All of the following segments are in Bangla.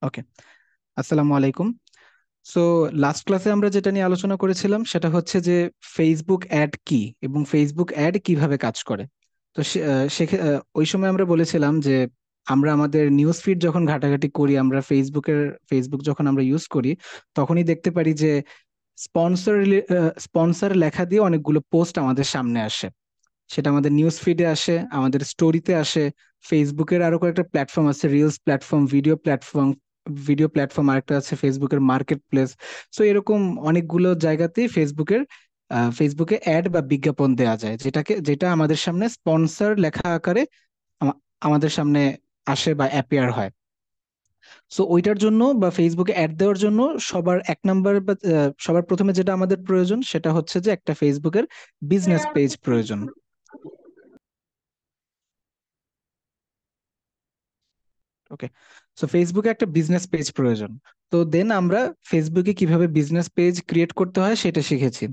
ওকে, আসসালামু আলাইকুম। সো লাস্ট ক্লাসে আমরা যেটা নিয়ে আলোচনা করেছিলাম সেটা হচ্ছে যে ফেসবুক অ্যাড কি এবং ফেসবুক অ্যাড কিভাবে কাজ করে। তো ওই সময় আমরা বলেছিলাম যে আমরা আমাদের নিউজ ফিড যখন ঘাটাঘাটি করি, আমরা ফেসবুক যখন আমরা ইউজ করি, তখনই দেখতে পারি যে স্পন্সর স্পন্সর লেখা দিয়ে অনেকগুলো পোস্ট আমাদের সামনে আসে। সেটা আমাদের নিউজ ফিডে আসে, আমাদের স্টোরিতে আসে। ফেসবুকের আরো কয়েকটা প্ল্যাটফর্ম আছে, রিলস প্ল্যাটফর্ম, ভিডিও প্ল্যাটফর্ম আরেকটা আছে ফেসবুকের মার্কেট প্লেস। সো এরকম অনেকগুলো জায়গাতেই ফেসবুকে অ্যাড বা বিজ্ঞাপন দেওয়া যায়, যেটা আমাদের সামনে স্পন্সর লেখা আকারে আমাদের সামনে আসে বা অ্যাপিয়ার হয়। সো ওইটার জন্য বা ফেসবুকে অ্যাড দেওয়ার জন্য সবার এক নাম্বার বা সবার প্রথমে যেটা আমাদের প্রয়োজন সেটা হচ্ছে যে একটা ফেসবুকের বিজনেস পেজ প্রয়োজন। ওকে, সো ফেসবুকে একটা বিজনেস পেজ প্রয়োজন। তো দেন আমরা ফেসবুকে কিভাবে বিজনেস পেজ ক্রিয়েট করতে হয় সেটা শিখেছি।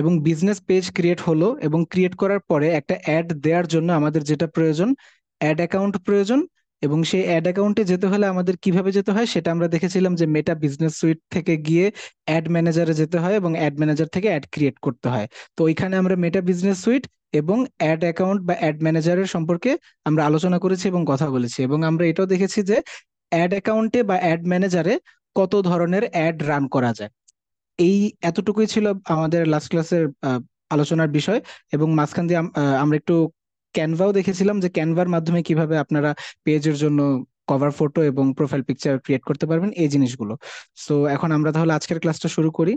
এবং বিজনেস পেজ ক্রিয়েট হলো এবং ক্রিয়েট করার পরে একটা অ্যাড দেওয়ার জন্য আমাদের যেটা প্রয়োজন, অ্যাড অ্যাকাউন্ট প্রয়োজন। এবং সেই অ্যাড অ্যাকাউন্টে যেতে হলে আমাদের কিভাবে যেতে হয় সেটা আমরা দেখেছিলাম যে মেটা বিজনেস সুইট থেকে গিয়ে অ্যাড ম্যানেজারে যেতে হয় এবং অ্যাড ম্যানেজার থেকে অ্যাড ক্রিয়েট করতে হয়। তো ওইখানে আমরা মেটা বিজনেস সুইট এবং অ্যাড অ্যাকাউন্ট বা অ্যাড ম্যানেজারের সম্পর্কে আমরা আলোচনা করেছি এবং কথা বলেছি, এবং আমরা এটাও দেখেছি যে অ্যাড অ্যাকাউন্টে বা অ্যাড ম্যানেজারে কত ধরনের অ্যাড রান করা যায়। এই এতটুকুই ছিল আমাদের লাস্ট ক্লাসের আলোচনার বিষয়। এবং মাঝখান দিয়ে আমরা একটু ক্যানভাও দেখেছিলাম যে ক্যানভার মাধ্যমে কিভাবে আপনারা পেজের জন্য কভার ফটো এবং প্রোফাইল পিকচার ক্রিয়েট করতে পারবেন, এই জিনিসগুলো। সো এখন আমরা তাহলে আজকের ক্লাসটা শুরু করি।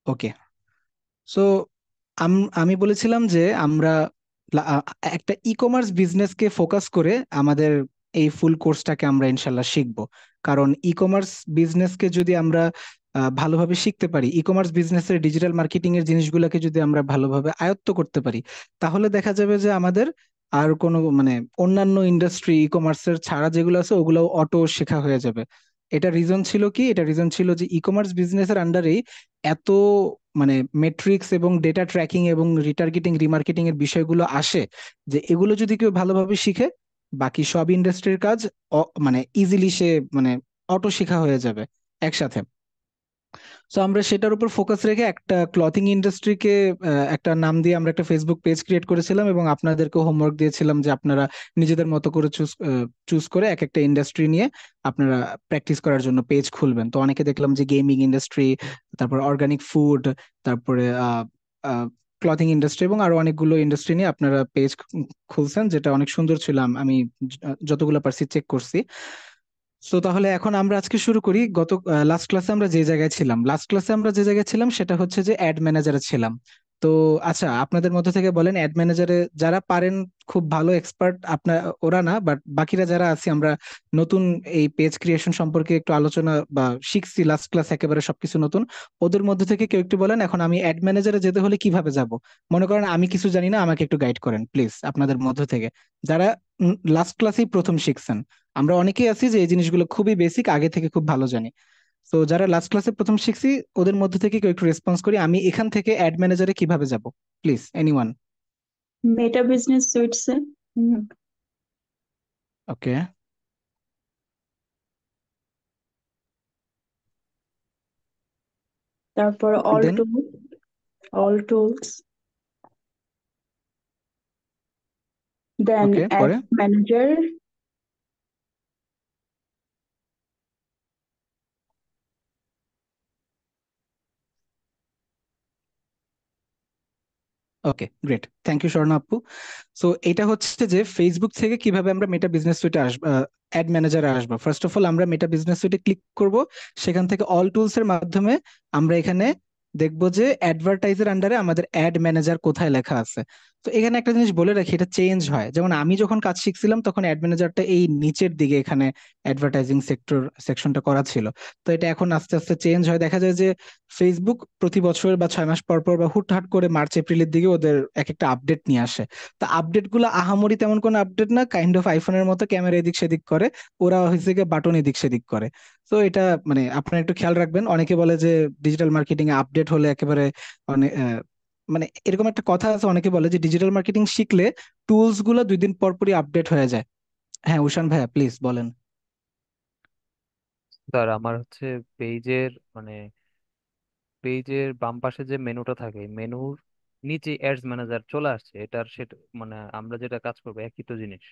ওকে, সো আমি বলেছিলাম যে আমরা লা- আ- একটা ই কমার্স বিজনেসকে ফোকাস করে আমাদের এই ফুল কোর্সটাকে আমরা ইনশাল্লাহ শিখব। কারণ ই কমার্স বিজনেসকে যদি আমরা ভালোভাবে শিখতে পারি, ই কমার্স বিজনেসের ডিজিটাল মার্কেটিং এর জিনিসগুলোকে যদি আমরা ভালোভাবে আয়ত্ত করতে পারি, তাহলে দেখা যাবে যে আমাদের আর কোনো মানে অন্যান্য ইন্ডাস্ট্রি ই কমার্সের ছাড়া যেগুলো আছে ওগুলো অটো শেখা হয়ে যাবে। এটা রিজন ছিল কি, এটা রিজন ছিল যে ই কমার্স বিজনেসের আন্ডারেই এত মানে মেট্রিক্স এবং ডেটা ট্র্যাকিং এবং রিটার্গেটিং রিমার্কেটিং এর বিষয়গুলো আসে, যে এগুলো যদি কেউ ভালোভাবে শিখে বাকি সব ইন্ডাস্ট্রির কাজ মানে ইজিলি সে মানে অটো শেখা হয়ে যাবে একসাথে। সো আমরা সেটার উপর ফোকাস রেখে একটা ক্লথিং ইন্ডাস্ট্রিকে একটা নাম দিয়ে আমরা একটা ফেসবুক পেজ ক্রিয়েট করেছিলাম এবং আপনাদেরকে হোমওয়ার্ক দিয়েছিলাম যে আপনারা নিজেদের মতো করে চুজ করে এক একটা ইন্ডাস্ট্রি নিয়ে আপনারা প্র্যাকটিস করার জন্য পেজ খুলবেন। তো অনেকে দেখলাম যে গেমিং ইন্ডাস্ট্রি, তারপর অর্গানিক ফুড, তারপরে ক্লথিং ইন্ডাস্ট্রি এবং আরো অনেকগুলো ইন্ডাস্ট্রি নিয়ে আপনারা পেজ খুলছেন, যেটা অনেক সুন্দর ছিল। আমি যতগুলো পারছি চেক করছি। তো তাহলে এখন আমরা আজকে শুরু করি। লাস্ট ক্লাসে আমরা যে জায়গায় ছিলাম সেটা হচ্ছে যে অ্যাড ম্যানেজারে ছিলাম। তো আচ্ছা, আপনাদের মধ্যে থেকে বলেন, অ্যাড ম্যানেজারে যারা পারেন, খুব ভালো এক্সপার্ট আপনার, ওরা না বাট বাকিরা যারা আছি আমরা নতুন, এই পেজ ক্রিয়েশন সম্পর্কে একটু আলোচনা বা শিখছি লাস্ট ক্লাস, একেবারে সবকিছু নতুন। ওদের মধ্যে থেকে কেউ একটু বলেন এখন আমি অ্যাড ম্যানেজারে যেতে হলে কিভাবে যাব। মনে করেন আমি কিছু জানি না, আমাকে একটু গাইড করেন প্লিজ, আপনাদের মধ্য থেকে যারা লাস্ট ক্লাসেই প্রথম শিখছেন। আমরা অনেকেই আছি যে এই জিনিসগুলো খুবই বেসিক, আগে থেকে খুব ভালো জানি। তো যারা লাস্ট ক্লাসে প্রথম শিখছি ওদের মধ্যে থেকে কেউ একটু রেসপন্স করি, আমি এখান থেকে অ্যাড ম্যানেজারে কিভাবে যাব, প্লিজ এনিওয়ান। মেটা বিজনেস সুইটসে। ওকে, তারপর then all tools, then okay ad পরে manager, okay, great, thank you Swarna আপু। সো এটা হচ্ছে যে ফেসবুক থেকে কিভাবে আমরা মেটা বিজনেস সুইটে আসবো, অ্যাড ম্যানেজারে আসবো। ফার্স্ট অফ অল আমরা মেটা বিজনেস সুইটে ক্লিক করব। সেখান থেকে অল টুলস এর মাধ্যমে আমরা এখানে দেখবো যে অ্যাডভার্টাইজের আন্ডারে আমাদের অ্যাড ম্যানেজার কোথায় লেখা আছে। তো এখানে একটা জিনিস বলে রাখি, এটা চেঞ্জ হয়। যেমন আমি যখন কাজ শিখছিলাম তখন অ্যাড ম্যানেজারটা এই নিচের দিকে এখানে অ্যাডভার্টাইজিং সেকশনটা করা ছিল। তো এটা এখন আস্তে আস্তে চেঞ্জ হয়। দেখা যায় যে ফেসবুক প্রতি বছর বা 6 মাস পর পর বা হুটহাট করে মার্চ এপ্রিলের দিকে ওদের এক একটা আপডেট নিয়ে আসে। তো আপডেট গুলো আহামরি তেমন কোনো আপডেট না, কাইন্ড অফ আইফোনের মতো ক্যামেরা এদিক সেদিক করে, ওরা হয়েছে গিয়ে বাটন এদিক সেদিক করে। তো এটা মানে আপনারা একটু খেয়াল রাখবেন। অনেকে বলে যে ডিজিটাল মার্কেটিং এ আপডেট হলে একেবারে অনেক মানে এরকম একটা কথা আছে, অনেকে বলে যে ডিজিটাল মার্কেটিং শিখলে টুলস গুলো 2 দিন পর পরই আপডেট হয়ে যায়। হ্যাঁ, উশান ভাইয়া প্লিজ বলেন। স্যার আমার হচ্ছে পেজের মানে পেজের বাম পাশে যে মেনুটা থাকে, মেনুর নিচে অ্যাডস ম্যানেজার চলে আসছে, এটার সেটা মানে আমরা যেটা কাজ করবো একই তো জিনিস।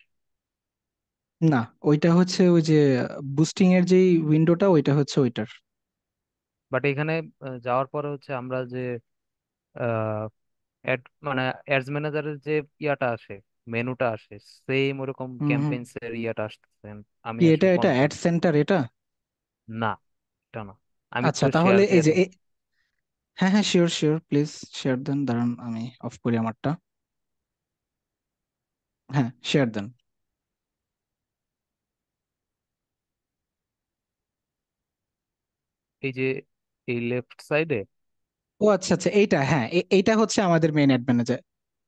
না, ওইটা হচ্ছে ওই যে বুস্টিং এর যেই উইন্ডোটা, ওইটা হচ্ছে ওইটার। বাট এখানে যাওয়ার পরে হচ্ছে আমরা যে অ্যাড মানে অ্যাডস ম্যানেজারের যে ইয়াটা আসে, মেনুটা আসে, সেম ওরকম হুম হুম। ক্যাম্পেইনস এর ইয়াটা আসতেছে। আমি কি এটা আসলে এটা অ্যাড কনফিউজ। সেন্টার এটা? না, এটা না। আমি আচ্ছা একটু শেয়ার তাহলে এই দিয়ে যে দিই। হ্যাঁ হ্যাঁ, শিওর শিওর, প্লিজ শেয়ার দেন, দাঁড়ান আমি অফ করি আমারটা। হ্যাঁ, শেয়ার দেন। এই যে এই লেফট সাইডে। ও আচ্ছা আচ্ছা, এইটা হ্যাঁ, এইটা হচ্ছে আমাদের মেইন অ্যাড ম্যানেজার।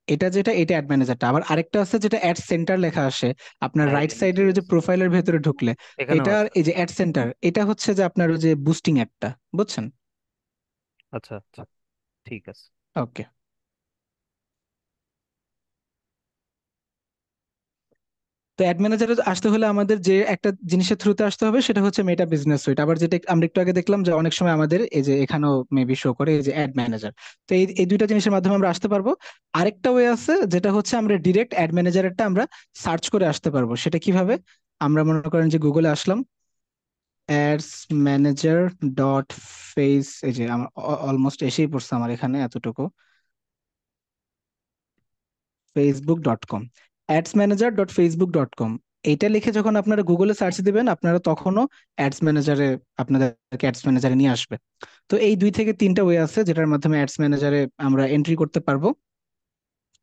এটা যেটা, এটা অ্যাড ম্যানেজারটা। আবার আরেকটা আছে যেটা অ্যাড সেন্টার লেখা আসে আপনার হ্যাঁ, এই রাইট যে সাইডের নিচে ওই যে আছে, প্রোফাইলের ভেতরে ঢুকলে। এখানেও এটার আছে। এই যে অ্যাড সেন্টার, এটা হচ্ছে যে আপনার ওই যে বুস্টিং অ্যাডটা, বুঝছেন? আচ্ছা আচ্ছা, ঠিক আছে। ওকে। তো অ্যাড ম্যানেজারে আসতে হলে আমাদের যে একটা জিনিসের থ্রুতে আসতে হবে সেটা হচ্ছে মেটা বিজনেস সুইট। আবার যেটা আমরা একটু আগে দেখলাম যে অনেক সময় আমাদের এই যে এখানেও মেবি শো করে এই যে অ্যাড ম্যানেজার। তো এই এই দুইটা জিনিসের মাধ্যমে আমরা আসতে পারবো। আরেকটা ওয়ে আছে যেটা হচ্ছে আমরা ডিরেক্ট অ্যাড ম্যানেজারেরটা আমরা সার্চ করে আসতে পারবো। সেটা কিভাবে? আমরা মনে করেন যে গুগলে আসলাম, অ্যাডস ম্যানেজার ডট ফেস, এই যে আমার অলমোস্ট এসেই পড়ছে আমার এখানে এতটুকু, facebook.com, adsmanager.facebook.com। এইটা লিখে যখন আপনারা গুগলে সার্চ দিবেন, আপনারা তখনও অ্যাডস ম্যানেজারে, আপনাদেরকে অ্যাডস ম্যানেজারে নিয়ে আসবে। তো এই 2 থেকে 3টা ওয়ে আছে যেটার মাধ্যমে অ্যাডস ম্যানেজারে আমরা এন্ট্রি করতে পারবো।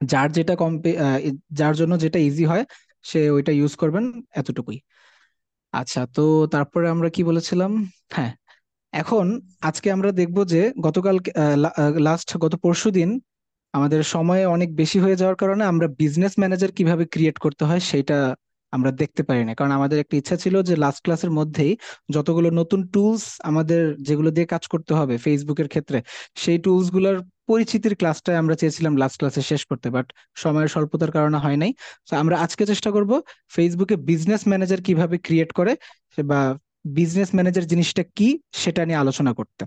যার যেটা যার জন্য যেটা ইজি হয় সে ওইটা ইউজ করবেন, এতটুকুই। আচ্ছা, তো তারপরে আমরা কি বলেছিলাম? হ্যাঁ, এখন আজকে আমরা দেখব যে গতকাল, গত পরশুদিন আমাদের সময় অনেক বেশি হয়ে যাওয়ার কারণে আমরা বিজনেস ম্যানেজার কিভাবে ক্রিয়েট করতে হয় সেটা আমরা দেখতে পারি না। কারণ আমাদের একটা ইচ্ছা ছিল যে লাস্ট ক্লাসের মধ্যেই যতগুলো নতুন টুলস আমাদের যেগুলো দিয়ে কাজ করতে হবে ফেসবুকের ক্ষেত্রে, সেই টুলস গুলোর পরিচিতির ক্লাসটা আমরা চেয়েছিলাম লাস্ট ক্লাসে শেষ করতে, বাট সময়ের স্বল্পতার কারণে হয় নাই। তো আমরা আজকে চেষ্টা করব ফেসবুকে বিজনেস ম্যানেজার কিভাবে ক্রিয়েট করে বা বিজনেস ম্যানেজার জিনিসটা কি সেটা নিয়ে আলোচনা করতে।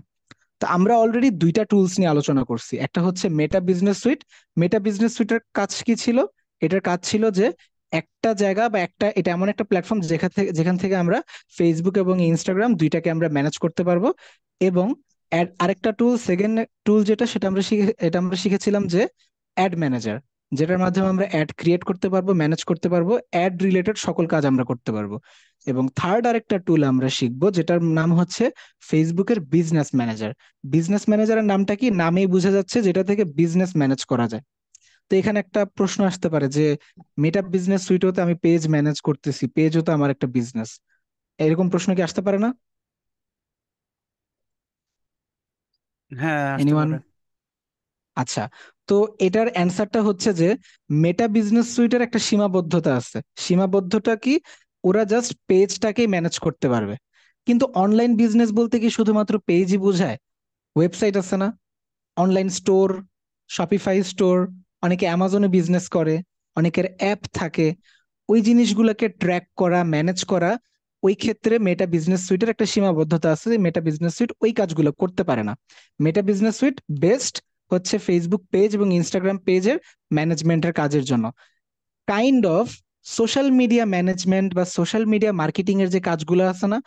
তো আমরা অলরেডি 2টা টুলস নিয়ে আলোচনা করছি। একটা হচ্ছে Meta business suite. Meta business সুইটের কাজ কি ছিল? এটার কাজ ছিল যে একটা জায়গা বা একটা, এটা এমন একটা প্ল্যাটফর্ম যেখান থেকে আমরা ফেসবুক এবং ইনস্টাগ্রাম দুইটাকে আমরা ম্যানেজ করতে পারবো। এবং আরেকটা টুল, সেকেন্ড টুল যেটা, সেটা এটা আমরা শিখেছিলাম যে অ্যাড ম্যানেজার, যেটার মাধ্যমে আমরা অ্যাড ক্রিয়েট করতে পারবো, ম্যানেজ করতে পারবো, অ্যাড রিলেটেড সকল কাজ আমরা করতে পারবো। এবং থার্ড আরেকটা টুল আমরা শিখবো যেটার নাম হচ্ছে ফেসবুকের বিজনেস ম্যানেজার। বিজনেস ম্যানেজারের নামটা কি, নামেই বোঝা যাচ্ছে যেটা থেকে বিজনেস ম্যানেজ করা যায়। তো এখানে একটা প্রশ্ন আসতে পারে যে মেটা বিজনেস সুইটেও তো আমি পেজ ম্যানেজ করতেছি, পেজও তো আমার একটা বিজনেস, এরকম প্রশ্ন কি আসতে পারে না? হ্যাঁ, আসতে এনিওয়ান? পারে। আচ্ছা, তো এটার অ্যান্সারটা হচ্ছে যে মেটা বিজনেস সুইটের একটা সীমাবদ্ধতা আছে। সীমাবদ্ধতা কি? ওরা জাস্ট পেজটাকেই ম্যানেজ করতে পারবে। কিন্তু অনলাইন বিজনেস বলতে কি শুধুমাত্র পেজই বোঝায়? ওয়েবসাইট আছে না, অনলাইন স্টোর, শপিফাই স্টোর, অনেকে অ্যামাজনে বিজনেস করে, অনেকের অ্যাপ থাকে। ওই জিনিসগুলোকে ট্র্যাক করা, ম্যানেজ করা, ওই ক্ষেত্রে মেটা বিজনেস সুইটের একটা সীমাবদ্ধতা আছে যে মেটা বিজনেস সুইট ওই কাজগুলো করতে পারে না। মেটা বিজনেস সুইট বেস্ট হচ্ছে ফেসবুক পেজ এবং ইনস্টাগ্রাম পেজের ম্যানেজমেন্টের কাজের জন্য। Kind of social media management বা সোশ্যাল মিডিয়া মার্কেটিং এর যে কাজগুলো আছে না,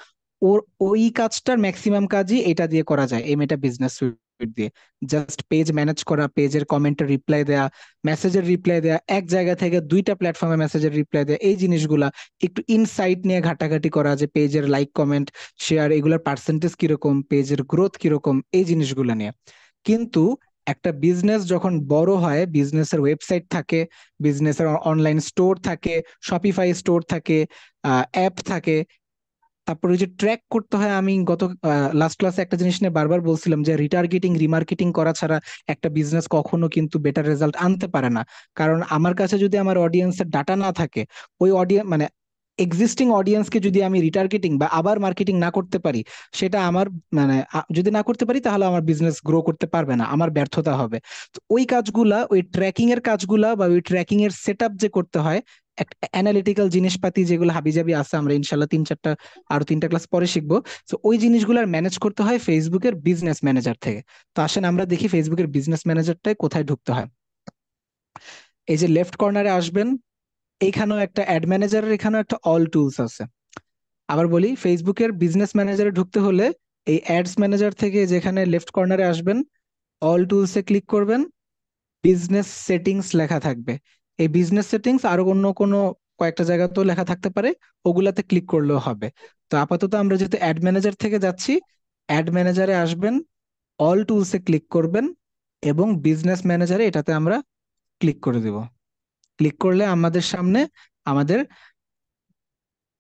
ওর ওই কাজটার ম্যাক্সিমাম কাজই এটা দিয়ে করা যায়, এই মেটা বিজনেস সুইট দিয়ে। জাস্ট পেজ ম্যানেজ করা, পেজের কমেন্টের রিপ্লাই দেয়া, মেসেজের রিপ্লাই দেয়া, এক জায়গা থেকে 2টা প্ল্যাটফর্মে মেসেজের রিপ্লাই দেয়া, এই জিনিসগুলা একটু ইনসাইট নিয়ে ঘাটাঘাটি করা, যে পেজের লাইক কমেন্ট শেয়ার এগুলোর পার্সেন্টেজ কিরকম, পেজের গ্রোথ কিরকম, এই জিনিসগুলো নিয়ে। কিন্তু একটা বিজনেস যখন বড় হয়, বিজনেসের ওয়েবসাইট থাকে, বিজনেসের অনলাইন স্টোর থাকে, শপিফাই স্টোর থাকে, অ্যাপ থাকে, তারপর ওই যে ট্র্যাক করতে হয়। আমি গত লাস্ট ক্লাসে একটা জিনিস নিয়ে বারবার বলছিলাম যে রিটার্গেটিং, রিমার্কেটিং করা ছাড়া একটা বিজনেস কখনো কিন্তু বেটার রেজাল্ট আনতে পারে না। কারণ আমার কাছে যদি আমার অডিয়েন্সের ডাটা না থাকে, ওই অডিয়েন্স মানে এক্সিস্টিং অডিয়েন্সকে যদি আমি রিটার্গেটিং বা আবার মার্কেটিং না করতে পারি, সেটা আমার যদি না করতে পারি তাহলে আমার বিজনেস গ্রো করতে পারবে না, আমার ব্যর্থতা হবে। তো ওই কাজগুলা, ওই ট্র্যাকিং এর কাজগুলা বা ওই ট্র্যাকিং এর সেট আপ যে করতে হয়, অ্যানালিটিক্যাল জিনিসপাতি যেগুলো হাবিজাবি আছে, আমরা ইনশাল্লাহ 3-4টা আরো 3টা ক্লাস পরে শিখবো। তো ওই জিনিসগুলোর ম্যানেজ করতে হয় ফেসবুকের বিজনেস ম্যানেজার থেকে। তো আসেন আমরা দেখি ফেসবুকের বিজনেস ম্যানেজারটায় কোথায় ঢুকতে হয়। এই যে লেফট কর্নারে আসবেন, এইখানেও একটা অ্যাড ম্যানেজারের, এখানেও একটা অল টুলস আছে। আবার বলি, ফেসবুকের বিজনেস ম্যানেজারে ঢুকতে হলে এই অ্যাডস ম্যানেজার থেকে যেখানে লেফট কর্নারে আসবেন, অল টুলসে ক্লিক করবেন, বিজনেস সেটিংস লেখা থাকবে। এই বিজনেস সেটিংস আরো অন্য কোনো কয়েকটা জায়গাতেও লেখা থাকতে পারে, ওগুলাতে ক্লিক করলেও হবে। তো আপাতত আমরা যেহেতু অ্যাড ম্যানেজার থেকে যাচ্ছি, অ্যাড ম্যানেজারে আসবেন, অল টুলসে ক্লিক করবেন এবং বিজনেস ম্যানেজারে এটাতে আমরা ক্লিক করে দিব। ক্লিক করলে আমাদের সামনে আমাদের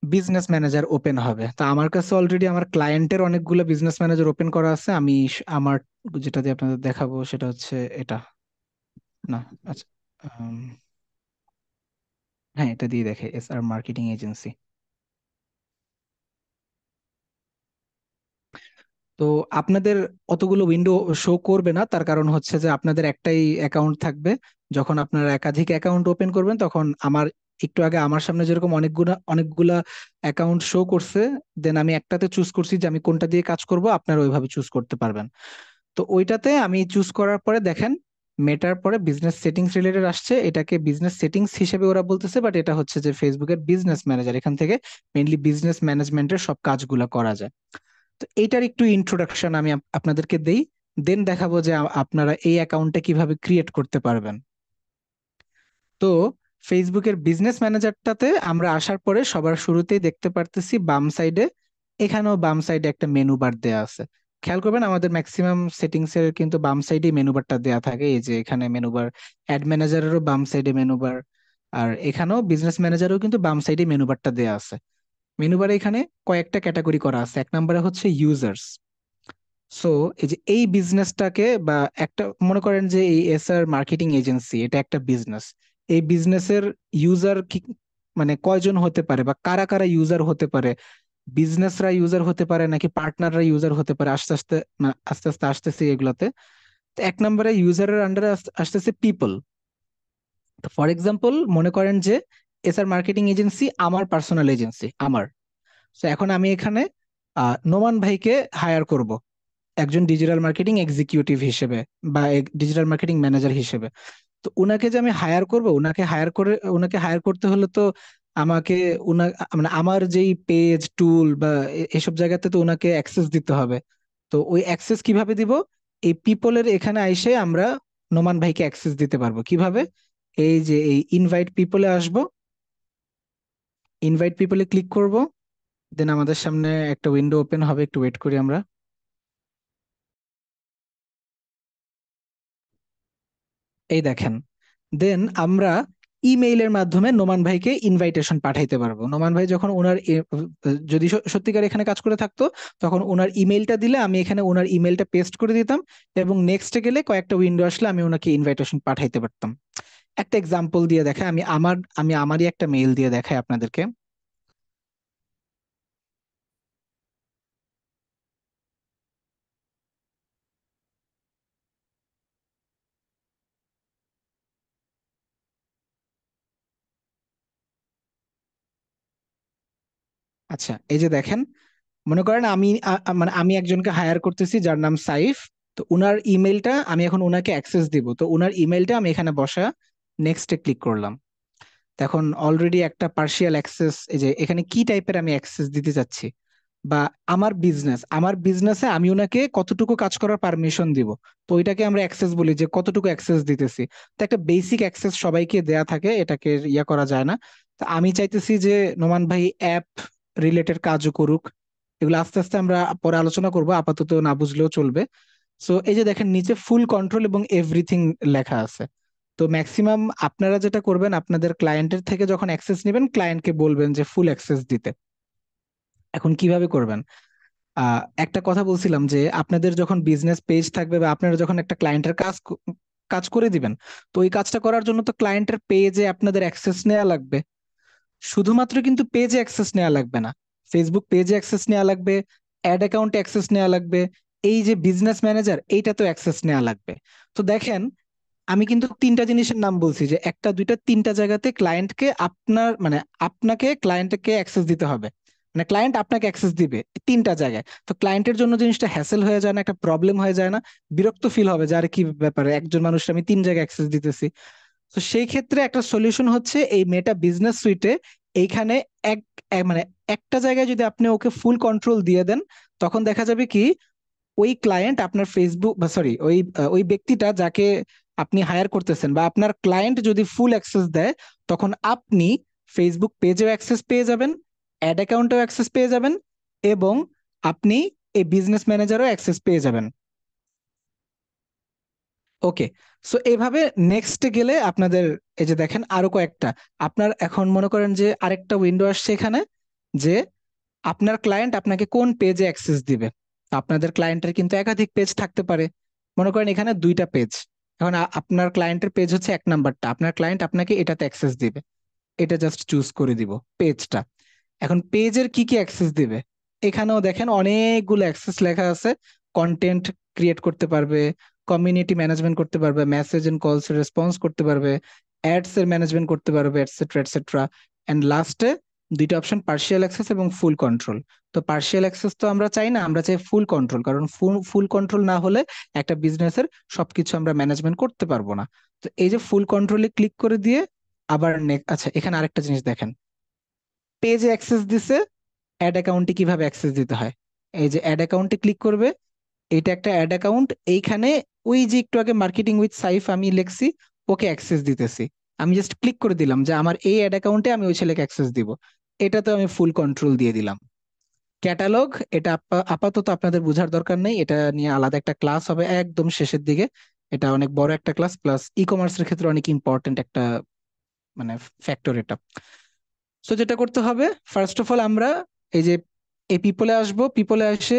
বিজনেস ম্যানেজার ওপেন হবে। তো আমার কাছে অলরেডি আমার ক্লায়েন্টের অনেকগুলো বিজনেস ম্যানেজার ওপেন করা আছে। আমি আমার যেটা দিয়ে আপনাদের দেখাবো সেটা হচ্ছে এটা, না আচ্ছা, উম, হ্যাঁ এটা দিয়ে দেখে, SR মার্কেটিং এজেন্সি। তো আপনাদের অতগুলো উইন্ডো শো করবে না, তার কারণ হচ্ছে যে আপনাদের একটাই অ্যাকাউন্ট থাকবে। যখন আপনারা একাধিক অ্যাকাউন্ট ওপেন করবেন তখন আমার একটু আগে আমার সামনে যেরকম অনেকগুলা অনেকগুলা অ্যাকাউন্ট শো করছে, দেন আমি একটাতে চুজ করছি যে আমি কোনটা দিয়ে কাজ করব, আপনারা ওইভাবে চুজ করতে পারবেন। তো ওইটাতে আমি চুজ করার পরে দেখেন মেটার পরে বিজনেস সেটিংস রিলেটেড আসছে, এটাকে বিজনেস সেটিংস হিসেবে ওরা বলতেছে, বাট এটা হচ্ছে যে ফেসবুকের বিজনেস ম্যানেজার। এখান থেকে মেইনলি বিজনেস ম্যানেজমেন্টের সব কাজগুলো করা যায়। তো এইটার একটু ইন্ট্রোডাকশন আমি আপনাদেরকে দেই, দেন দেখাবো যে আপনারা এই অ্যাকাউন্টটা কিভাবে ক্রিয়েট করতে পারবেন। তো ফেসবুকের বিজনেস ম্যানেজারটাতে আমরা আসার পরে সবার শুরুতেই দেখতে পারতেছি বাম সাইডে, এখানেও বাম সাইডে একটা মেনু বার দেয়া আছে। খেয়াল করবেন আমাদের ম্যাক্সিমাম সেটিংস এর কিন্তু বাম সাইডে মেনু বারটা দেয়া থাকে। এই যে এখানে মেনু বার, অ্যাড ম্যানেজারেরও বাম সাইডে মেনু বার, আর এখানেও বিজনেস ম্যানেজারেও কিন্তু বাম সাইডে মেনু বারটা দেয়া আছে। মেনু বারে এখানে কয়েকটা ক্যাটাগরি করা আছে। এক নম্বরে হচ্ছে ইউজার্স। সো এই যে এই বিজনেসটাকে বা একটা মনে করেন যে এই SR মার্কেটিং এজেন্সি এটা একটা বিজনেস, এই বিজনেসের ইউজার কি মানে কয়জন হতে পারে বা কারা কারা ইউজার হতে পারে, বিজনেসরা ইউজার হতে পারে নাকি পার্টনাররা ইউজার হতে পারে, আস্তে আস্তে আস্তে আস্তে আসতেছে এগুলাতে। তো এক নম্বরে ইউজারের আন্ডারে আসতেছে পিপল। তো ফর এক্সাম্পল মনে করেন যে SR মার্কেটিং এজেন্সি আমার পার্সোনাল এজেন্সি আমার। তো এখন আমি এখানে নোমান ভাইকে হায়ার করব একজন ডিজিটাল মার্কেটিং এক্সিকিউটিভ হিসেবে বা ডিজিটাল মার্কেটিং ম্যানেজার হিসেবে। তো উনাকে যে আমি হায়ার করব, উনাকে হায়ার করতে হলে তো আমাকে উনা মানে আমার যেই পেজ টুল বা এসব জায়গাতে তো উনাকে অ্যাক্সেস দিতে হবে। তো ওই অ্যাক্সেস কিভাবে দিব? এই পিপলের এখানে আইসে আমরা নোমান ভাইকে অ্যাক্সেস দিতে পারবো কিভাবে? এই যে এই ইনভাইট পিপলে আসবো, ইনভাইট পিপলে ক্লিক করব, দেন আমাদের সামনে একটা উইন্ডো ওপেন হবে, একটু ওয়েট করি আমরা। এই দেখেন, দেন আমরা ইমেইলের মাধ্যমে নোমান ভাইকে ইনভাইটেশন পাঠাইতে পারবো। নোমান ভাই যখন ওনার যদি সত্যিকার এখানে কাজ করে থাকতো, তখন ওনার ইমেইলটা দিলে আমি এখানে ওনার ইমেইলটা পেস্ট করে দিতাম এবং নেক্সটে গেলে কয়েকটা উইন্ডো আসলে আমি ওনাকে ইনভাইটেশন পাঠাইতে পারতাম। একটা এক্সাম্পল দিয়ে দেখাই, আমি আমারই একটা মেইল দিয়ে দেখাই আপনাদেরকে। আচ্ছা এই যে দেখেন, মনে করেন আমি মানে আমি একজনকে হায়ার করতেছি যার নাম সাইফ। তো উনার ইমেলটা আমি এখন উনাকে অ্যাক্সেস দিব, তো উনার ইমেলটা আমি এখানে বসা নেক্সটে ক্লিক করলাম। এখন অলরেডি একটা পার্শিয়াল অ্যাক্সেস, এই যে এখানে কি টাইপের আমি অ্যাক্সেস দিতে চাচ্ছি বা আমার বিজনেসে আমি ওনাকে কতটুকু কাজ করার পারমিশন দিব, তো ওইটাকে আমরা অ্যাক্সেস বলি যে কতটুকু অ্যাক্সেস দিতেছি। তো একটা বেসিক অ্যাক্সেস সবাইকে দেয়া থাকে, এটাকে ইয়া করা যায় না। তো আমি চাইতেছি যে নোমান ভাই অ্যাপ রিলেটেড কাজও করুক। এগুলো আস্তে আস্তে আমরা পরে আলোচনা করব, আপাতত না বুঝলেও চলবে। সো এই যে দেখেন নিচে ফুল কন্ট্রোল এবং এভরিথিং লেখা আছে। তো ম্যাক্সিমাম আপনারা যেটা করবেন, আপনাদের ক্লায়েন্টের থেকে যখন অ্যাক্সেস নেবেন ক্লায়েন্টকে বলবেন যে ফুল অ্যাক্সেস দিতে। এখন কিভাবে করবেন? একটা কথা বলছিলাম যে আপনাদের যখন বিজনেস পেজ থাকবে বা আপনারা যখন একটা ক্লায়েন্টের কাজ করে দিবেন, তো ওই কাজটা করার জন্য তো ক্লায়েন্টের পেজে আপনাদের অ্যাক্সেস নেওয়া লাগবে। শুধুমাত্র কিন্তু পেজে অ্যাক্সেস নেওয়া লাগবে না, ফেসবুক পেজে অ্যাক্সেস নেওয়া লাগবে, অ্যাড অ্যাকাউন্টে অ্যাক্সেস নেওয়া লাগবে, এই যে বিজনেস ম্যানেজার এইটাতেও অ্যাক্সেস নেওয়া লাগবে। তো দেখেন আমি কিন্তু তিনটা জিনিসের নাম বলছি, যে একটা দুইটা তিনটা জায়গাতে ক্লায়েন্টকে আপনার মানে আপনাকে ক্লায়েন্টকে অ্যাক্সেস দিতে হবে, মানে ক্লায়েন্ট আপনাকে অ্যাক্সেস দিবে তিনটা জায়গায়। তো ক্লায়েন্টের জন্য জিনিসটা হ্যাসেল হয়ে যায় না, একটা প্রবলেম হয়ে যায় না, বিরক্ত ফিল হবে যে আরে কি ব্যাপারে একজন মানুষকে আমি তিন জায়গায় অ্যাক্সেস দিতেছি। তো সেই ক্ষেত্রে একটা সলিউশন হচ্ছে এই মেটা বিজনেস সুইটে এইখানে এক মানে একটা জায়গায় যদি আপনি ওকে ফুল কন্ট্রোল দিয়ে দেন, তখন দেখা যাবে কি ওই ক্লায়েন্ট আপনার ফেসবুক বা সরি ওই ব্যক্তিটা যাকে আপনি হায়ার করতেছেন বা আপনার ক্লায়েন্ট যদি ফুল অ্যাক্সেস দেয়, তখন আপনি ফেসবুক পেজেও অ্যাক্সেস পেয়ে যাবেন, অ্যাড অ্যাকাউন্টেও অ্যাক্সেস পেয়ে যাবেন, এবং আপনি এই বিজনেস ম্যানেজারও অ্যাক্সেস পেয়ে যাবেন। ওকে, সো এইভাবে নেক্সটে গেলে আপনাদের এই যে দেখেন আরো কয়েকটা, আপনার এখন মনে করেন যে আরেকটা উইন্ডো আসছে এখানে, যে আপনার ক্লায়েন্ট আপনাকে কোন পেজে অ্যাক্সেস দিবে। তো আপনাদের ক্লায়েন্টের কিন্তু একাধিক পেজ থাকতে পারে, মনে করেন এখানে দুইটা পেজ। এখন আপনার ক্লায়েন্টের পেজ হচ্ছে এক নাম্বারটা, আপনার ক্লায়েন্ট আপনাকে এটাতে অ্যাক্সেস দিবে, এটা জাস্ট চুজ করে দিব পেজটা। এখন পেজের কি কি অ্যাক্সেস দিবে, এখানেও দেখেন অনেকগুলো অ্যাক্সেস লেখা আছে। কন্টেন্ট ক্রিয়েট করতে পারবে, কমিউনিটি ম্যানেজমেন্ট করতে পারবে, মেসেজ এন্ড কলস রেসপন্স করতে পারবে, অ্যাডস এর ম্যানেজমেন্ট করতে পারবে, এটসেট্রা এটসেট্রা। এন্ড লাস্টে দুইটা অপশন, পার্শিয়াল অ্যাক্সেস এবং ফুল কন্ট্রোল। তো পার্শিয়াল অ্যাক্সেস তো আমরা চাই না, আমরা চাই ফুল কন্ট্রোল, কারণ ফুল কন্ট্রোল না হলে একটা বিজনেসের সবকিছু আমরা ম্যানেজমেন্ট করতে পারবো না। তো এই যে ফুল কন্ট্রোলে ক্লিক করে দিয়ে আবার আচ্ছা এখানে আরেকটা জিনিস দেখেন, পেজে অ্যাক্সেস দিছে, অ্যাড অ্যাকাউন্টে কিভাবে অ্যাক্সেস দিতে হয়। এই যে অ্যাড অ্যাকাউন্টে ক্লিক করবে, এটা একটা অ্যাড অ্যাকাউন্ট, এইখানে ওই যে একটু আগে মার্কেটিং উইথ সাইফ আমি লিখছি, ওকে অ্যাক্সেস দিতেছি। আমি জাস্ট ক্লিক করে দিলাম যে আমার এই অ্যাড অ্যাকাউন্টে আমি ওই ছেলেকে অ্যাক্সেস দিব, এটাতে আমি ফুল কন্ট্রোল দিয়ে দিলাম। ক্যাটালগ, এটা আপাতত আপনাদের বোঝার দরকার নেই, এটা নিয়ে আলাদা একটা ক্লাস হবে একদম শেষের দিকে। এটা অনেক বড় একটা ক্লাস, প্লাস ই কমার্সের ক্ষেত্রে অনেক ইম্পর্টেন্ট একটা মানে ফ্যাক্টর এটা। সো যেটা করতে হবে, ফার্স্ট অফ অল আমরা এই যে এই পিপলে আসবো, পিপলে এসে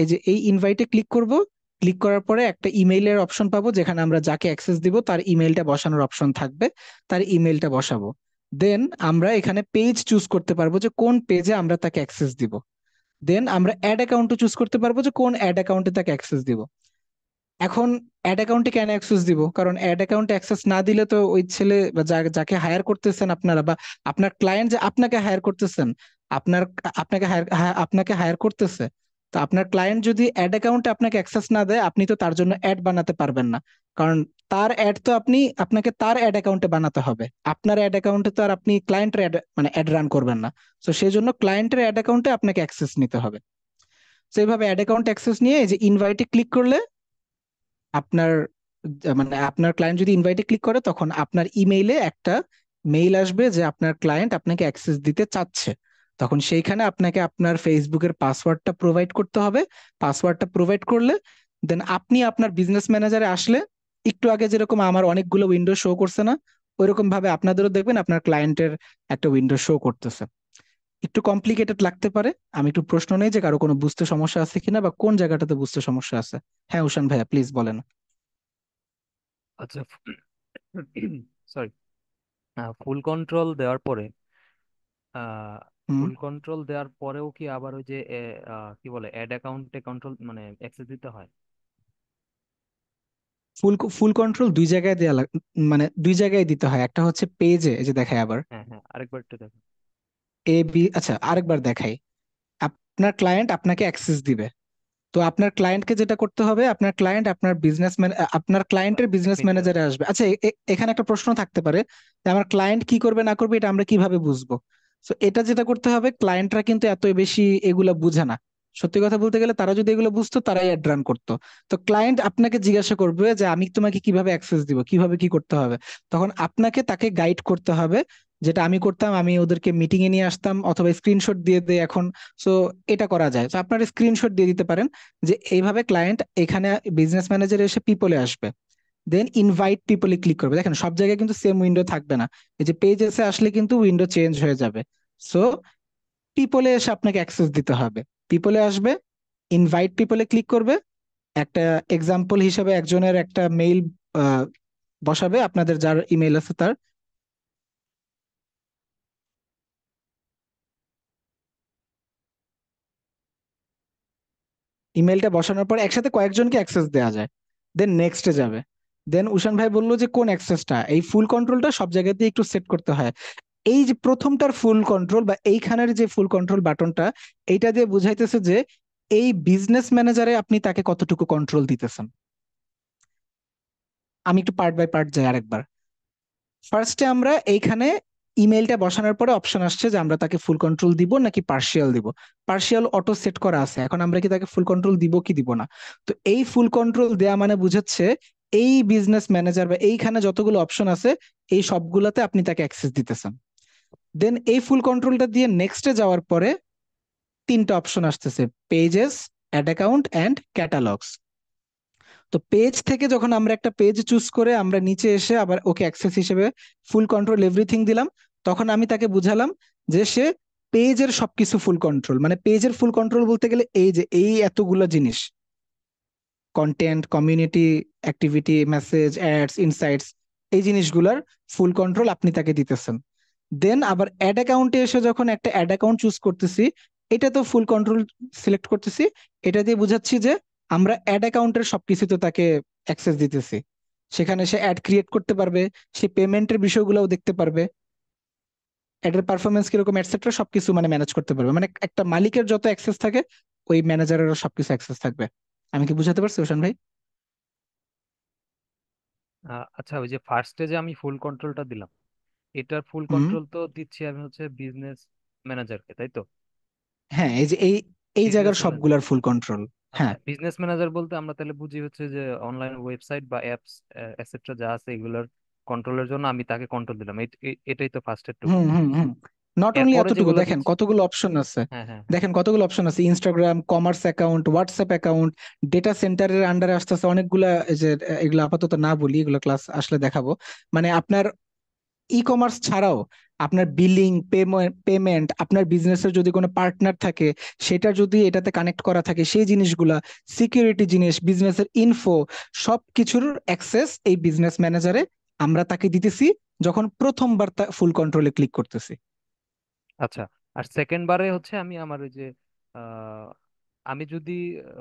এই যে এই ইনভাইটে ক্লিক করব। ক্লিক করার পরে একটা ইমেইলের অপশন পাবো, যেখানে আমরা যাকে অ্যাক্সেস দিব তার ইমেইলটা বসানোর অপশন থাকবে, তার ইমেইলটা বসাবো। দেন আমরা এখানে পেজ চুজ করতে পারবো যে কোন পেজে আমরা তাকে অ্যাক্সেস দিব। দেন আমরা অ্যাড অ্যাকাউন্টও চুজ করতে পারবো যে কোন অ্যাড অ্যাকাউন্টে তাকে অ্যাক্সেস দিব। এখন অ্যাড অ্যাকাউন্টে কেন অ্যাক্সেস দিব, কারণ অ্যাড অ্যাকাউন্টে অ্যাক্সেস না দিলে তো ওই ছেলে বা যাকে হায়ার করতেছেন আপনারা, বা আপনার ক্লায়েন্ট যে আপনাকে হায়ার করতেছেন, আপনার আপনাকে হায়ার করতেছে, তো আপনার ক্লায়েন্ট যদি অ্যাড অ্যাকাউন্টে আপনাকে অ্যাক্সেস না দেয়, আপনি তো তার জন্য অ্যাড বানাতে পারবেন না। কারণ তার অ্যাড তো আপনাকে তার অ্যাড অ্যাকাউন্টে বানাতে হবে, আপনার অ্যাড অ্যাকাউন্টে তো আর আপনি ক্লায়েন্টের অ্যাড মানে অ্যাড রান করবেন না। তো সেই জন্য ক্লায়েন্টের অ্যাড অ্যাকাউন্টে আপনাকে অ্যাক্সেস নিতে হবে। তো এইভাবে অ্যাড অ্যাকাউন্ট অ্যাক্সেস নিয়ে এই যে ইনভাইটে ক্লিক করলে আপনার মানে আপনার ক্লায়েন্ট যদি ইনভাইটে ক্লিক করে, তখন আপনার ইমেইলে একটা মেইল আসবে যে আপনার ক্লায়েন্ট আপনাকে অ্যাক্সেস দিতে চাচ্ছে। তখন সেইখানে আপনাকে আপনার ফেসবুকের পাসওয়ার্ডটা প্রোভাইড করতে হবে। পাসওয়ার্ডটা প্রোভাইড করলে দেন আপনি আপনার বিজনেস ম্যানেজারে আসলে, একটু আগে যেরকম আমার অনেকগুলো উইন্ডো শো করছে না, ওইরকম ভাবে আপনাদেরও দেখবেন আপনার ক্লায়েন্টের একটা উইন্ডো শো করতেছে। একটু কমপ্লিকেটেড লাগতে পারে, আমি একটু প্রশ্ন নেই যে কারো কোনো বুঝতে সমস্যা আছে কিনা বা কোন জায়গাটাতে বুঝতে সমস্যা আছে। হ্যাঁ উশান ভাইয়া, প্লিজ বলেন। আচ্ছা, সরি, ফুল কন্ট্রোল দেওয়ার পরে হুম। ফুল কন্ট্রোল দেওয়ার পরেও কি আবার ওই যে কি বলে অ্যাড অ্যাকাউন্টে কন্ট্রোল মানে অ্যাক্সেস দিতে হয়? ফুল কন্ট্রোল দুই জায়গায় দেওয়া মানে দুই জায়গায় দিতে হয়, একটা হচ্ছে পেজে, এই যে দেখায় আবার হ্যাঁ হ্যাঁ, আরেকবার একটু দেখো। এ বি, আচ্ছা আরেকবার দেখাই। আপনার ক্লায়েন্ট আপনাকে অ্যাক্সেস দিবে, তো আপনার ক্লায়েন্টকে যেটা করতে হবে, আপনার ক্লায়েন্ট আপনার আপনার ক্লায়েন্টের বিজনেস পেজে ম্যানেজারে আসবে। আসবে। আচ্ছা এখানে একটা প্রশ্ন থাকতে পারে যে আমার ক্লায়েন্ট কি করবে না করবে এটা আমরা কিভাবে বুঝবো। তো এটা যেটা করতে হবে, ক্লায়েন্টরা কিন্তু এত বেশি এগুলা বুঝে না। সত্যি কথা বলতে গেলে তারা যদি এগুলো বুঝতো তারাই অ্যাড রান করতো। তো ক্লায়েন্ট আপনাকে জিজ্ঞাসা করবে যে আমি তোমাকে কিভাবে অ্যাক্সেস দিব, কিভাবে কি করতে হবে। তখন আপনাকে তাকে গাইড করতে হবে, যেটা আমি করতাম, আমি ওদেরকে মিটিং এ নিয়ে আসতাম অথবা স্ক্রিনশট দিয়ে দেয় এখন। সো এটা করা যায়, তো আপনার স্ক্রিনশট দিয়ে দিতে পারেন যে এইভাবে ক্লায়েন্ট এখানে বিজনেস ম্যানেজার এসে পিপলে আসবে। দেন ইনভাইট পিপলে ক্লিক করবে, দেখেন সব জায়গায় কিন্তু সেম উইন্ডো থাকবে না, এই যে পেজেসে আসলে কিন্তু উইন্ডো চেঞ্জ হয়ে যাবে। সো পিপলে এসে আপনাকে অ্যাক্সেস দিতে হবে। পিপলে আসবে, ইনভাইট পিপলে ক্লিক করবে, একটা এক্সাম্পল হিসেবে একজনের একটা মেইল বসাবে, আপনাদের যার ইমেল আছে তার ইমেলটা বসানোর পর একসাথে কয়েকজনকে অ্যাক্সেস দেওয়া যায়। দেন নেক্সটে যাবে, দেন উশান ভাই বললো যে কোন অ্যাক্সেসটা, এই ফুল কন্ট্রোলটা সব জায়গাতে একটু সেট করতে হয়। এই যে প্রথমটার ফুল কন্ট্রোল বা এইখানের যে ফুল কন্ট্রোল বাটনটা, এইটা দিয়ে বুঝাইতেছে যে এই বিজনেস ম্যানেজারে আপনি তাকে কতটুকু কন্ট্রোল দিতেছেন। আমি একটু পার্ট বাই পার্ট যাই আরেকবার। ফার্স্টে আমরা এইখানে ইমেলটা বসানোর পরে অপশন আসছে যে আমরা তাকে ফুল কন্ট্রোল দিব নাকি পার্শিয়াল দিব। পার্শিয়াল অটো সেট করা আছে, এখন আমরা কি তাকে ফুল কন্ট্রোল দিব কি দিব না। তো এই ফুল কন্ট্রোল দেয়া মানে বুঝাচ্ছে এই বিজনেস ম্যানেজার বা এইখানে যতগুলো অপশন আছে এই সবগুলাতে আপনি তাকে অ্যাক্সেস দিতেছেন। দেন এই ফুল কন্ট্রোলটা দিয়ে নেক্সটে যাওয়ার পরে তিনটা অপশন আসতেছে, pages, ad account and catalogues. তো পেজ থেকে যখন আমরা একটা পেজ চুজ করে আমরা নিচে এসে আবার ওকে অ্যাক্সেস হিসেবে ফুল কন্ট্রোল এভরিথিং দিলাম, তখন আমি তাকে বুঝালাম যে সে পেজের সবকিছু ফুল কন্ট্রোল, মানে পেজের ফুল কন্ট্রোল বলতে গেলে এই যে এই এতগুলো জিনিস, content, community, activity, message, ads, insights, এই জিনিসগুলোর ফুল কন্ট্রোল আপনি তাকে দিতেছেন। দেন আবার অ্যাড অ্যাকাউন্টে এসে যখন একটা অ্যাড অ্যাকাউন্ট চুজ করতেছি, এটা তো ফুল কন্ট্রোল সিলেক্ট করতেছি, এটা দিয়ে বুঝাচ্ছি যে আমরা অ্যাড অ্যাকাউন্টের সবকিছুতে তাকে অ্যাক্সেস দিতেছি। সেখানে সে অ্যাড ক্রিয়েট করতে পারবে, সে পেমেন্টের বিষয়গুলোও দেখতে পারবে, অ্যাডের পারফরমেন্স কিরকম এটসেট্রা সবকিছু মানে ম্যানেজ করতে পারবে। মানে একটা মালিকের যত অ্যাক্সেস থাকে ওই ম্যানেজারেরও সবকিছু অ্যাক্সেস থাকবে। আমি কি বুঝাতে পারছি ওশান ভাই? আচ্ছা, ওই যে ফার্স্টে যে আমি ফুল কন্ট্রোলটা দিলাম, এটার ফুল হুম। কন্ট্রোল তো দিচ্ছি আমি হচ্ছে বিজনেস ম্যানেজারকে, তাই তো? হ্যাঁ, এই যে এই বিজনেস জায়গার ম্যানেজার, সবগুলার ফুল কন্ট্রোল। আচ্ছা, হ্যাঁ। বিজনেস ম্যানেজার বলতে আমরা তাহলে বুঝি হচ্ছে যে অনলাইন ওয়েবসাইট বা অ্যাপস এটসেট্রা যা আছে এগুলোর কন্ট্রোলের জন্য আমি তাকে কন্ট্রোল দিলাম, এটাই তো ফার্স্টের টুকু। হুম হুম হুম। নট অনলি এরপরে এতটুকু, যেগুলো দেখেন দিচ্ছি, কতগুলো অপশন আছে। হ্যাঁ হ্যাঁ হ্যাঁ। দেখেন কতগুলো অপশন আছে, Instagram, commerce account, WhatsApp account, data সেন্টারের আন্ডারে আসতেছে অনেকগুলা। এই যে এগুলো আপাতত না বলি, এগুলো ক্লাস আসলে দেখাবো। মানে আপনার ই কমার্স ছাড়াও আপনার বিলিং, পেমেন্ট, আপনার বিজনেসের যদি কোনো পার্টনার থাকে সেটা যদি এটাতে কানেক্ট করা থাকে সেই জিনিসগুলা, সিকিউরিটি জিনিস, বিজনেসের ইনফো, সব কিছুর অ্যাক্সেস এই বিজনেস ম্যানেজারে আমরা তাকে দিতেছি যখন প্রথমবার ফুল কন্ট্রোলে ক্লিক করতেছি। আচ্ছা, আর সেকেন্ড বারে হচ্ছে আমি আমার ওই যে আহ, আমি যদি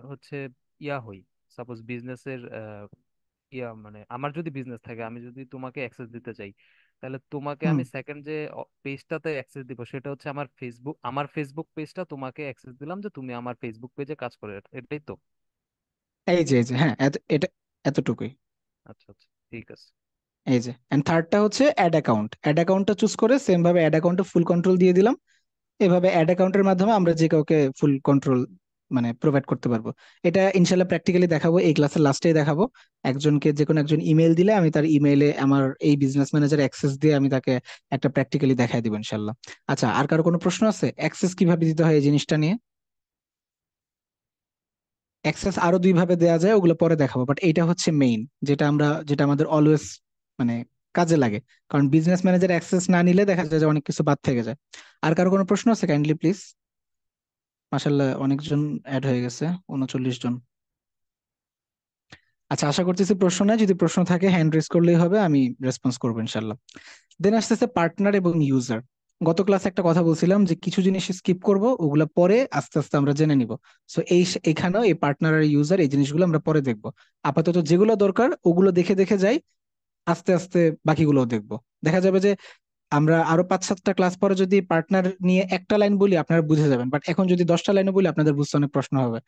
হচ্ছে ইয়া হই, সাপোজ বিজনেসের ইয়া মানে আমার যদি বিজনেস থাকে, আমি যদি তোমাকে অ্যাক্সেস দিতে চাই, তাহলে তোমাকে হুম। আমি সেকেন্ড যে পেজটাতে অ্যাক্সেস দিব সেটা হচ্ছে আমার ফেসবুক পেজটা তোমাকে অ্যাক্সেস দিলাম যে তুমি আমার ফেসবুক পেজে কাজ করে, এটাই তো? এই যে হ্যাঁ, এটা এতটুকুই। আচ্ছা আচ্ছা, ঠিক আছে। এই যে এন্ড থার্ডটা হচ্ছে অ্যাড অ্যাকাউন্ট। অ্যাড অ্যাকাউন্টটা চুজ করে সেম ভাবে অ্যাড অ্যাকাউন্টে ফুল কন্ট্রোল দিয়ে দিলাম। এভাবে অ্যাড অ্যাকাউন্টের মাধ্যমে আমরা যে কাউকে ফুল কন্ট্রোল মানে প্রোভাইড করতে পারবো। এটা ইনশাল্লাহ প্র্যাকটিক্যালি দেখাবো, এই ক্লাসের লাস্টেই দেখাবো। একজনকে যে কোনো একজন ইমেল দিলে আমি তার ইমেইলে আমার এই বিজনেস ম্যানেজার অ্যাক্সেস দিয়ে আমি তাকে একটা প্র্যাকটিক্যালি দেখাই দিব ইনশাল্লাহ। আচ্ছা, আর কারো কোনো প্রশ্ন আছে অ্যাক্সেস কিভাবে দিতে হয় এই জিনিসটা নিয়ে? অ্যাক্সেস আরো দুই ভাবে দেওয়া যায়, ওগুলো পরে দেখাবো, বাট এইটা হচ্ছে মেইন, যেটা আমাদের অলওয়েজ মানে কাজে লাগে। কারণ বিজনেস ম্যানেজার অ্যাক্সেস না নিলে দেখা যায় যে অনেক কিছু বাদ থেকে যায়। আর কারো কোনো প্রশ্ন আছে কাইন্ডলি প্লিজ? মাশাল্লাহ অনেকজন অ্যাড হয়ে গেছে, 39 জন। আচ্ছা, আশা করতেছি প্রশ্ন নাই, যদি প্রশ্ন থাকে হ্যান্ড রেজ করলেই হবে, আমি রেসপন্স করবো ইনশাল্লাহ। দেন আসতেছে পার্টনার এবং ইউজার। গত ক্লাসে একটা কথা বলছিলাম যে কিছু জিনিস স্কিপ করব, ওগুলা পরে আস্তে আস্তে আমরা জেনে নিব। সো এখানেও এই পার্টনার আর ইউজার এই জিনিসগুলো আমরা পরে দেখব। আপাতত যেগুলো দরকার ওগুলো দেখে দেখে যাই, আস্তে আস্তে বাকিগুলোও দেখবো। দেখা যাবে যে আমরা আরো 5-7টা ক্লাস পরে যদি পার্টনার নিয়ে একটা লাইন বলি আপনারা বুঝে যাবেন, বাট এখন যদি 10টা লাইনে বলি আপনাদের বুঝতে অনেক প্রশ্ন হবে।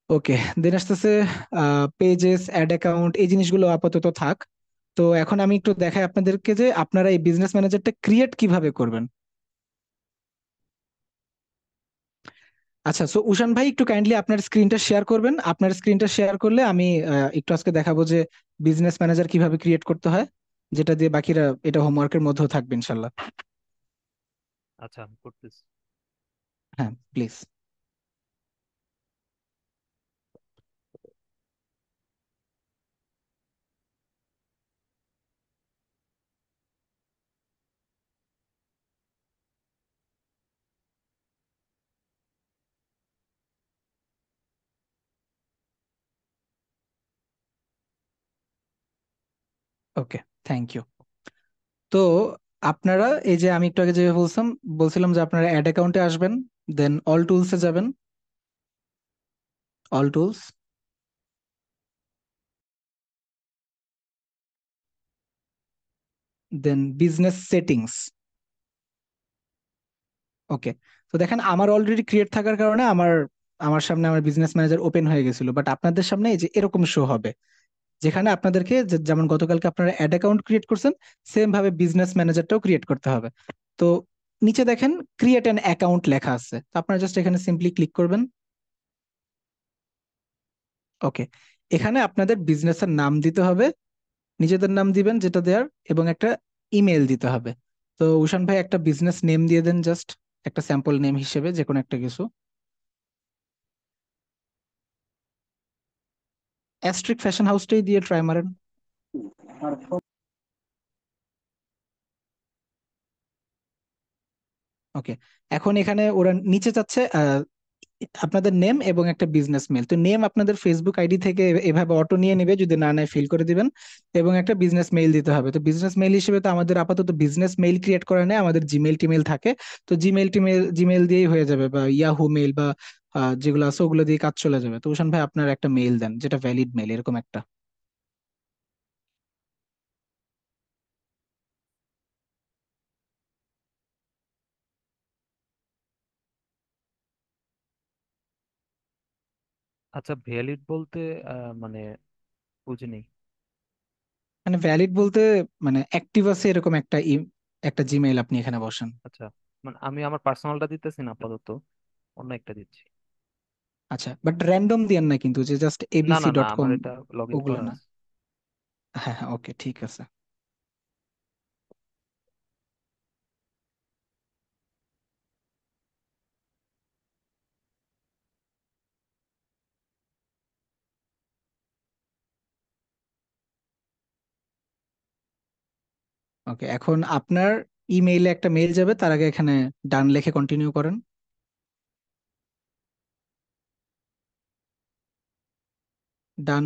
ওকে। দেন আসতেছে পেজেস, অ্যাড অ্যাকাউন্ট, এই জিনিসগুলো আপাতত থাক। তো এখন আমি একটু দেখাই আপনাদেরকে যে আপনারা এই বিজনেস ম্যানেজারটা ক্রিয়েট কিভাবে করবেন। আচ্ছা, সো উশান ভাই একটু কাইন্ডলি আপনার স্ক্রিনটা শেয়ার করবেন। আপনার স্ক্রিনটা শেয়ার করলে আমি একটু আজকে দেখাবো যে বিজনেস ম্যানেজার কিভাবে ক্রিয়েট করতে হয়, যেটা দিয়ে বাকিরা এটা হোমওয়ার্কের মধ্যেও থাকবে ইনশাল্লাহ। আচ্ছা, আমি করতেছি। হ্যাঁ প্লিজ। Okay, thank you. তো আপনারা এই যে আমি একটু আগে যে বলছিলাম যে আপনারা অ্যাড অ্যাকাউন্টে আসবেন, দেন অল টুলসে যাবেন। অল টুলস, দেন বিজনেস সেটিংস। ওকে, তো দেখেন আমার অলরেডি ক্রিয়েট থাকার কারণে আমার আমার সামনে আমার বিজনেস ম্যানেজার ওপেন হয়ে গেছিল, বাট আপনাদের সামনে এই যে এরকম শো হবে, যেখানে আপনাদেরকে যেমন গতকালকে আপনারা অ্যাড অ্যাকাউন্ট ক্রিয়েট করছেন, সেম ভাবে বিজনেস ম্যানেজারটাও ক্রিয়েট করতে হবে। তো নিচে দেখেন ক্রিয়েট অ্যান অ্যাকাউন্ট লেখা আছে, তো আপনারা জাস্ট এখানে সিম্পলি ক্লিক করবেন। ওকে, এখানে আপনাদের বিজনেসের নাম দিতে হবে, নিজেদের নাম দিবেন যেটা দেয়ার, এবং একটা ইমেল দিতে হবে। তো উশান ভাই একটা বিজনেস নেম দিয়ে দেন, জাস্ট একটা স্যাম্পল নেম হিসেবে যে কোনো একটা কিছু। অ্যাস্ট্রিক ফ্যাশন হাউসটাই দিয়ে ট্রাই মারেন। ওকে, এখন এখানে ওরা নিচে চাচ্ছে আপনাদের নেম এবং একটা বিজনেস মেল। তো নেম আপনাদের ফেসবুক আইডি থেকে এভাবে অটো নিয়ে নেবে, যদি না নেয় ফিল করে দিবেন, এবং একটা বিজনেস মেইল দিতে হবে। তো বিজনেস মেইল হিসেবে তো আমাদের আপাতত বিজনেস মেইল ক্রিয়েট করা নেই, আমাদের জিমেইল টিমেল থাকে। তো জিমেইল দিয়েই হয়ে যাবে, বা ইয়াহু মেইল বা যেগুলো আছে ওগুলো দিয়ে কাজ চলে যাবে। তো উশান ভাই আপনার একটা মেইল দেন যেটা ভ্যালিড মেইল, এরকম একটা। আচ্ছা, ভ্যালিড বলতে মানে বুঝিনি। মানে ভ্যালিড বলতে মানে অ্যাক্টিভ আছে এরকম একটা একটা জিমেইল আপনি এখানে বসান। আচ্ছা, মানে আমি আমার পার্সোনালটা দিতেছি না আপাতত, অন্য একটা দিচ্ছি। আচ্ছা, বাট র্যান্ডম দিয়েন না কিন্তু, যে জাস্ট না এবিসি না না, ডট আমার কম এটা লগ ইন ওগুলো করা না। আছে। হ্যাঁ হ্যাঁ, ওকে ঠিক আছে। ওকে, এখন আপনার ইমেইলে একটা মেইল যাবে, তার আগে এখানে ডান লিখে কন্টিনিউ করেন। ডান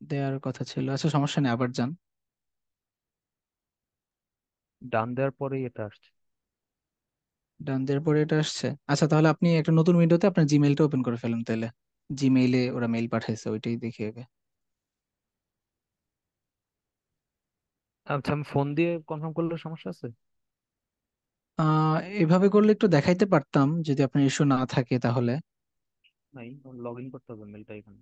দেওয়ার কথা ছিল, আচ্ছা সমস্যা নেই, আবার যান। ডান দেওয়ার পরেই এটা আসছে। ডান দেওয়ার পরে এটা আসছে, আচ্ছা তাহলে আপনি একটা নতুন উইন্ডোতে আপনার জিমেইলটা ওপেন করে ফেলুন তাহলে। জিমেইলে ওরা মেইল পাঠাইছে, ওইটাই দেখে আগে। আচ্ছা, আমি ফোন দিয়ে কনফার্ম করলে সমস্যা আছে? এভাবে করলে একটু দেখাইতে পারতাম যদি আপনার ইস্যু না থাকে তাহলে। নাই, লগ ইন করতে হবে মেলটা এখানে।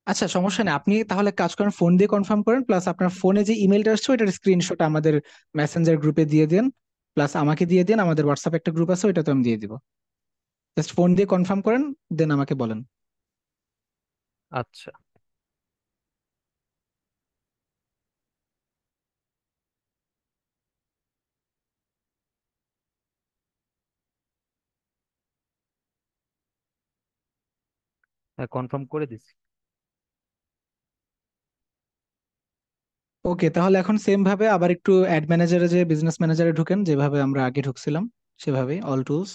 আচ্ছা সমস্যা নেই, আপনি তাহলে কাজ করেন, ফোন দিয়ে কনফার্ম করেন, প্লাস আপনার ফোনে যে ইমেলটা আসছে ওইটার স্ক্রিনশট আমাদের মেসেঞ্জার গ্রুপে দিয়ে দেন, প্লাস আমাকে দিয়ে দেন, আমাদের হোয়াটসঅ্যাপ একটা গ্রুপ আছে ওইটাতে আমি দিয়ে দিব। জাস্ট ফোন দিয়ে কনফার্ম করেন, দেন আমাকে বলেন। আচ্ছা, হ্যাঁ কনফার্ম করে দিছি। ওকে, তাহলে এখন সেম ভাবে আবার একটু অ্যাড ম্যানেজারে, যে বিজনেস ম্যানেজারে ঢুকেন যেভাবে আমরা আগে ঢুকছিলাম সেভাবেই, অল টুলস।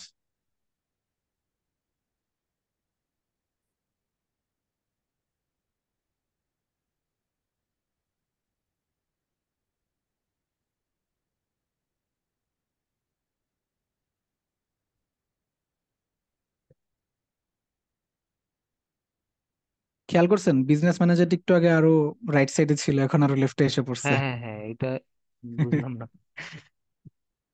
খেয়াল করছেন বিজনেস ম্যানেজার একটু আগে আরো রাইট সাইডে ছিল, এখন আরো লেফটে এসে পড়ছে। হ্যাঁ হ্যাঁ হ্যাঁ, এটা বুঝলাম না।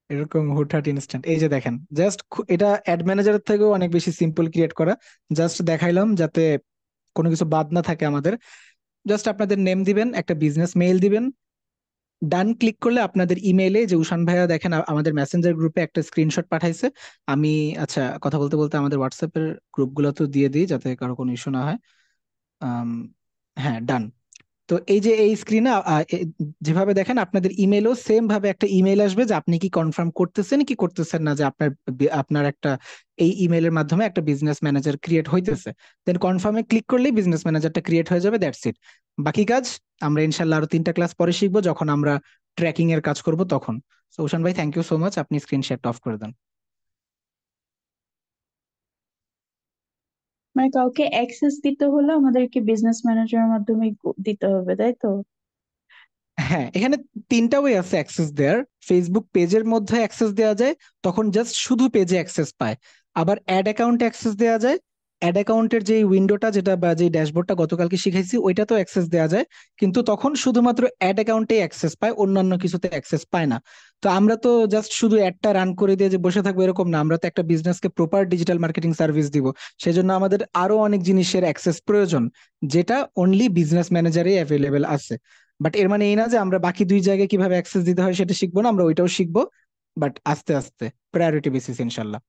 এরকম হুটহাট ইনস্ট্যান্ট, এই যে দেখেন জাস্ট, এটা অ্যাড ম্যানেজারের থেকেও অনেক বেশি সিম্পল ক্রিয়েট করা। জাস্ট দেখাইলাম যাতে কোনো কিছু বাদ না থাকে আমাদের। জাস্ট আপনাদের নেম দিবেন, একটা বিজনেস মেইল দিবেন, ডান ক্লিক করলে আপনাদের ইমেইলে, যে উশান ভাইয়া দেখেন আমাদের মেসেঞ্জার গ্রুপে একটা স্ক্রিনশট পাঠাইছে। আমি, আচ্ছা কথা বলতে বলতে আমাদের হোয়াটসঅ্যাপের গ্রুপগুলো তো দিয়ে দিই যাতে কারো কোনো ইস্যু না হয়। আম, হ্যাঁ ডান। তো এই যে এই স্ক্রিনে যেভাবে দেখেন আপনাদের ইমেলও সেম ভাবে একটা ইমেল আসবে, যে আপনি কি কনফার্ম করতেছেন কি করতেছেন না, যে আপনার আপনার একটা এই ইমেলের মাধ্যমে একটা বিজনেস ম্যানেজার ক্রিয়েট হইতেছে। দেন কনফার্মে ক্লিক করলেই বিজনেস ম্যানেজারটা ক্রিয়েট হয়ে যাবে, দ্যাটস ইট। বাকি কাজ আমরা ইনশাল্লাহ আরো 3টা ক্লাস পরে শিখবো, যখন আমরা ট্র্যাকিং এর কাজ করব তখন। তো উশান ভাই, থ্যাংক ইউ সো মাচ, আপনি স্ক্রিন শেয়ারটা অফ করে দেন। মানে কাউকে অ্যাক্সেস দিতে হলে আমাদেরকে বিজনেস ম্যানেজারের মাধ্যমে দিতে হবে, তাই তো? হ্যাঁ, এখানে 3টা ওয়ে আছে অ্যাক্সেস দেওয়ার। ফেসবুক পেজের মধ্যে অ্যাক্সেস দেওয়া যায়, তখন জাস্ট শুধু পেজে অ্যাক্সেস পায়। আবার অ্যাড অ্যাকাউন্টে অ্যাক্সেস দেওয়া যায়, অ্যাড অ্যাকাউন্টের যে উইন্ডোটা যেটা বা যে ড্যাশবোর্ডটা গতকালকে শিখাইছি ওইটা তো অ্যাক্সেস দেওয়া যায়, কিন্তু তখন শুধুমাত্র অ্যাড অ্যাকাউন্টে অ্যাক্সেস পায়, অন্যান্য কিছুতে অ্যাক্সেস পায় না। তো আমরা তো জাস্ট শুধু অ্যাডটা রান করে দিয়ে যে বসে থাকবো এরকম না, আমরা তো একটা বিজনেসকে প্রপার ডিজিটাল মার্কেটিং সার্ভিস দিব। সেজন্য আমাদের আরো অনেক জিনিসের অ্যাক্সেস প্রয়োজন, যেটা অনলি বিজনেস ম্যানেজারে অ্যাভেলেবেল আছে। বাট এর মানে এই না যে আমরা বাকি দুই জায়গায় কিভাবে অ্যাক্সেস দিতে হয় সেটা শিখবো না, আমরা ওইটাও শিখবো, বাট আস্তে আস্তে, প্রায়োরিটি বেসিস ইনশাল্লাহ।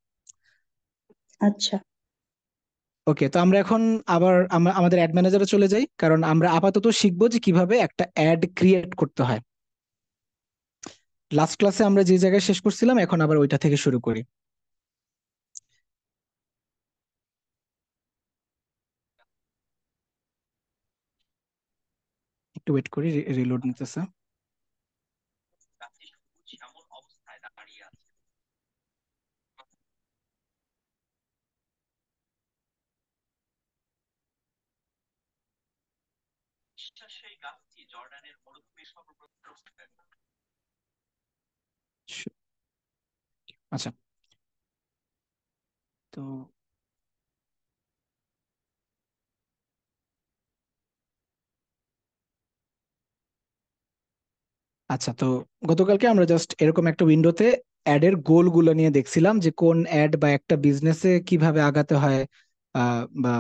আচ্ছা। ওকে, তো আমরা এখন আবার আমাদের অ্যাড ম্যানেজারে চলে যাই, কারণ আমরা আপাতত শিখবো যে কিভাবে একটা অ্যাড ক্রিয়েট করতে হয়। লাস্ট ক্লাসে আমরা যে জায়গায় শেষ করছিলাম এখন আবার ওইটা থেকে শুরু করি। একটু ওয়েট করি, রিলোড নিতেছে। আচ্ছা, তো আচ্ছা, তো গতকালকে আমরা জাস্ট এরকম একটা উইন্ডোতে অ্যাডের গোল গুলো নিয়ে দেখছিলাম, যে কোন অ্যাড বা একটা বিজনেসে কিভাবে আগাতে হয়, বা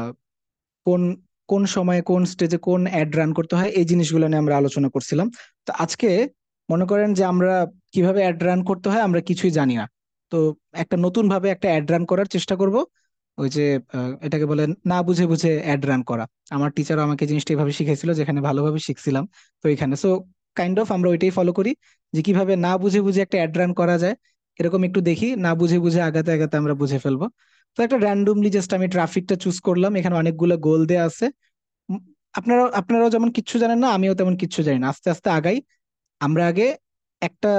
কোন কোন সময়ে কোন স্টেজে কোন অ্যাড রান করতে হয়, এই জিনিসগুলো নিয়ে আমরা আলোচনা করছিলাম। তো আজকে মনে করেন যে আমরা কিভাবে অ্যাড রান করতে হয় আমরা কিছুই জানি না, তো একটা নতুন ভাবে একটা অ্যাড রান করার চেষ্টা করব। ওই যে এটাকে বলে না বুঝে বুঝে অ্যাড রান করা। আমার টিচারও আমাকে জিনিসটা এইভাবে শিখাইছিল, যেখানে ভালোভাবে শিখছিলাম। তো এখানে সো কাইন্ড অফ আমরা ওইটাই ফলো করি, যে কিভাবে না বুঝে বুঝে একটা অ্যাড রান করা যায়। এরকম একটু দেখি, না বুঝে বুঝে আগাতে আগাতে আমরা বুঝে ফেলবো। তো একটা র্যান্ডমলি জাস্ট আমি ট্রাফিকটা চুজ করলাম, এখানে অনেকগুলো গোল দেয়া আছে। উম, আপনারাও যেমন কিচ্ছু জানেন না, আমিও তেমন কিচ্ছু জানি না, আস্তে আস্তে আগাই। আমরা আগে একটা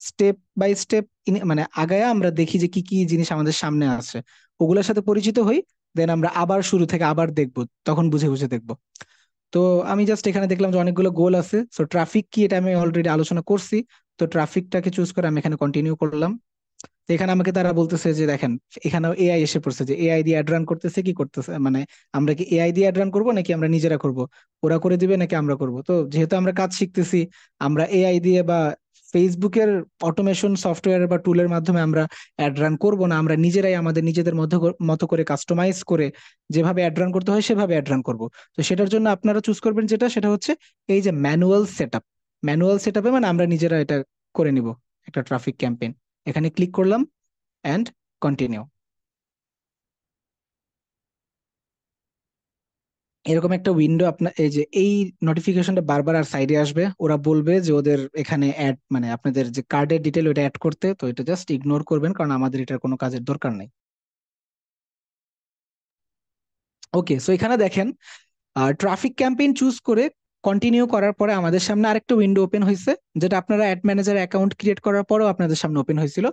স্টেপ বাই স্টেপ মানে আগায়া আমরা দেখি যে কি কি জিনিস আমাদের সামনে আছে, ওগুলোর সাথে পরিচিত হই। দেন আমরা আবার শুরু থেকে আবার দেখবো, তখন বুঝে বুঝে দেখবো। তো আমি জাস্ট এখানে দেখলাম যে অনেকগুলো গোল আছে, সো ট্রাফিক কি এটা আমি অলরেডি আলোচনা করছি। তো ট্রাফিকটাকে চুজ করে আমি এখানে কন্টিনিউ করলাম। তো এখানে আমাকে তারা বলতেছে যে দেখেন, এখানেও এআই এসে পড়ছে, যে এআই দিয়ে অ্যাড রান করতেছে, কি করতেছে মানে আমরা কি এআই দিয়ে অ্যাড রান করবো নাকি আমরা নিজেরা করব, ওরা করে দিবে নাকি আমরা করব। তো যেহেতু আমরা কাজ শিখতেছি, আমরা এআই দিয়ে বা ফেসবুকের অটোমেশন সফটওয়্যার বা টুলের মাধ্যমে আমরা অ্যাড রান করবো না, আমরা নিজেরাই আমাদের নিজেদের মতো করে কাস্টমাইজ করে যেভাবে অ্যাড রান করতে হয় সেভাবে অ্যাড রান করবো। তো সেটার জন্য আপনারা চুজ করবেন যেটা, সেটা হচ্ছে এই যে manual set up. Manual set আপে মানে আমরা নিজেরা এটা করে নিব একটা ট্রাফিক ক্যাম্পেইন। এখানে ক্লিক করলাম অ্যান্ড কন্টিনিউ। এরকম একটা উইন্ডো আপনার, এই যে এই নোটিফিকেশনটা বারবার আর সাইডে আসবে, ওরা বলবে যে ওদের এখানে অ্যাড মানে আপনাদের যে কার্ডের ডিটেল ওটা অ্যাড করতে, তো এটা জাস্ট ইগনোর করবেন, কারণ আমাদের এটার কোনো কাজের দরকার নাই। ওকে, সো এখানে দেখেন ট্রাফিক ক্যাম্পেইন চুজ করে কন্টিনিউ করার পরে আমাদের সামনে আরেকটা উইন্ডো ওপেন হয়েছে, যেটা আপনারা অ্যাড ম্যানেজার অ্যাকাউন্ট ক্রিয়েট করার পরেও আপনাদের সামনে ওপেন হয়েছিল।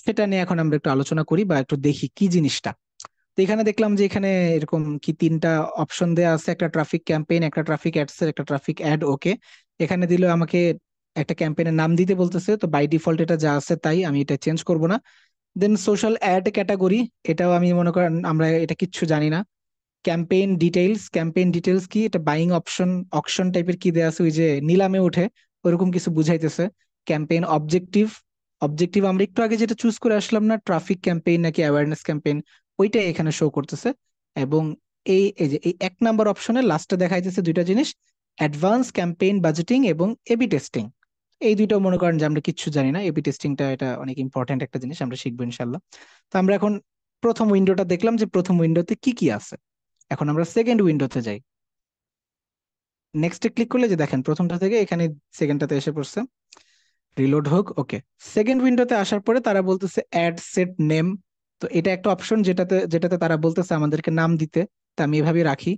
সেটা নিয়ে এখন আমরা একটু আলোচনা করি বা একটু দেখি কি জিনিসটা। তো এখানে দেখলাম যে এখানে এরকম কি তিনটা অপশন দেওয়া আছে, একটা ট্রাফিক ক্যাম্পেইন, একটা ট্রাফিক অ্যাডস, একটা ট্রাফিক অ্যাড। ওকে, এখানে দিলে আমাকে একটা ক্যাম্পেইনের নাম দিতে বলতেছে, তো বাই ডিফল্ট এটা যা আছে তাই, আমি এটা চেঞ্জ করব না। দেন সোশ্যাল অ্যাড ক্যাটাগরি, এটাও আমি মনে করেন আমরা এটা কিচ্ছু জানি না। ক্যাম্পেইন ডিটেইলস, ক্যাম্পেইন ডিটেইলস কি, এটা বাইং অপশন অকশন টাইপের কি দেওয়া আছে, ওই যে নিলামে ওঠে ওরকম কিছু বুঝাইতেছে। ক্যাম্পেইন অবজেক্টিভ, অবজেক্টিভ আমরা একটু আগে যেটা চুজ করে আসলাম না, ট্রাফিক ক্যাম্পেইন নাকি অ্যাওয়ারনেস ক্যাম্পেইন, ওইটাই এখানে শো করতেছে। এবং এই এই যে এই এক নাম্বার অপশনের লাস্টে দেখাইতেছে দুইটা জিনিস, অ্যাডভান্স ক্যাম্পেইন বাজেটিং এবং এবি টেস্টিং। এই দুইটাও মনে করেন যে আমরা কিচ্ছু জানি না, এবি টেস্টিংটা এটা অনেক ইম্পর্ট্যান্ট একটা জিনিস, আমরা শিখবো ইনশাল্লাহ। তো আমরা এখন প্রথম উইন্ডোটা দেখলাম যে প্রথম উইন্ডোতে কি কি আছে। এখন আমরা সেকেন্ড উইন্ডোতে যাই। নেক্সটে ক্লিক করলে যে দেখেন প্রথমটা থেকে এখানে সেকেন্ডটাতে এসে পড়ছে, রিলোড হোক। ওকে, সেকেন্ড উইন্ডোতে আসার পরে তারা বলতেছে অ্যাড সেট নেম। তো এটা একটা অপশন যেটাতে যেটাতে তারা বলতেছে আমাদেরকে নাম দিতে, তা আমি এভাবে রাখি।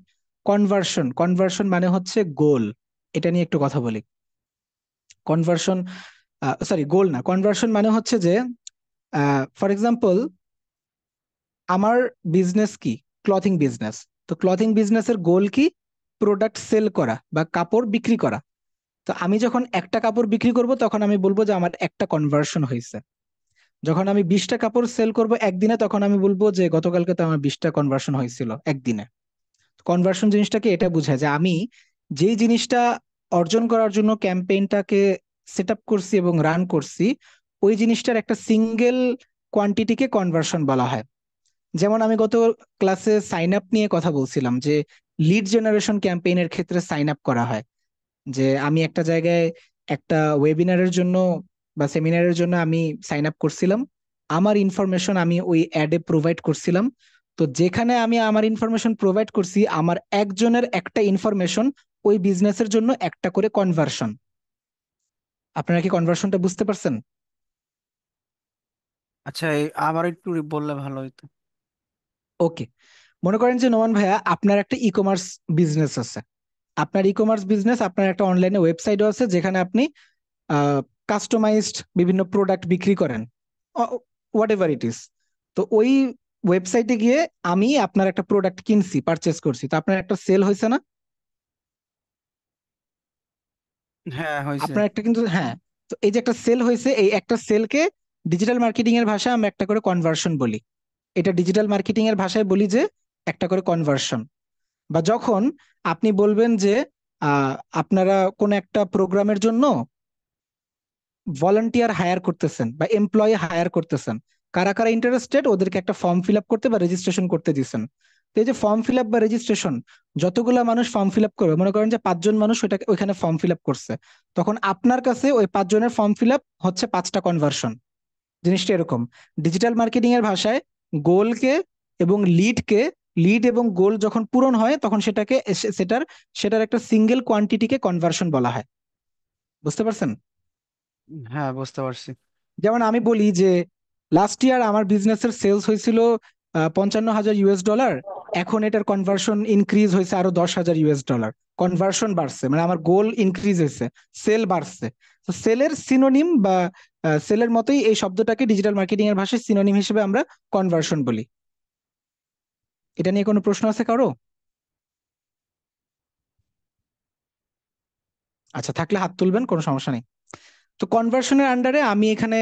কনভার্সন, কনভার্সন মানে হচ্ছে গোল, এটা নিয়ে একটু কথা বলি। কনভার্সন, সরি গোল না, কনভার্সন মানে হচ্ছে যে ফর এক্সাম্পল আমার বিজনেস কি, ক্লথিং বিজনেস। তো ক্লথিং বিজনেসের গোল কি, প্রোডাক্ট সেল করা বা কাপড় বিক্রি করা। তো আমি যখন একটা কাপড় বিক্রি করব তখন আমি বলবো যে আমার একটা কনভার্সন হয়েছে। যখন আমি 20টা কাপড় সেল করব একদিনে, তখন আমি বলবো যে গতকালকে তো আমার 20টা কনভার্সন হয়েছিল একদিনে। কনভার্সন জিনিসটাকে এটা বোঝায় যে আমি যেই জিনিসটা অর্জন করার জন্য ক্যাম্পেইনটাকে সেট আপ করছি এবং রান করছি, ওই জিনিসটার একটা সিঙ্গেল কোয়ান্টিটিকে কনভার্সন বলা হয়। যেমন আমি গত ক্লাসে সাইন আপ নিয়ে কথা বলছিলাম, যে লিড জেনারেশন ক্যাম্পেইনের ক্ষেত্রে সাইন আপ করা হয়। যে আমি একটা জায়গায় একটা ওয়েবিনারের জন্য বা সেমিনারের জন্য আমি সাইন আপ করছিলাম, আমার ইনফরমেশন আমি ওই অ্যাডে প্রোভাইড করছিলাম। তো যেখানে আমি আমার ইনফরমেশন প্রোভাইড করছি, আমার একজনের একটা ইনফরমেশন ওই বিজনেসের জন্য একটা করে কনভার্সন। আপনারা কি কনভার্সনটা বুঝতে পারছেন? আচ্ছা, আবার একটু বললে ভালো হতো। ওকে, মনে করেন যে নোমান ভাইয়া আপনার একটা ই কমার্স বিজনেস আছে। আপনার ই কমার্স বিজনেস, আপনার একটা অনলাইনে ওয়েবসাইটও আছে যেখানে আপনি কাস্টমাইজড বিভিন্ন প্রোডাক্ট বিক্রি করেন, হোয়াট এভার ইট ইজ। তো ওই ওয়েবসাইটে গিয়ে আমি আপনার একটা প্রোডাক্ট কিনছি, পারচেস করছি, তো আপনার একটা সেল হয়েছে না? হ্যাঁ, হয়েছে। আপনার একটা কিন্তু, হ্যাঁ। তো এই যে একটা সেল হয়েছে, এই একটা সেলকে ডিজিটাল মার্কেটিং এর ভাষায় আমরা একটা করে কনভার্সন বলি। এটা ডিজিটাল মার্কেটিং এর ভাষায় বলি যে একটা করে কনভার্সন। বা যখন আপনি বলবেন যে আহ, আপনারা কোন একটা প্রোগ্রামের জন্য ভলান্টিয়ার হায়ার করতেছেন বা এমপ্লয়ি হায়ার করতেছেন, কারা কারা ইন্টারেস্টেড ওদেরকে একটা ফর্ম ফিল আপ করতে বা রেজিস্ট্রেশন করতে দিচ্ছেন। তো এই যে ফর্ম ফিল আপ বা রেজিস্ট্রেশন, যতগুলা মানুষ ফর্ম ফিল আপ করবে, মনে করেন যে 5জন মানুষ ওইটাকে ওইখানে ফর্ম ফিল আপ করছে, তখন আপনার কাছে ওই 5জনের ফর্ম ফিল আপ হচ্ছে 5টা কনভার্সন। জিনিসটা এরকম। ডিজিটাল মার্কেটিং এর ভাষায় গোলকে এবং লিডকে, লিড এবং গোল যখন পূরণ হয় তখন সেটাকে সেটার সেটার একটা সিঙ্গেল কোয়ান্টিটিকে কনভার্সন বলা হয়। বুঝতে পারছেন? হ্যাঁ, বুঝতে পারছি। যেমন আমি বলি যে লাস্ট ইয়ার আমার বিজনেসের সেলস হয়েছিল 55,000 US ডলার, এখন এটার কনভার্সন ইনক্রিজ হয়েছে আরো 10,000 US ডলার। কনভার্সন বাড়ছে, মানে আমার গোল ইনক্রিজ হয়েছে, সেল বাড়ছে। তো সেলের সিনোনিম বা সেলের মতোই এই শব্দটাকে ডিজিটাল মার্কেটিং এর ভাষায় সিনোনিম হিসেবে আমরা কনভার্সন বলি। এটা নিয়ে কোনো প্রশ্ন আছে কারো? আচ্ছা, থাকলে হাত তুলবেন, কোনো সমস্যা নেই। তো কনভার্সনের আন্ডারে আমি এখানে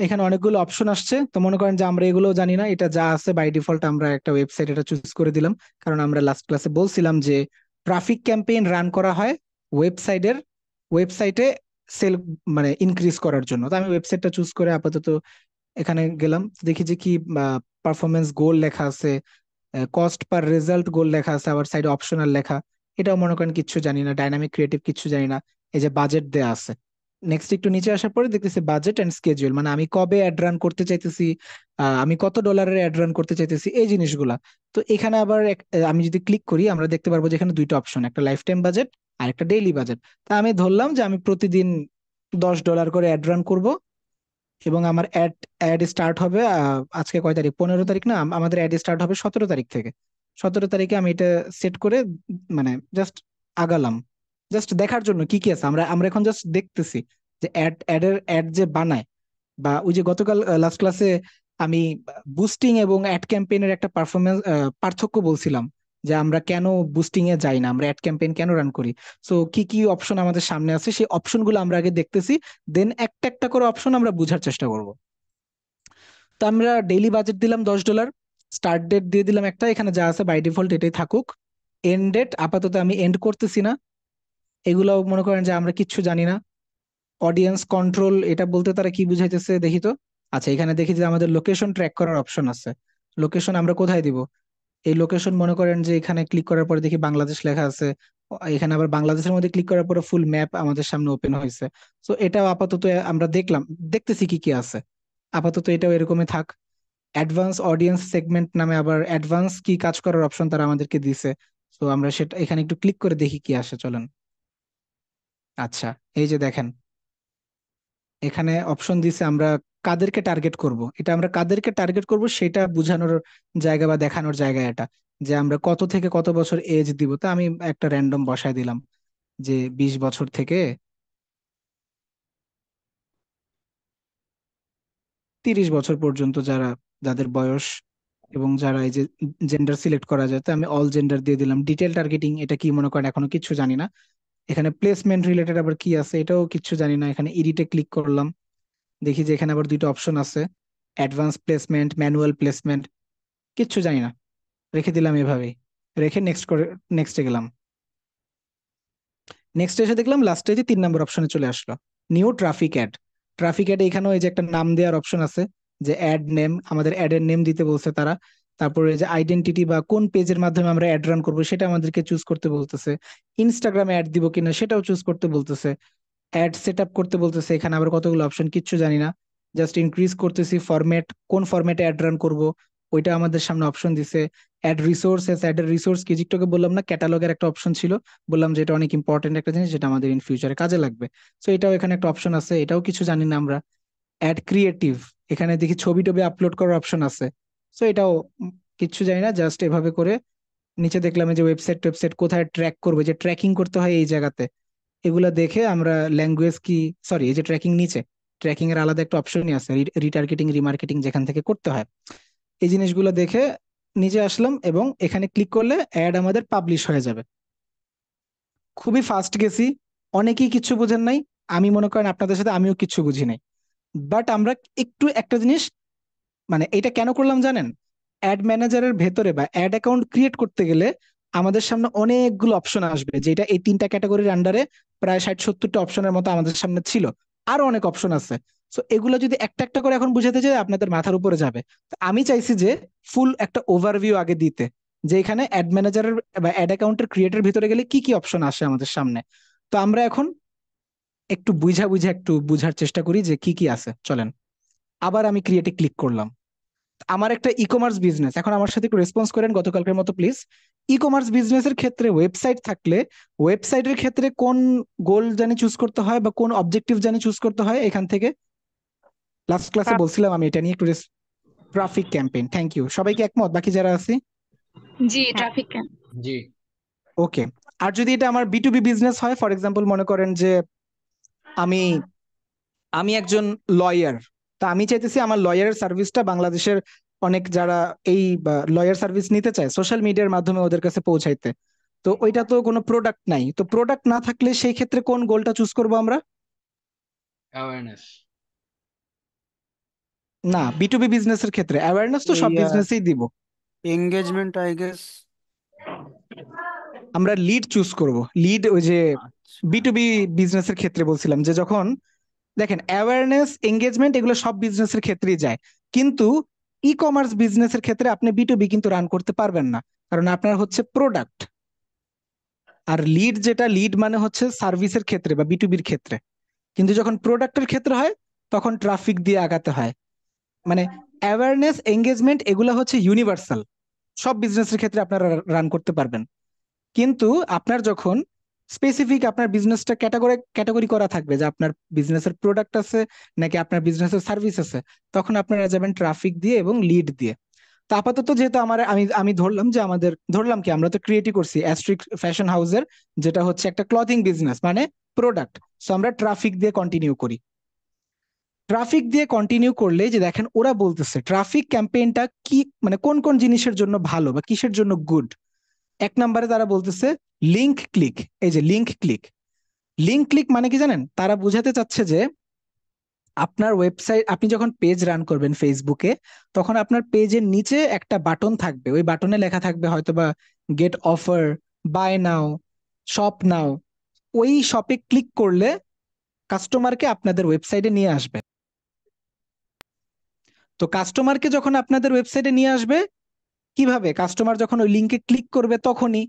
এখানে অনেকগুলো অপশন আসছে। তো মনে করেন যে আমরা এগুলো জানি না, এটা যা আছে বাই ডিফল্ট আমরা একটা ওয়েবসাইট এটা চুজ করে দিলাম। কারণ আমরা লাস্ট ক্লাসে বলছিলাম যে ট্রাফিক ক্যাম্পেইন রান করা হয় ওয়েবসাইটে সেল মানে ইনক্রিজ করার জন্য। তো আমি ওয়েবসাইটটা চুজ করে আপাতত এখানে গেলাম, দেখি যে কি পারফরমেন্স গোল লেখা আছে, কস্ট পার রেজাল্ট গোল লেখা আছে, আবার সাইডে অপশনাল লেখা। এটাও মনে করেন কিচ্ছু জানি না, ডাইনামিক ক্রিয়েটিভ কিচ্ছু জানি না। এই যে বাজেট দেয়া আছে। নেক্সট একটু নিচে আসার পরে দেখতেছি বাজেট এন্ড স্কেজুয়াল, মানে আমি কবে অ্যাড রান করতে চাইতেছি, আমি কত ডলারের অ্যাড রান করতে চাইতেছি, এই জিনিসগুলা। তো এখানে আবার আমি যদি ক্লিক করি আমরা দেখতে পারবো যে এখানে দুইটা অপশন, একটা লাইফ টাইম বাজেট আর একটা ডেইলি বাজেট। তা আমি ধরলাম যে আমি প্রতিদিন $10 করে অ্যাড রান করব, এবং আমার অ্যাড অ্যাড স্টার্ট হবে আজকে কয় তারিখ, 15 তারিখ না? আমাদের অ্যাড স্টার্ট হবে 17 তারিখ থেকে। 17 তারিখে আমি এটা সেট করে মানে জাস্ট আগালাম, জাস্ট দেখার জন্য কি কি আছে। আমরা আমরা এখন জাস্ট দেখতেছি যে অ্যাড যে বানায়, বা ওই যে গতকাল লাস্ট ক্লাসে আমি বুস্টিং এবং অ্যাড ক্যাম্পেইনের একটা পারফরমেন্স পার্থক্য বলছিলাম, যে আমরা কেন বুস্টিং এ যাই না, আমরা অ্যাড ক্যাম্পেইন কেন রান করি। সো কি কি অপশন আমাদের সামনে আছে সেই অপশনগুলো আমরা আগে দেখতেছি, দেন একটা একটা করে অপশন আমরা বোঝার চেষ্টা করব। তো আমরা ডেইলি বাজেট দিলাম $10, স্টার্ট ডেট দিয়ে দিলাম একটা, এখানে যা আছে বাই ডিফল্ট এটাই থাকুক। এন্ড ডেট আপাতত আমি এন্ড করতেছি না, এগুলো মনে করেন যে আমরা কিচ্ছু জানি না। অডিয়েন্স কন্ট্রোল এটা বলতে তারা কি বুঝাইতেছে দেখি তো। আচ্ছা, এখানে দেখি যে আমাদের লোকেশন ট্র্যাক করার অপশন আছে। লোকেশন আমরা কোথায় দিব? এই লোকেশন মনে করেন যে এখানে ক্লিক করার পরে দেখি বাংলাদেশ লেখা আছে। এখানে আবার বাংলাদেশের মধ্যে ক্লিক করার পরে ফুল ম্যাপ আমাদের সামনে ওপেন হয়েছে। তো এটাও আপাতত আমরা দেখতেছি কি কি আছে। আপাতত এটাও এরকমই থাক। অ্যাডভান্স অডিয়েন্স সেগমেন্ট নামে আবার অ্যাডভান্স কি কাজ করার অপশন তারা আমাদেরকে দিছে। তো আমরা সেটা এখানে একটু ক্লিক করে দেখি কি আসে, চলেন। আচ্ছা, এই যে দেখেন এখানে অপশন দিছে আমরা কাদেরকে টার্গেট করব। এটা আমরা কাদেরকে টার্গেট করব সেটা বোঝানোর জায়গা বা দেখানোর জায়গা এটা, যে আমরা কত থেকে কত বছর এজ দিব। তা আমি একটা র্যান্ডম বসায় দিলাম যে 20 বছর থেকে 30 বছর পর্যন্ত, যাদের বয়স এবং যারা এই যে জেন্ডার সিলেক্ট করা যায়। তো আমি অল জেন্ডার দিয়ে দিলাম। ডিটেল টার্গেটিং এটা কি মনে করেন এখনো কিছু জানি না। এখানে প্লেসমেন্ট রিলেটেড আবার কি আছে এটাও কিচ্ছু জানি না। এখানে এডিটে ক্লিক করলাম, দেখি যে এখানে আবার দুইটা অপশন আছে, অ্যাডভান্স প্লেসমেন্ট, ম্যানুয়াল প্লেসমেন্ট, কিচ্ছু জানি না, রেখে দিলাম এভাবেই। রেখে নেক্সটে গেলাম। নেক্সট এসে দেখলাম লাস্টে যে 3 নম্বর অপশনে চলে আসলো, new traffic add. Traffic add এখানেও এই যে একটা নাম দেওয়ার অপশন আছে, যে অ্যাড নেম, আমাদের অ্যাডের নেম দিতে বলছে তারা। তারপরে যে আইডেন্টিটি বা কোন পেজের মাধ্যমে আমরা অ্যাড রান করবো সেটা আমাদেরকে চুজ করতে বলতেছে। ইনস্টাগ্রামে অ্যাড দিব কিনা সেটাও চুজ করতে বলতেছে। অ্যাড সেট আপ করতে বলতেছে, এখানে আবার কতগুলো অপশন কিচ্ছু জানি না। জাস্ট ইনক্রিজ করতেছি ফরম্যাট, কোন ফরম্যাটে অ্যাড রান করব ওইটা আমাদের সামনে অপশন দিছে। অ্যাড রিসোর্সেস, অ্যাডের রিসোর্স কি একটু বললাম না, ক্যাটালগের একটা অপশন ছিল, বললাম যে এটা অনেক ইম্পর্টেন্ট একটা জিনিস যেটা আমাদের ইন ফিউচারে কাজে লাগবে। সো এটাও এখানে একটা অপশন আছে, এটাও কিছু জানি না আমরা। অ্যাড ক্রিয়েটিভ, এখানে দেখি ছবি টবি আপলোড করার অপশন আছে। সো এটাও কিচ্ছু জানি না, জাস্ট এভাবে করে নিচে দেখলাম এই যে ওয়েবসাইট কোথায় ট্র্যাক করবে, যে ট্র্যাকিং করতে হয় এই জায়গাতে, এগুলা দেখে আমরা ল্যাঙ্গুয়েজ কি, সরি এই যে ট্র্যাকিং নিচে ট্র্যাকিং এর আলাদা একটা অপশনই আছে, রিটার্গেটিং রিমার্কেটিং যেখান থেকে করতে হয়, এই জিনিসগুলো দেখে নিচে আসলাম এবং এখানে ক্লিক করলে অ্যাড আমাদের পাবলিশ হয়ে যাবে। খুবই ফাস্ট গেছি, অনেকেই কিচ্ছু বোঝেন নাই, আমি মনে করেন আপনাদের সাথে আমিও কিচ্ছু বুঝি নাই। বাট আমরা একটু একটা জিনিস, মানে এটা কেন করলাম জানেন, অ্যাড ম্যানেজারের ভেতরে বা অ্যাড অ্যাকাউন্ট ক্রিয়েট করতে গেলে আমাদের সামনে অনেকগুলো অপশন আসবে, যেটা এই 3টা ক্যাটাগরির আন্ডারে প্রায় 60-70টা অপশনের মতো আমাদের সামনে ছিল। আরো অনেক অপশন আছে। সো এগুলো যদি একটা একটা করে এখন বুঝাতে যাই আপনাদের মাথার উপরে যাবে। তো আমি চাইছি যে ফুল একটা ওভারভিউ আগে দিতে, যে এখানে অ্যাড ম্যানেজারের বা অ্যাড অ্যাকাউন্টের ক্রিয়েটের ভিতরে গেলে কি কি অপশন আসে আমাদের সামনে। তো আমরা এখন একটু বুঝা বুঝা একটু বুঝার চেষ্টা করি যে কি কি আছে, চলেন। আবার আমি ক্রিয়েটে ক্লিক করলাম। আমার একটা ই কমার্স বিজনেস, এখন আমার সাথে একটু রেসপন্স করেন গতকালকের মতো প্লিজ। ই কমার্স বিজনেসের ক্ষেত্রে ওয়েবসাইট থাকলে ওয়েবসাইটের ক্ষেত্রে কোন গোল জানি চুজ করতে হয় বা কোন অবজেক্টিভ জানি চুজ করতে হয় এখান থেকে, লাস্ট ক্লাসে বলছিলাম আমি এটা নিয়ে একটু। Traffic campaign, thank you. সবাইকে একমত বাকি যারা আছি? জি, হ্যাঁ। Traffic jam. জি। ওকে। আর যদি এটা আমার বি টু বি বিজনেস হয়, ফর এক্সাম্পল মনে করেন যে আমি আমি একজন লয়ার, তা আমি চাইতেছি আমার লয়ারের সার্ভিসটা বাংলাদেশের অনেক যারা এই লয়ার সার্ভিস নিতে চায় সোশ্যাল মিডিয়ার মাধ্যমে ওদের কাছে পৌঁছাইতে। তো ওইটা তো কোনো প্রোডাক্ট নাই, তো প্রোডাক্ট না থাকলে সেই ক্ষেত্রে কোন গোলটা চুজ করবো আমরা? অ্যাওয়ারনেস। না, বি টু বি বিজনেসের ক্ষেত্রে অ্যাওয়ারনেস তো সব এই বিজনেসেই দিব। Engagement I guess. আমরা লিড চুজ করব, লিড। ওই যে আচ্ছা, বি টু বি বিজনেসের ক্ষেত্রে বলছিলাম যে যখন দেখেন অ্যাওয়ারনেস এঙ্গেজমেন্ট এগুলো সব বিজনেসের ক্ষেত্রেই যায়, কিন্তু ই কমার্স বিজনেসের ক্ষেত্রে আপনি বি টু বি কিন্তু রান করতে পারবেন না, কারণ আপনার হচ্ছে প্রোডাক্ট। আর লিড, যেটা লিড মানে হচ্ছে সার্ভিসের ক্ষেত্রে বা বি টু বির ক্ষেত্রে, কিন্তু যখন প্রোডাক্টের ক্ষেত্রে হয় তখন ট্রাফিক দিয়ে আগাতে হয়। মানে অ্যাওয়ারনেস এঙ্গেজমেন্ট এগুলো হচ্ছে ইউনিভার্সাল, সব বিজনেসের ক্ষেত্রে আপনারা রান করতে পারবেন। কিন্তু আপনার যখন স্পেসিফিক আপনার বিজনেসটা ক্যাটাগরি করা থাকবে, যে আপনার বিজনেসের প্রোডাক্ট আছে নাকি আপনার বিজনেসের সার্ভিস আছে, তখন আপনারা যাবেন ট্রাফিক দিয়ে এবং লিড দিয়ে। তো আপাতত যেহেতু আমার আমি আমি ধরলাম যে আমাদের ধরলাম কি আমরা তো ক্রিয়েটই করছি অ্যাস্ট্রিক ফ্যাশন হাউসের, যেটা হচ্ছে একটা ক্লথিং বিজনেস মানে প্রোডাক্ট। সো আমরা ট্রাফিক দিয়ে কন্টিনিউ করি। ট্রাফিক দিয়ে কন্টিনিউ করলে যে দেখেন ওরা বলতেছে ট্রাফিক ক্যাম্পেইনটা কি, মানে কোন কোন জিনিসের জন্য ভালো বা কিসের জন্য গুড। 1 নম্বরে তারা বলতেছে লিংক ক্লিক। এই যে লিংক ক্লিক, লিংক ক্লিক মানে কি জানেন, তারা বুঝাতে চাচ্ছে যে আপনার ওয়েবসাইট, আপনি যখন পেজ রান করবেন ফেসবুকে, তখন আপনার পেজের নিচে একটা বাটন থাকবে, ওই বাটনে লেখা থাকবে হয়তোবা get offer, buy now, shop now. ওই শপে ক্লিক করলে কাস্টমারকে আপনাদের ওয়েবসাইটে নিয়ে আসবে। তো কাস্টমারকে যখন আপনাদের ওয়েবসাইটে নিয়ে আসবে কিভাবে, কাস্টমার যখন ওই লিঙ্কে ক্লিক করবে তখনই।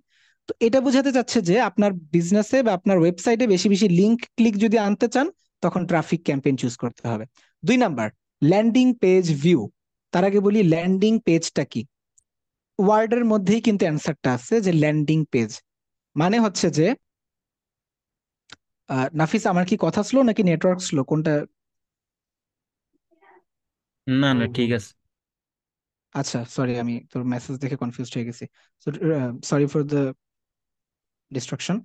তো এটা বোঝাতে চাচ্ছে যে আপনার বিজনেসে বা আপনার ওয়েবসাইটে বেশি বেশি লিঙ্ক ক্লিক যদি আনতে চান তখন ট্রাফিক ক্যাম্পেইন চুজ করতে হবে। 2 নাম্বার, ল্যান্ডিং পেজ ভিউ। তার আগে বলি ল্যান্ডিং পেজটা কি। ওয়ার্ডের মধ্যেই কিন্তু অ্যান্সারটা আছে, যে ল্যান্ডিং পেজ মানে হচ্ছে যে নাফিস আমার কি কথা স্লো নাকি নেটওয়ার্ক স্লো, কোনটা? না না, ঠিক আছে। আচ্ছা সরি, আমি তোর মেসেজ দেখে কনফিউজ হয়ে গেছি। Sorry for the distraction.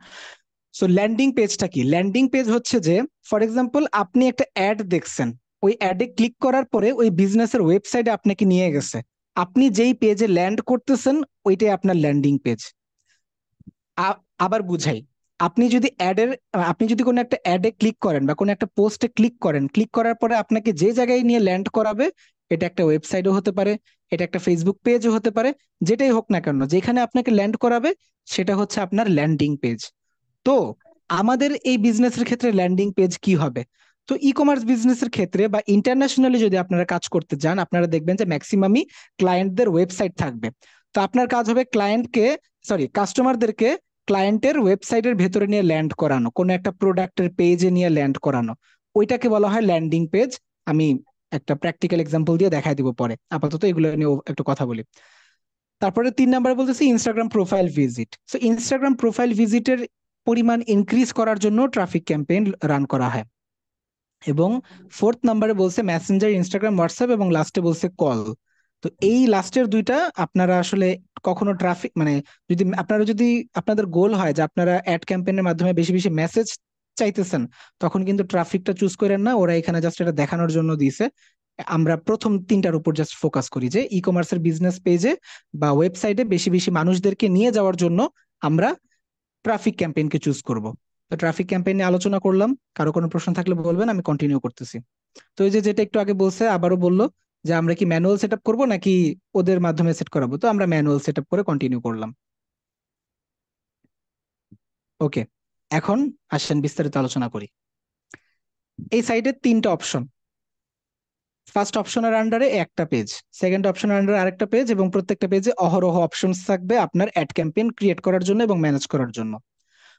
So landing পেজটা কি, ল্যান্ডিং পেজ হচ্ছে যে ফর এক্সাম্পল আপনি একটা অ্যাড দেখছেন, ওই অ্যাডে ক্লিক করার পরে ওই বিজনেসের ওয়েবসাইটে আপনাকে নিয়ে গেছে, আপনি যেই পেজে ল্যান্ড করতেছেন ওইটাই আপনার ল্যান্ডিং পেজ। আবার বুঝাই, আপনি যদি আপনি যদি কোনো একটা অ্যাডে ক্লিক করেন বা কোনো একটা পোস্টে ক্লিক করেন, ক্লিক করার পরে আপনাকে যে জায়গায় নিয়ে ল্যান্ড করাবে এটা একটা ওয়েবসাইটও হতে পারে, এটা একটা ফেসবুক পেজও হতে পারে, যেটাই হোক না কেন, যেখানে আপনাকে ল্যান্ড করাবে সেটা হচ্ছে আপনার ল্যান্ডিং পেজ। তো আমাদের এই বিজনেসের ক্ষেত্রে ল্যান্ডিং পেজ কি হবে? তো ই কমার্স বিজনেসের ক্ষেত্রে বা ইন্টারন্যাশনালি যদি আপনারা কাজ করতে যান, আপনারা দেখবেন যে ম্যাক্সিমামই ক্লায়েন্টদের ওয়েবসাইট থাকবে। তো আপনার কাজ হবে কাস্টমারদেরকে ক্লায়েন্টের ওয়েবসাইটের ভেতরে নিয়ে ল্যান্ড করানো, কোনো একটা প্রোডাক্টের পেজে নিয়ে ল্যান্ড করানো। ওইটাকে বলা হয় ল্যান্ডিং পেজ। আমি একটা প্র্যাকটিক্যাল এক্সাম্পল দিয়ে দেখাই দিব পরে, আপাতত এগুলো নিয়ে একটু কথা বলি। তারপরে 3 নাম্বার বলতেছি Instagram profile visit. So Instagram profile ভিজিটের পরিমাণ ইনক্রিজ করার জন্য ট্রাফিক ক্যাম্পেইন রান করা হয়। এবং 4 নাম্বারে বলছে মেসেঞ্জার, ইনস্টাগ্রাম, হোয়াটসঅ্যাপ, এবং লাস্টে বলছে কল। তো এই লাস্টের দুইটা আপনারা আসলে কখনো ট্রাফিক মানে যদি আপনাদের গোল হয় যে আপনারা অ্যাড ক্যাম্পেইনের মাধ্যমে বেশি বেশি মেসেজ চাইতেছেন, তখন কিন্তু ট্রাফিকটা চুজ করেন না, ওরা এখানে জাস্ট এটা দেখানোর জন্য দিয়েছে। আমরা প্রথম 3টার উপর জাস্ট ফোকাস করি, যে ই কমার্সের বিজনেস পেজে বা ওয়েবসাইটে বেশি বেশি মানুষদেরকে নিয়ে যাওয়ার জন্য আমরা ট্রাফিক ক্যাম্পেইনকে চুজ করব। তো ট্রাফিক ক্যাম্পেইন নিয়ে আলোচনা করলাম, কারো কোনো প্রশ্ন থাকলে বলবেন, আমি কন্টিনিউ করতেছি। তো এই যে যেটা একটু আগে বলছে আবারও বললো যে আমরা কি ম্যানুয়াল সেট আপ করবো নাকি ওদের মাধ্যমে সেট করাবো, তো আমরা ম্যানুয়াল সেট আপ করে কন্টিনিউ করলাম। ওকে, এখন আসেন বিস্তারিত আলোচনা করি। এই সাইডে 3টা অপশন। ফার্স্ট অপশনের আন্ডারে একটা পেজ, সেকেন্ড অপশনের আন্ডারে আরেকটা পেজ, এবং প্রত্যেকটা পেজে অহরহ অপশনস থাকবে আপনার অ্যাড ক্যাম্পেইন ক্রিয়েট করার জন্য এবং ম্যানেজ করার জন্য।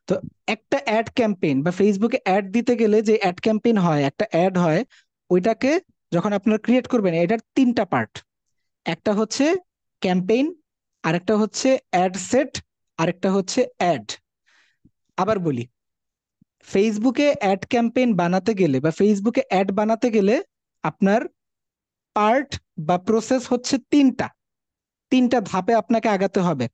তো একটা অ্যাড ক্যাম্পেইন বা ফেসবুকে অ্যাড দিতে গেলে যে অ্যাড ক্যাম্পেইন হয়, একটা অ্যাড হয়, ওইটাকে যখন আপনারা ক্রিয়েট করবেন, এটার 3টা পার্ট। একটা হচ্ছে ক্যাম্পেইন, আরেকটা হচ্ছে অ্যাড সেট, আরেকটা হচ্ছে অ্যাড। আবার বলি, ফেসবুকে অ্যাড ক্যাম্পেইন বানাতে গেলে বা ফেসবুকে অ্যাড বানাতে গেলে আপনার পার্ট বা প্রসেস হচ্ছে 3টা ধাপে আপনাকে আগাতে হবে।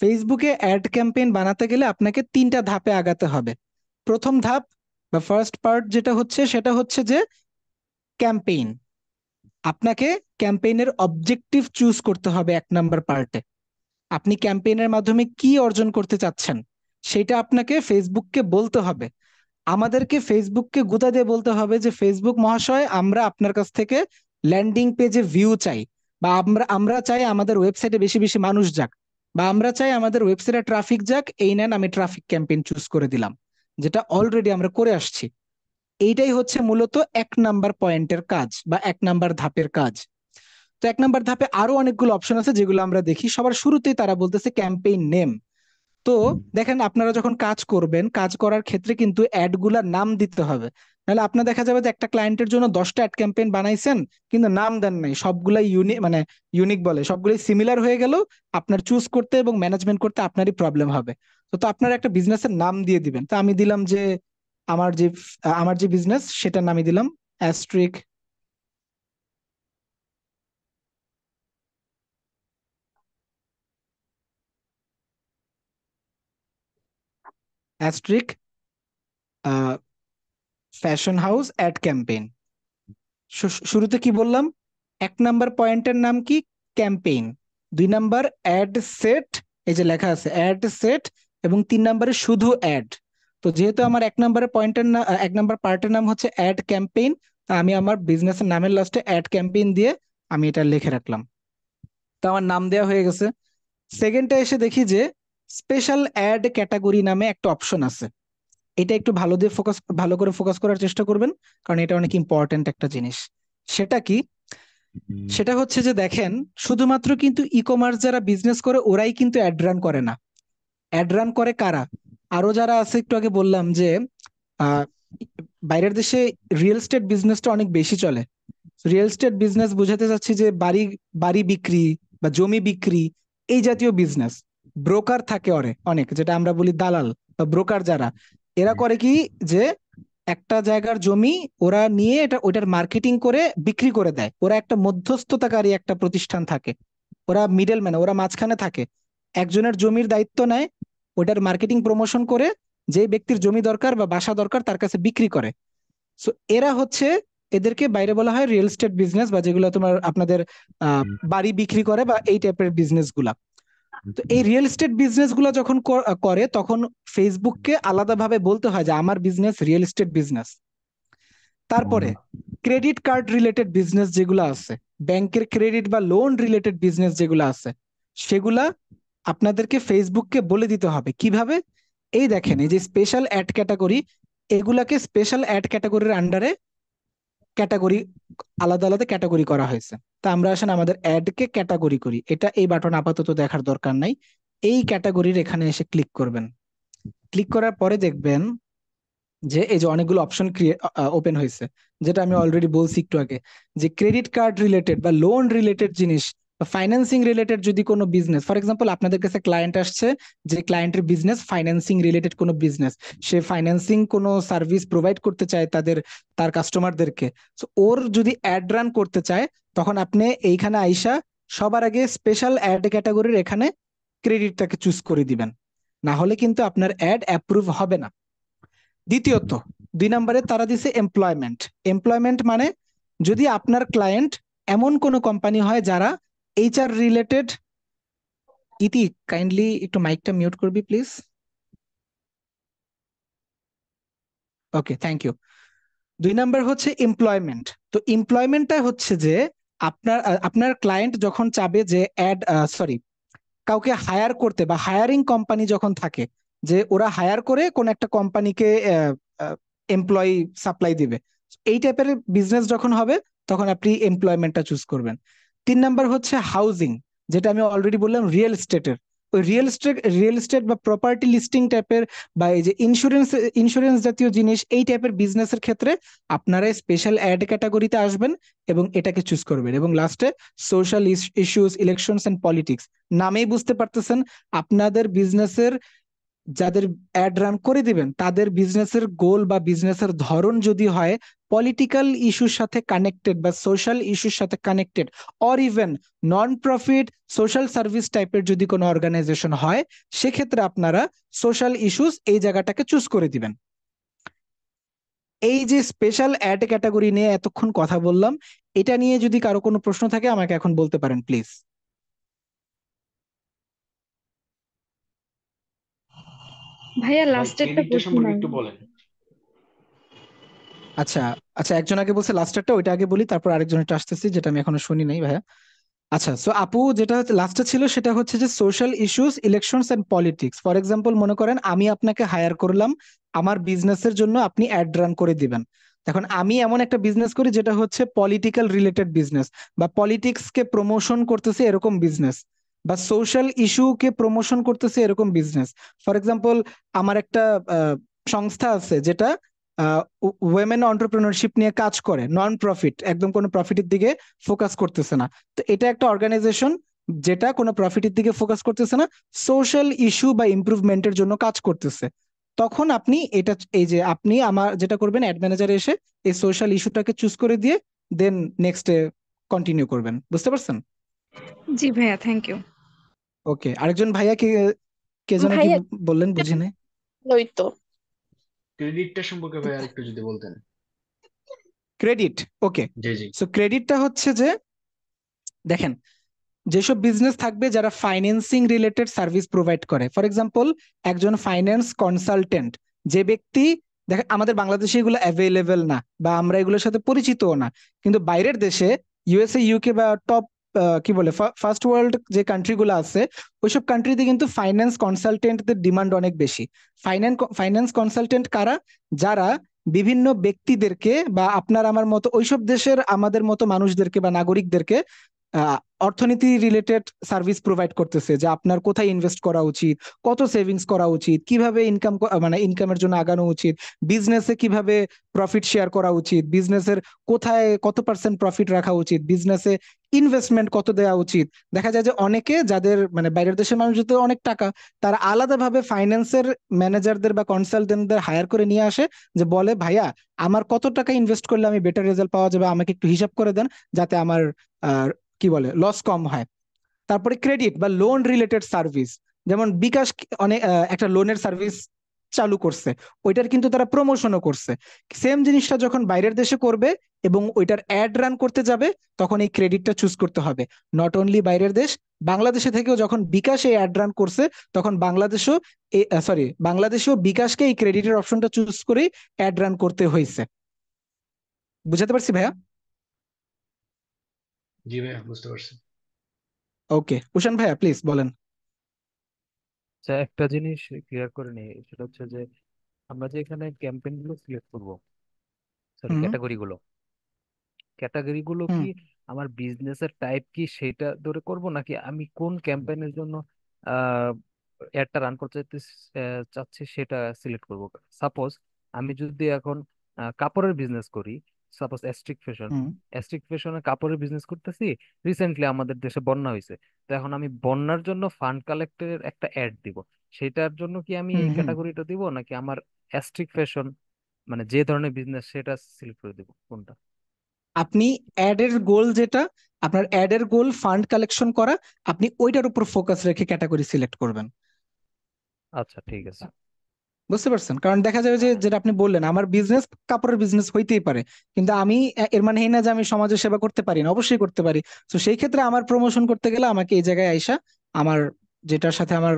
ফেসবুকে অ্যাড ক্যাম্পেইন বানাতে গেলে আপনাকে 3টা ধাপে আগাতে হবে। প্রথম ধাপ বা ফার্স্ট পার্ট যেটা হচ্ছে সেটা হচ্ছে যে ক্যাম্পেইন। আপনাকে ক্যাম্পেইনের অবজেক্টিভ চুজ করতে হবে 1 নাম্বার পার্টে। আপনি ক্যাম্পেইনের মাধ্যমে কি অর্জন করতে চাচ্ছেন সেটা আপনাকে ফেসবুককে বলতে হবে। আমাদেরকে ফেসবুককে গুঁতা দিয়ে বলতে হবে যে ফেসবুক মহাশয়, আমরা আপনার কাছ থেকে ল্যান্ডিং পেজে ভিউ চাই, বা আমরা আমরা চাই আমাদের ওয়েবসাইটে বেশি বেশি মানুষ যাক, বা আমরা চাই আমাদের ওয়েবসাইটে ট্রাফিক যাক। এই নেন, আমি ট্রাফিক ক্যাম্পেইন চুজ করে দিলাম, যেটা অলরেডি আমরা করে আসছি। এইটাই হচ্ছে মূলত 1 নাম্বার পয়েন্টের কাজ বা 1 নাম্বার ধাপের কাজ। তো 1 নাম্বার ধাপে আরো অনেকগুলো অপশন আছে যেগুলো আমরা দেখি। সবার শুরুতেই তারা বলতেছে ক্যাম্পেইন নেম। তো দেখেন, আপনারা যখন কাজ করবেন, কাজ করার ক্ষেত্রে কিন্তু অ্যাড গুলার নাম দিতে হবে। নাহলে আপনার দেখা যাবে যে একটা ক্লায়েন্টের জন্য 10টা অ্যাড ক্যাম্পেইন বানাইছেন কিন্তু নাম দেন নাই, সবগুলাই ইউনিক বলে, সবগুলাই সিমিলার হয়ে গেল। আপনার চুজ করতে এবং ম্যানেজমেন্ট করতে আপনারই প্রবলেম হবে। তো আপনার একটা বিজনেসের নাম দিয়ে দিবেন। তো আমি দিলাম যে আমার যে আমার যে বিজনেস সেটার নামই দিলাম অ্যাস্ট্রিক অ্যাস্ট্রিক ফ্যাশন হাউস অ্যাড ক্যাম্পেইন। শুরুতে কি বললাম? 1 নাম্বার পয়েন্টের নাম কি? ক্যাম্পেইন। 2 নাম্বার অ্যাড সেট, এই যে লেখা আছে অ্যাড সেট, এবং 3 নাম্বারে শুধু অ্যাড। তো যেহেতু আমার 1 নাম্বারের পয়েন্টের না 1 নাম্বার পার্টের নাম হচ্ছে অ্যাড ক্যাম্পেইন, তা আমি আমার বিজনেসের নামের লাস্টে অ্যাড ক্যাম্পেইন দিয়ে আমি এটা লিখে রাখলাম। তো আমার নাম দেওয়া হয়ে গেছে। সেকেন্ডটা এসে দেখি যে স্পেশাল অ্যাড ক্যাটাগরি নামে একটা অপশন আছে। এটা একটু ভালো করে ফোকাস করার চেষ্টা করবেন, কারণ এটা অনেক ইম্পর্ট্যান্ট একটা জিনিস। সেটা কি? সেটা হচ্ছে যে দেখেন, শুধুমাত্র কিন্তু ই কমার্স যারা বিজনেস করে ওরাই কিন্তু অ্যাড রান করে না। অ্যাড রান করে কারা? আরো যারা আছে, একটু আগে বললাম যে আহ বাইরের দেশে রিয়েল এস্টেট বিজনেসটা অনেক বেশি চলে। রিয়েল এস্টেট বিজনেস বুঝাতে চাচ্ছি যে বাড়ি বাড়ি বিক্রি বা জমি বিক্রি, এই জাতীয় বিজনেস। ব্রোকার থাকে অনেক, যেটা আমরা বলি দালাল বা ব্রোকার যারা। এরা করে কি, যে একটা জায়গার জমি ওরা নিয়ে ওটার মার্কেটিং করে বিক্রি করে দেয়। ওরা একটা মধ্যস্থতাকারী একটা প্রতিষ্ঠান থাকে, ওরা মিডলম্যান, ওরা মাঝখানে থাকে। একজনের জমির দায়িত্ব নেয়, ওটার মার্কেটিং প্রমোশন করে যে ব্যক্তির জমি দরকার বা বাসা দরকার তার কাছে বিক্রি করে। সো এরা হচ্ছে, এদেরকে বাইরে বলা হয় রিয়েল এস্টেট বিজনেস, বা যেগুলো তোমার আপনাদের বাড়ি বিক্রি করে বা এই টাইপের বিজনেস গুলা। তো এই রিয়েল এস্টেট বিজনেস গুলো যখন করে, তখন ফেসবুককে আলাদাভাবে বলতে হয় যে আমার বিজনেস রিয়েল এস্টেট বিজনেস। তারপরে ক্রেডিট কার্ড রিলেটেড বিজনেস যেগুলো আছে, ব্যাংকের ক্রেডিট বা লোন রিলেটেড বিজনেস যেগুলো আছে, সেগুলা আপনাদেরকে ফেসবুককে বলে দিতে হবে কিভাবে। এই দেখেন, এই যে স্পেশাল অ্যাড ক্যাটাগরি, এগুলাকে স্পেশাল অ্যাড ক্যাটাগরির আন্ডারে ক্যাটাগরি, আলাদা আলাদা ক্যাটাগরি করা হয়েছে। তা আমরা আসেন আমাদের অ্যাডকে ক্যাটাগরি করি। এটা এই বাটন আপাতত দেখার দরকার নাই, এই ক্যাটাগরির এখানে এসে ক্লিক করবেন। ক্লিক করার পরে দেখবেন যে এই যে অনেকগুলো অপশন ওপেন হয়েছে, যেটা আমি অলরেডি বলছি একটু আগে, যে ক্রেডিট কার্ড রিলেটেড বা লোন রিলেটেড জিনিস বা ফাইন্যান্সিং রিলেটেড যদি কোনো বিজনেস, ফর এক্সাম্পল আপনাদের কাছে ক্লায়েন্ট আসছে, যে ক্লায়েন্টের বিজনেস ফাইন্যান্সিং রিলেটেড কোনো বিজনেস, সে ফাইন্যান্সিং কোনো সার্ভিস প্রোভাইড করতে চায় তার কাস্টমারদেরকে, তো ওর যদি অ্যাড রান করতে চায়, তখন আপনি এইখানে আইসা সবার আগে স্পেশাল অ্যাড ক্যাটাগরির এখানে ক্রেডিটটাকে চুজ করে দিবেন, না হলে কিন্তু আপনার অ্যাড অ্যাপ্রুভ হবে না। দ্বিতীয়ত, 2 নম্বরে তারা দিছে এমপ্লয়মেন্ট। এমপ্লয়মেন্ট মানে যদি আপনার ক্লায়েন্ট এমন কোনো কোম্পানি হয় যারা এইচআর রিলেটেড, ইতি কাইন্ডলি একটু মাইকটা মিউট করবি প্লিজ। Okay, thank you. 2 নম্বর হচ্ছে এমপ্লয়মেন্ট। তো এমপ্লয়মেন্টটা হচ্ছে যে আপনার ক্লায়েন্ট যখন চাবে যে কাউকে হায়ার করতে, বা হায়ারিং কোম্পানি যখন থাকে, যে ওরা হায়ার করে কোন একটা কোম্পানিকে এমপ্লয়ি সাপ্লাই দিবে, এই টাইপের বিজনেস যখন হবে, তখন আপনি এমপ্লয়মেন্টটা চুজ করবেন। 3 নম্বর হচ্ছে হাউজিং, যেটা আমি অলরেডি বললাম রিয়েল এস্টেটের। ওই রিয়েল এস্টেট বা প্রপার্টি লিস্টিং টাইপের, বা এই যে ইন্স্যুরেন্স জাতীয় জিনিস, এই টাইপের বিজনেসের ক্ষেত্রে আপনারা স্পেশাল অ্যাড ক্যাটাগরিতে আসবেন এবং এটাকে চুজ করবেন। এবং লাস্টে social issues, elections and politics, নামেই বুঝতে পারতেছেন আপনাদের বিজনেসের যাদের অ্যাড রান করে দিবেন, তাদের বিজনেসের গোল বা বিজনেসের ধরন যদি হয় পলিটিক্যাল ইস্যুর সাথে কানেক্টেড বা সোশ্যাল ইস্যুর সাথে connected, or even non profit social service টাইপের যদি কোনো অর্গানাইজেশন হয়, সেক্ষেত্রে আপনারা সোশ্যাল ইস্যুস এই জায়গাটাকে চুজ করে দিবেন। এই যে স্পেশাল অ্যাড ক্যাটাগরি নিয়ে এতক্ষণ কথা বললাম, এটা নিয়ে যদি কারো কোনো প্রশ্ন থাকে আমাকে এখন বলতে পারেন প্লিজ। ভাইয়া ভাই লাস্টেরটা ক্রেডিটটা বুঝি সম্পর্কে নাই। একটু বলেন। আচ্ছা আচ্ছা, একজন আগে বলছে লাস্টেরটা, ওইটা আগে বলি, তারপর আরেকজনেরটা আসতেছি, যেটা আমি এখনো শুনি নাই ভাইয়া। আচ্ছা, সো আপু যেটা হচ্ছে লাস্টে ছিল, সেটা হচ্ছে যে social issues, elections and politics. For example মনে করেন আমি আপনাকে হায়ার করলাম, আমার বিজনেসের জন্য আপনি অ্যাড রান করে দিবেন। এখন আমি এমন একটা বিজনেস করি যেটা হচ্ছে পলিটিক্যাল রিলেটেড বিজনেস, বা পলিটিক্স কে প্রমোশন করতেছে এরকম বিজনেস, বা সোশ্যাল ইস্যু কে প্রমোশন করতেছে এরকম বিজনেস। ফর এক্সাম্পল আমার একটা সংস্থা আছে যেটা ওয়েমেন অন্টারপ্রেনারশিপ নিয়ে কাজ করে, নন প্রফিট, একদম কোনো প্রফিটের দিকে ফোকাস করতেছে না। তো এটা একটা অর্গানাইজেশন যেটা কোনো প্রফিটের দিকে ফোকাস করতেছে না, সোশ্যাল ইস্যু বা ইমপ্রুভমেন্টের জন্য কাজ করতেছে। তখন আপনি এটা, এই যে আপনি আমার যেটা করবেন, অ্যাড ম্যানেজারে এসে এই সোশ্যাল ইস্যুটাকে চুজ করে দিয়ে দেন নেক্সটে কন্টিনিউ করবেন। বুঝতে পারছেন? জি ভাইয়া, থ্যাংক ইউ। ওকে, আরেকজন ভাইয়া কে, কে যেন কি ভাইয়া বললেন, বুঝি নাই। লই তো। ক্রেডিটটা সম্পর্কে ভাই আরেকটু যদি বলতেন। ক্রেডিট, ওকে। জি জি। সো ক্রেডিটটা হচ্ছে যে, দেখেন, যেসব বিজনেস থাকবে যারা ফাইন্যান্সিং রিলেটেড সার্ভিস প্রোভাইড করে, ফর এক্সাম্পল একজন ফাইন্যান্স কনসালটেন্ট, যে ব্যক্তি, দেখেন আমাদের বাংলাদেশে এগুলো অ্যাভেলেবেল না, বা আমরা এগুলোর সাথে পরিচিতও না, কিন্তু বাইরের দেশে, ইউএসএ, ইউকে বা টপ কি বলে ফার্স্ট ওয়ার্ল্ড যে কান্ট্রিগুলো আছে, ওইসব কান্ট্রিতে কিন্তু ফাইন্যান্স কনসালটেন্টদের ডিমান্ড অনেক বেশি। ফাইন্যান্স কনসালটেন্ট কারা? যারা বিভিন্ন ব্যক্তিদেরকে বা আপনার আমার মতো ওইসব দেশের আমাদের মতো মানুষদেরকে বা নাগরিকদেরকে আহ, অর্থনীতি রিলেটেড সার্ভিস প্রোভাইড করতেছে, যে আপনার কোথায় ইনভেস্ট করা উচিত, কত সেভিংস করা উচিত, কিভাবে মানে ইনকামের জন্য আগানো উচিত, বিজনেসে কিভাবে প্রফিট শেয়ার করা উচিত, বিজনেসের কোথায় কত পার্সেন্ট প্রফিট রাখা উচিত, বিজনেসে ইনভেস্টমেন্ট কত দেওয়া উচিত। দেখা যায় যে অনেকে, যাদের মানে বাইরের দেশের মানুষদের অনেক টাকা, তারা আলাদাভাবে ফাইন্যান্সের ম্যানেজারদের বা কনসালটেন্টদের হায়ার করে নিয়ে আসে, যে বলে ভাইয়া আমার কত টাকা ইনভেস্ট করলে আমি বেটার রেজাল্ট পাওয়া যাবে, আমাকে একটু হিসাব করে দেন, যাতে আমার কি বলে লস কম হয়। তারপরে ক্রেডিট বা লোন রিলেটেড সার্ভিস, যেমন বিকাশ অনেক একটা লোনের সার্ভিস চালু করছে, ওইটার কিন্তু তারা প্রমোশনও করছে। সেম জিনিসটা যখন বাইরের দেশে করবে এবং ওইটার অ্যাড রান করতে যাবে, তখন এই ক্রেডিটটা চুজ করতে হবে। নট অনলি বাইরের দেশ, বাংলাদেশে থেকেও যখন বিকাশ এই অ্যাড রান করছে, তখন বাংলাদেশেও বিকাশকে এই ক্রেডিটের অপশনটা চুজ করেই অ্যাড রান করতে হয়েছে। বুঝাতে পারছি ভাইয়া? জি ভাইয়া, বুঝতে পারছি। ওকে, উশান ভাইয়া প্লিজ বলেন। আচ্ছা, একটা জিনিস ক্লিয়ার করে নিই, সেটা হচ্ছে যে আমরা যে এখানে ক্যাম্পেইন গুলো সিলেক্ট করবো, সরি হুম ক্যাটাগরি গুলো, ক্যাটাগরি গুলো হুম কি আমার বিজনেসের টাইপ কি সেটা ধরে করব, নাকি আমি কোন ক্যাম্পেইনের জন্য অ্যাডটা রান করতে চাচ্ছি সেটা সিলেক্ট করব? সাপোজ আমি যদি এখন কাপড়ের বিজনেস করি, সাপোজ অ্যাস্ট্রিক ফ্যাশন, হুম অ্যাস্ট্রিক ফ্যাশনের কাপড়ের বিজনেস করতেছি, রিসেন্টলি আমাদের দেশে বন্যা হয়েছে, তো এখন আমি বন্যার জন্য ফান্ড কালেক্টের একটা অ্যাড দিব, সেটার জন্য কি আমি হুম এই হুম ক্যাটাগরিটা দিব, নাকি আমার অ্যাস্ট্রিক ফ্যাশন মানে যে ধরনের বিজনেস সেটা সিলেক্ট করে দিব, কোনটা? আপনি অ্যাডের গোল যেটা, আপনার অ্যাডের গোল ফান্ড কালেকশন করা, আপনি ওইটার উপর ফোকাস রেখে ক্যাটাগরি সিলেক্ট করবেন। আচ্ছা ঠিক আছে। বুঝতে পারছেন? কারণ দেখা যাবে যে যেটা আপনি বললেন, আমার বিজনেস কাপড়ের বিজনেস হইতেই পারে, কিন্তু আমি এর মানে এই না যে আমি সমাজের সেবা করতে পারি না, অবশ্যই করতে পারি। তো সেই ক্ষেত্রে আমার প্রমোশন করতে গেলে আমাকে এই জায়গায় আইসা আমার যেটার সাথে আমার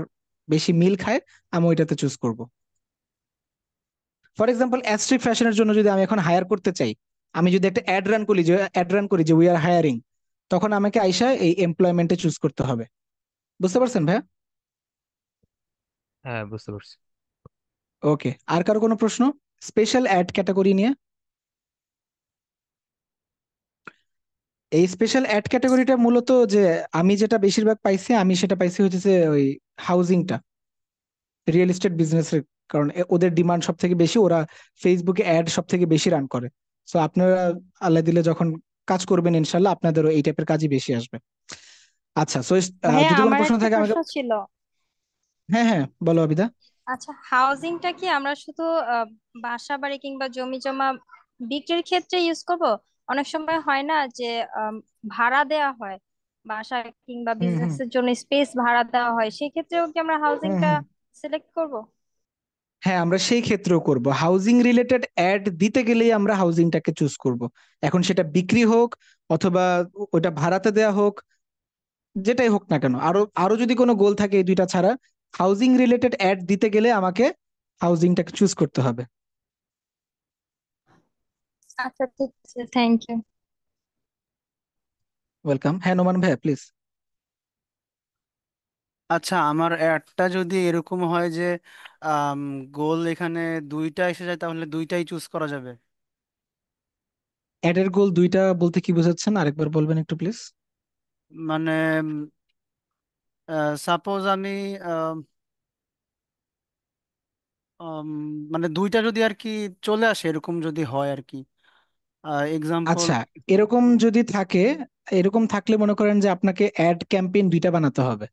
বেশি মিল খায় আমি ওইটাতে চুজ করব। ফর এক্সাম্পল অ্যাস্ট্রিক ফ্যাশনের জন্য যদি আমি এখন হায়ার করতে চাই, আমি যদি একটা অ্যাড রান করি যে উই আর হায়ারিং, তখন আমাকে আইসা এই এমপ্লয়মেন্টে চুজ করতে হবে। বুঝতে পারছেন ভাইয়া? হ্যাঁ, বুঝতে পারছি। ওকে, আর কারো কোনো প্রশ্ন স্পেশাল অ্যাড ক্যাটাগরি নিয়ে? এই স্পেশাল অ্যাড ক্যাটাগরিটা মূলত যে আমি যেটা বেশিরভাগ পাইছি, আমি সেটা পাইছি হচ্ছে ওই হাউজিংটা, রিয়েল এস্টেট বিজনেসের। কারণ ওদের ডিমান্ড সব থেকে বেশি, ওরা ফেসবুকে অ্যাড সব থেকে বেশি রান করে। সো আপনারা আল্লাহ দিলে যখন কাজ করবেন ইনশাল্লাহ আপনাদেরও এই টাইপের কাজই বেশি আসবে। আচ্ছা, সো ভাইয়া যদি কোনো আমার প্রশ্ন একটা থাকে আমাকে। প্রশ্ন ছিল। হ্যাঁ হ্যাঁ, বলো আবিদা। আচ্ছা, হাউজিংটা কি আমরা শুধু বাসা বাড়ি কিংবা জমি জমা বিক্রির ক্ষেত্রে ইউজ করব? অনেক সময় হয় না যে আম, ভাড়া দেওয়া হয়, বাসা কিংবা হুম হুম বিজনেসের জন্য স্পেস ভাড়া দেওয়া হয়, সেই ক্ষেত্রেও কি আমরা হুম হাউজিংটা হুম সিলেক্ট করব? হ্যাঁ, আমরা সেই ক্ষেত্রেও করব। হাউজিং রিলেটেড অ্যাড দিতে গেলেই আমরা হাউজিংটাকে চুজ করব। এখন সেটা বিক্রি হোক অথবা ওটা ভাড়াতে দেয়া হোক, যেটাই হোক না কেন, আরো আরো যদি কোনো গোল থাকে এই দুইটা ছাড়া, হাউজিং রিলেটেড অ্যাড দিতে গেলে আমাকে হাউজিংটাকে চুজ করতে হবে। আচ্ছা ঠিক আছে, থ্যাংক ইউ। ওয়েলকাম। হ্যাঁ, নোমান ভাইয়া প্লিজ। আচ্ছা, আমার অ্যাডটা যদি এরকম হয় যে গোল এখানে দুইটা এসে যায়, তাহলে দুইটাই চুজ করা যাবে? অ্যাডের গোল দুইটা বলতে কি বোঝাচ্ছেন, আরেকবার বলবেন একটু প্লিজ? মানে সাপোজ আমি আম, আম, মানে দুইটা যদি আর কি চলে আসে, এরকম যদি হয় আর কি, এক্সাম্পল। আচ্ছা, এরকম যদি থাকে, এরকম থাকলে মনে করেন যে আপনাকে অ্যাড ক্যাম্পেইন দুইটা বানাতে হবে।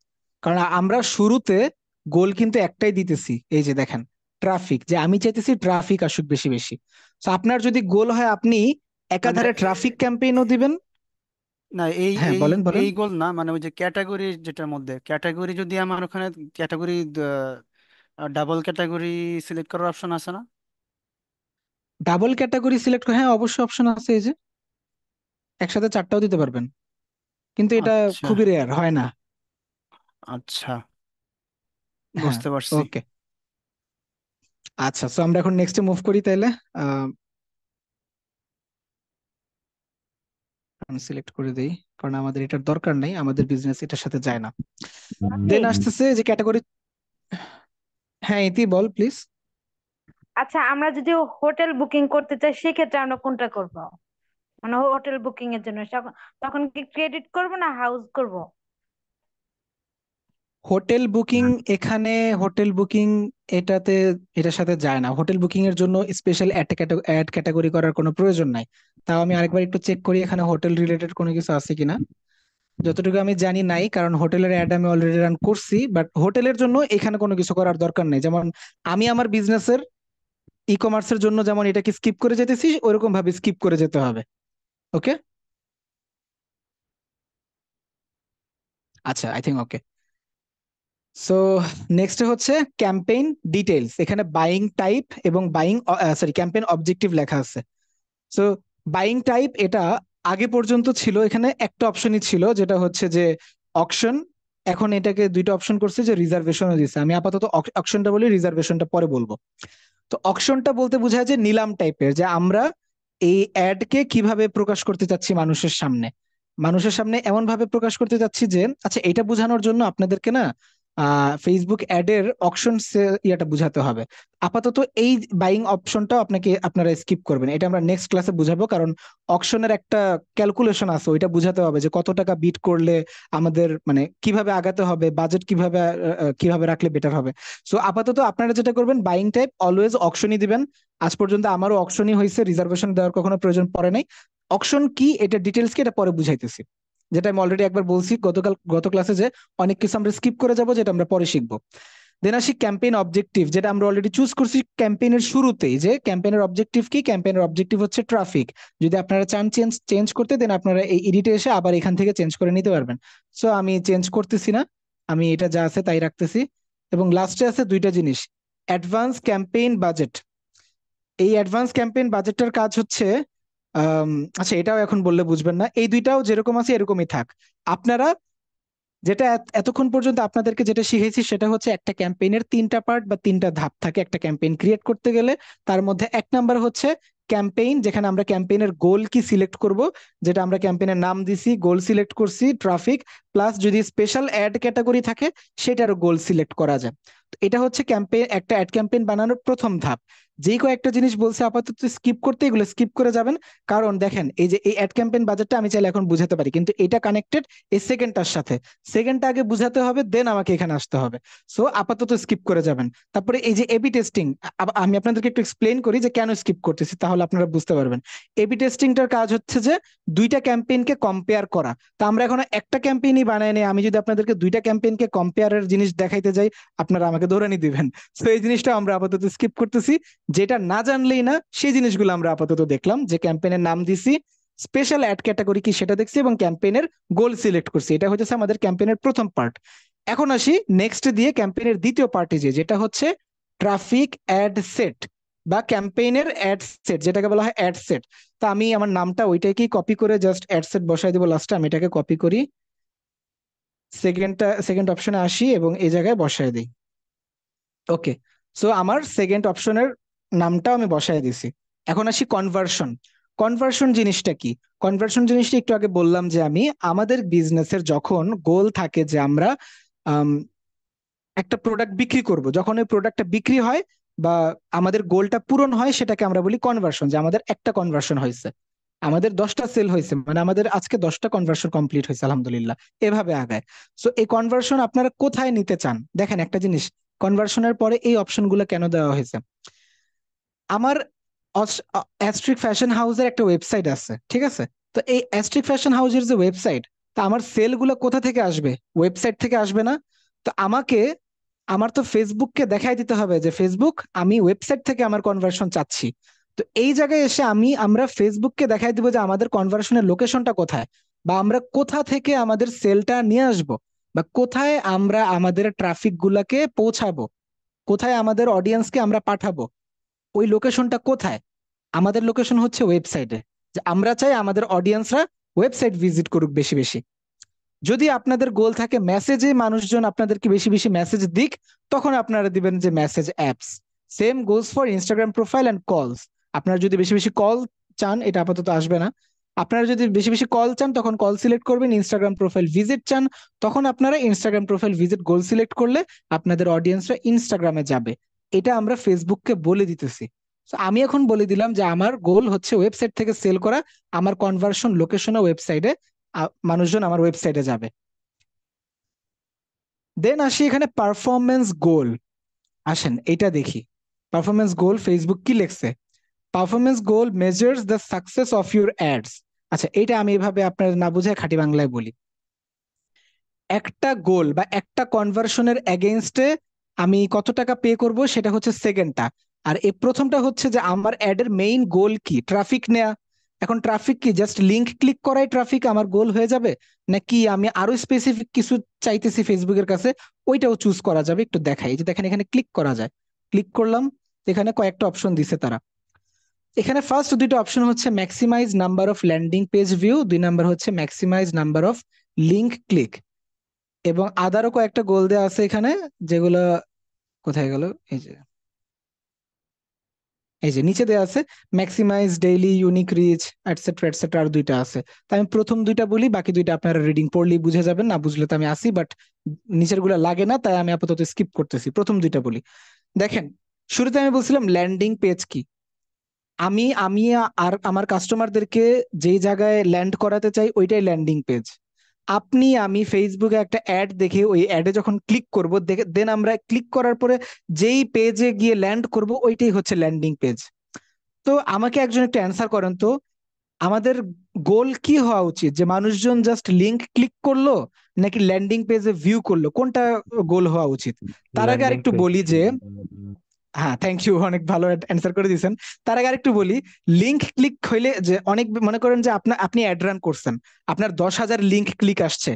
কারণ আমরা শুরুতে গোল কিন্তু একটাই দিতেছি, এই যে দেখেন, ট্রাফিক, যে আমি চাইতেছি ট্রাফিক আসুক বেশি বেশি। তো আপনার যদি গোল হয় আপনি মানে একাধারে ট্রাফিক ক্যাম্পেইনও দিবেন। না, এই হ্যাঁ এই বলেন বলেন। এই গোল না, মানে ওই যে ক্যাটাগরি, যেটার মধ্যে ক্যাটাগরি যদি আমার ওখানে ক্যাটাগরি ডাবল ক্যাটাগরি সিলেক্ট করার অপশন আছে না? ডাবল ক্যাটাগরি সিলেক্ট করে, হ্যাঁ অবশ্যই অপশন আছে, এই যে একসাথে চারটাও দিতে পারবেন, কিন্তু এটা আচ্ছা, খুবই রেয়ার, হয় না। আচ্ছা, হ্যাঁ। বুঝতে পারছি। ওকে, আচ্ছা, তো আমরা এখন নেক্সটে মুভ করি তাইলে। আমি সিলেক্ট করে দেই, কারণ আমাদের এটার দরকার নাই, আমাদের বিজনেস এটার সাথে যায় না। দেন আসতেছে যে ক্যাটাগরি। হ্যাঁ ইতি, বল প্লিজ। আচ্ছা, আমরা যদি হোটেল বুকিং করতে চাই সেক্ষেত্রে আমরা কোনটা করব? মানে হোটেল বুকিং এর জন্য তখন কি ক্রেডিট করব না হাউস করব? হোটেল বুকিং, এখানে হোটেল বুকিং এটাতে, এটার সাথে যায় না। হোটেল বুকিং এর জন্য স্পেশাল অ্যাড ক্যাটাগরি করার কোনো প্রয়োজন নাই। তাও আমি আরেকবার একটু চেক করি এখানে হোটেল রিলেটেড কোনো কিছু আছে কিনা। যতটুকু আমি জানি নাই, কারণ হোটেলের অ্যাড আমি অলরেডি রান করছি। বাট হোটেলের জন্য এখানে কোনো কিছু করার দরকার নেই। যেমন আমি আমার বিজনেসের ই কমার্সের জন্য যেমন এটাকে স্কিপ করে যেতেছি, ওইরকম ভাবে স্কিপ করে যেতে হবে। ওকে, আচ্ছা, I think okay. So next হচ্ছে ক্যাম্পেইন ডিটেইলস। এখানে বাইং টাইপ এবং ক্যাম্পেইন অবজেক্টিভ লেখা আছে। সো বাইং টাইপ, এটা আগে পর্যন্ত ছিল এখানে একটা অপশনই ছিল, যেটা হচ্ছে যে অকশন। এখন এটাকে দুইটা অপশন করছে, যে রিজার্ভেশনও দিচ্ছে। আমি আপাতত অকশনটা বলি, রিজার্ভেশনটা পরে বলবো। তো অকশনটা বলতে বোঝায় যে নিলাম টাইপের, যে আমরা এই অ্যাডকে কিভাবে প্রকাশ করতে চাচ্ছি মানুষের সামনে। মানুষের সামনে এমন ভাবে প্রকাশ করতে চাচ্ছি যে, আচ্ছা এটা বোঝানোর জন্য আপনাদেরকে না ফেসবুক অ্যাডের অপশন ইয়াটা বুঝাতে হবে। আপাতত এই বাইং অপশনটাও আপনারা স্কিপ করবেন, এটা আমরা নেক্সট ক্লাসে বুঝাবো, কারণ অকশনের একটা ক্যালকুলেশন আছে, ওইটা বুঝাতে হবে যে কত টাকা বিট করলে আমাদের মানে কিভাবে আগাতে হবে, বাজেট কিভাবে রাখলে বেটার হবে। সো আপাতত আপনারা যেটা করবেন, বাইং টাইপ অলওয়েজ অকশনই দিবেন। আজ পর্যন্ত আমারও অকশনই হয়েছে, রিজার্ভেশন দেওয়ার কখনো প্রয়োজন পড়ে নাই। অকশন কি, এটা ডিটেলস কি, এটা পরে বুঝাইতেছি। যেটা আমি অলরেডি একবার বলছি গত ক্লাসে, যে অনেক কিছু আমরা স্কিপ করে যাব, যেটা আমরা পরে শিখবো। দেন আসি ক্যাম্পেইন অবজেক্টিভ, যেটা আমরা অলরেডি চুজ করছি ক্যাম্পেইনের শুরুতেই, যে ক্যাম্পেইনের অবজেক্টিভ কি, ক্যাম্পেইনের অবজেক্টিভ হচ্ছে ট্রাফিক। যদি আপনারা চান চেঞ্জ করতে, দেন আপনারা এই এডিটে এসে আবার এখান থেকে চেঞ্জ করে নিতে পারবেন। সো আমি চেঞ্জ করতেছি না, আমি এটা যা আছে তাই রাখতেছি। এবং লাস্টে আছে দুইটা জিনিস, অ্যাডভান্স ক্যাম্পেইন বাজেট। এই অ্যাডভান্স ক্যাম্পেইন বাজেটটার কাজ হচ্ছে আম, আচ্ছা এটাও এখন বললে বুঝবেন না, এই দুইটাও যেরকম আছে এরকমই থাক। আপনারা যেটা এতক্ষণ পর্যন্ত আপনাদেরকে যেটা শিখেছি, সেটা হচ্ছে একটা ক্যাম্পেইনের 3টা পার্ট বা 3টা ধাপ থাকে একটা ক্যাম্পেইন ক্রিয়েট করতে গেলে। তার মধ্যে 1 নাম্বার হচ্ছে ক্যাম্পেইন, যেখানে আমরা ক্যাম্পেইনের গোল কি সিলেক্ট করব, যেটা আমরা ক্যাম্পেইনের নাম দিছি, গোল সিলেক্ট করছি ট্রাফিক, প্লাস যদি স্পেশাল অ্যাড ক্যাটাগরি থাকে সেটারও গোল সিলেক্ট করা যায়। তো এটা হচ্ছে একটা অ্যাড ক্যাম্পেইন বানানোর প্রথম ধাপ। যেই কয়েকটা জিনিস বলছে আপাতত স্কিপ করতে, এগুলো স্কিপ করে যাবেন। কারণ দেখেন, এই যে এই অ্যাড ক্যাম্পেইন বাজেটটা আমি চাইলে এখন বুঝাতে পারি, কিন্তু এটা কানেক্টেড এই সেকেন্ডটার সাথে। সেকেন্ডটা আগে বুঝাতে হবে, দেন আমাকে এখানে আসতে হবে। সো আপাতত স্কিপ করে যাবেন। তারপরে এই যে এবি টেস্টিং, আমি আপনাদেরকে একটু এক্সপ্লেন করি যে কেন স্কিপ করতেছি, তাহলে আপনারা বুঝতে পারবেন। এবি টেস্টিংটার কাজ হচ্ছে যে দুইটা ক্যাম্পেইনকে কম্পেয়ার করা। তা আমরা এখন একটা ক্যাম্পেইনই বানাই নেই, আমি যদি আপনাদেরকে দুইটা ক্যাম্পেইনকে কম্পেয়ারের জিনিস দেখাইতে যাই, আপনারা আমাকে দৌড়ানি দিবেন। তো এই জিনিসটা আমরা আপাতত স্কিপ করতেছি। যেটা না জানলেই না, সেই জিনিসগুলো আমরা আপাতত দেখলাম, যে ক্যাম্পেইনের নাম দিছি, স্পেশাল অ্যাড ক্যাটাগরি কি সেটা দেখছি, এবং ক্যাম্পেইনের গোল সিলেক্ট করছি। এটা হচ্ছে আমাদের ক্যাম্পেইনের প্রথম পার্ট। এখন আসি নেক্সট দিয়ে ক্যাম্পেইনের দ্বিতীয় পার্টে, যেটা হচ্ছে ট্রাফিক অ্যাড সেট বা ক্যাম্পেইনের অ্যাড সেট, যেটাকে বলা হয় অ্যাড সেট। তা আমি আমার নামটা ওইটাকেই কপি করে জাস্ট অ্যাড সেট বসাই দিব লাস্টে। আমি এটাকে কপি করি, সেকেন্ড অপশনে আসি এবং এই জায়গায় বসাই দিই। ওকে, সো আমার সেকেন্ড অপশনের নামটাও আমি বসায় দিছি। এখন আসি কনভার্সন। কনভার্সন জিনিসটা কি? কনভার্সন জিনিসটা একটু আগে বললাম, যে আমি আমাদের বিজনেসের যখন গোল থাকে যে আমরা আম, একটা প্রোডাক্ট বিক্রি করব, যখন ওই প্রোডাক্টটা বিক্রি হয় বা আমাদের গোলটা পূরণ হয়, সেটাকে আমরা বলি কনভার্সন। যে আমাদের একটা কনভার্সন হয়েছে, আমাদের 10টা সেল হয়েছে, মানে আমাদের আজকে 10টা কনভার্সন কমপ্লিট হয়েছে, আলহামদুলিল্লাহ। এভাবে আগায়। সো এই কনভার্সন আপনারা কোথায় নিতে চান? দেখেন একটা জিনিস, কনভার্সনের পরে এই অপশনগুলো কেন দেওয়া হয়েছে। আমার অ্যাস্ট্রিক ফ্যাশন হাউসের একটা ওয়েবসাইট আছে, ঠিক আছে? তো এই অ্যাস্ট্রিক ফ্যাশন হাউসের যে ওয়েবসাইট, তা আমার সেলগুলো কোথা থেকে আসবে? ওয়েবসাইট থেকে আসবে না? তো আমার তো ফেসবুককে দেখাই দিতে হবে যে ফেসবুক, আমি ওয়েবসাইট থেকে আমার কনভার্সন চাচ্ছি। তো এই জায়গায় এসে আমরা ফেসবুককে দেখাই দিব যে আমাদের কনভার্সনের লোকেশনটা কোথায়, বা আমরা কোথা থেকে আমাদের সেলটা নিয়ে আসব, বা কোথায় আমরা আমাদের ট্রাফিক গুলাকে পৌঁছাবো, কোথায় আমাদের অডিয়েন্সকে আমরা পাঠাবো, ওই লোকেশনটা কোথায়? আমাদের লোকেশন হচ্ছে ওয়েবসাইটে। যে আমরা চাই আমাদের অডিয়েন্সরা ওয়েবসাইট ভিজিট করুক বেশি বেশি। যদি আপনাদের গোল থাকে মেসেজে মানুষজন আপনাদেরকে বেশি বেশি মেসেজ দিক, তখন আপনারা দিবেন যে message apps. Same goals for Instagram profile and কলস। আপনারা যদি বেশি বেশি কল চান, এটা আপাতত আসবে না। আপনারা যদি বেশি বেশি কল চান, তখন কল সিলেক্ট করবেন। ইনস্টাগ্রাম প্রোফাইল ভিজিট চান, তখন আপনারা ইনস্টাগ্রাম প্রোফাইল ভিজিট গোল সিলেক্ট করলে আপনাদের অডিয়েন্সরা ইনস্টাগ্রামে যাবে। এটা আমরা ফেসবুককে বলে দিতেছি। তো আমি এখন বলে দিলাম যে আমার গোল হচ্ছে ওয়েবসাইট থেকে সেল করা, আমার কনভার্সন লোকেশনও ওয়েবসাইটে, মানুষজন আমার ওয়েবসাইটে যাবে। দেন আসি এখানে পারফরমেন্স গোল। আসেন এটা দেখি, পারফরমেন্স গোল ফেসবুক কি লিখছে। Performance goal measures the success of your ads. আচ্ছা এটা আমি এভাবে আপনার না বুঝে খাঁটি বাংলায় বলি। একটা গোল বা একটা কনভার্সনের এগেইনস্টে আমি কত টাকা পে করব, সেটা হচ্ছে সেকেন্ডটা। আর এই প্রথমটা হচ্ছে যে আমার অ্যাডের মেইন গোল কি, ট্রাফিক নেয়া। এখন ট্রাফিক কি জাস্ট লিংক ক্লিক করাই ট্রাফিক আমার গোল হয়ে যাবে, নাকি আমি আরো স্পেসিফিক কিছু চাইতেছি ফেসবুকের কাছে? ওইটাও চুজ করা যাবে। একটু দেখাই, এই যে দেখেন এখানে ক্লিক করা যায়। ক্লিক করলাম, এখানে কয়েকটা অপশন দিছে তারা। এখানে ফার্স্ট দুইটা অপশন হচ্ছে maximise number of landing page view, 2 number হচ্ছে maximise number of link click. এবং আদারও কয়েকটা গোল দেওয়া আছে এখানে, যেগুলো কোথায় গেল, এই যে এই যে নিচে দেওয়া আছে maximise daily unique reach etcetera etcetera, আর দুইটা আছে। তাই আমি প্রথম দুইটা বলি, বাকি দুইটা আপনারা রিডিং পড়লেই বুঝে যাবেন, না বুঝলে তো আমি আসি, বাট নিচের গুলা লাগে না, তাই আমি আপাতত স্কিপ করতেছি, প্রথম দুইটা বলি। দেখেন, শুরুতে আমি বলছিলাম ল্যান্ডিং পেজ কি। আমি আমি আর আমার কাস্টমারদেরকে যেই জায়গায় ল্যান্ড করাতে চাই ওইটাই ল্যান্ডিং পেজ। আপনি আমি ফেসবুকে একটা অ্যাড দেখে ওই অ্যাডে যখন ক্লিক করব, দেন আমরা ক্লিক করার পরে যেই পেজে গিয়ে ল্যান্ড করব ওইটাই হচ্ছে ল্যান্ডিং পেজ। তো আমাকে একজন একটু অ্যান্সার করেন তো, আমাদের গোল কি হওয়া উচিত? যে মানুষজন জাস্ট লিংক ক্লিক করলো নাকি ল্যান্ডিং পেজে ভিউ করলো, কোনটা গোল হওয়া উচিত? তার আগে ল্যান্ডিং আরেকটু পেজ। বলি যে, হ্যাঁ থ্যাংক ইউ, অনেক ভালো অ্যান্সার করে দিয়েছেন। তার আগে আরেকটু বলি, লিংক ক্লিক হইলে যে অনেক মনে করেন যে আপনি অ্যাড রান করছেন, আপনার 10,000 লিংক ক্লিক আসছে,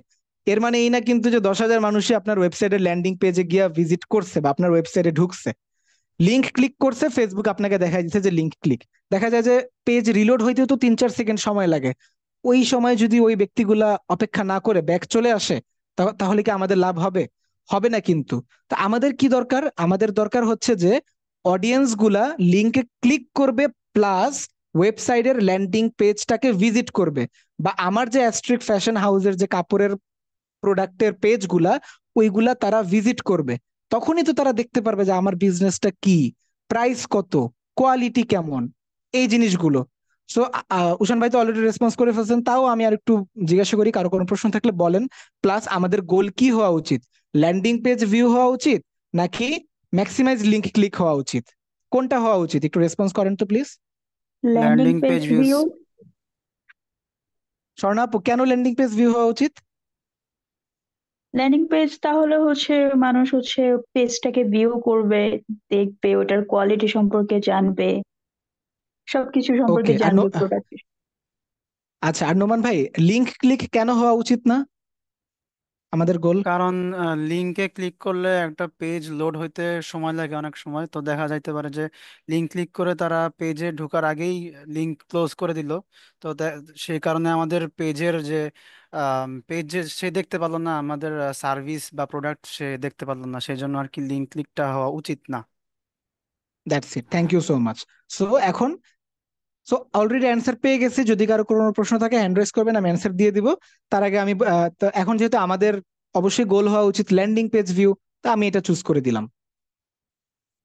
এর মানে এই না কিন্তু যে 10,000 মানুষই আপনার ওয়েবসাইটের ল্যান্ডিং পেজে গিয়ে ভিজিট করছে বা আপনার ওয়েবসাইটে ঢুকছে। লিংক ক্লিক করছে, ফেসবুক আপনাকে দেখা দিচ্ছে যে লিংক ক্লিক, দেখা যায় যে পেজ রিলোড হইতেও তো 3-4 সেকেন্ড সময় লাগে। ওই সময় যদি ওই ব্যক্তিগুলা অপেক্ষা না করে ব্যাক চলে আসে, তাহলে কি আমাদের লাভ হবে? হবে না কিন্তু। তা আমাদের কি দরকার? আমাদের দরকার হচ্ছে যে অডিয়েন্স গুলা লিংকে ক্লিক করবে, প্লাস ওয়েবসাইটের ল্যান্ডিং পেজটাকে ভিজিট করবে, বা আমার যে অ্যাস্ট্রিক ফ্যাশন হাউসের যে কাপড়ের প্রোডাক্টের পেজগুলা, ওইগুলা তারা ভিজিট করবে। তখনই তো তারা দেখতে পারবে যে আমার বিজনেসটা কি, প্রাইস কত, কোয়ালিটি কেমন, এই জিনিসগুলো। সো উশান ভাই তো অলরেডি রেসপন্স করে ফেলছেন, তাও আমি আর একটু জিজ্ঞাসা করি, কারো কোনো প্রশ্ন থাকলে বলেন। প্লাস আমাদের গোল কি হওয়া উচিত? ল্যান্ডিং পেজ ভিউ হওয়া উচিত নাকি ম্যাক্সিমাইজ লিংক ক্লিক হওয়া উচিত? কোনটা হওয়া উচিত? একটু রেসপন্স করেন তো please. Landing landing page page views. View. Swarna আপু, কেন ল্যান্ডিং পেজ ভিউ হওয়া উচিত? ল্যান্ডিং পেজ তাহলে হচ্ছে মানুষ হচ্ছে পেজটাকে ভিউ করবে, দেখবে, ওটার কোয়ালিটি সম্পর্কে জানবে, সবকিছু সম্পর্কে ওকে, জানবে প্রোডাক্ট। আচ্ছা, আর নোমান ভাই, লিংক ক্লিক কেন হওয়া উচিত না আমাদের গোল? কারণ লিংকে ক্লিক করলে একটা পেজ লোড হইতে সময় লাগে অনেক সময়, তো দেখা যাইতে পারে যে লিংক ক্লিক করে তারা পেজে ঢোকার আগেই লিংক ক্লোজ করে দিল। তো সেই কারণে আমাদের পেজের যে পেজ যে সে দেখতে পারলো না, আমাদের সার্ভিস বা প্রোডাক্ট সে দেখতে পারলো না, সেই জন্য আর কি লিংক ক্লিকটা হওয়া উচিত না। That's it, thank you so much. So এখন, অলরেডি অ্যান্সার পেয়ে গেছি, যদি কারো কোনো প্রশ্ন থাকে হ্যান্ড রেজ করবেন, আমি অ্যান্সার দিয়ে দিব। তার আগে আমি তো এখন যেহেতু আমাদের অবশ্যই গোল হওয়া উচিত ল্যান্ডিং পেজ ভিউ, তা আমি এটা চুজ করে দিলাম।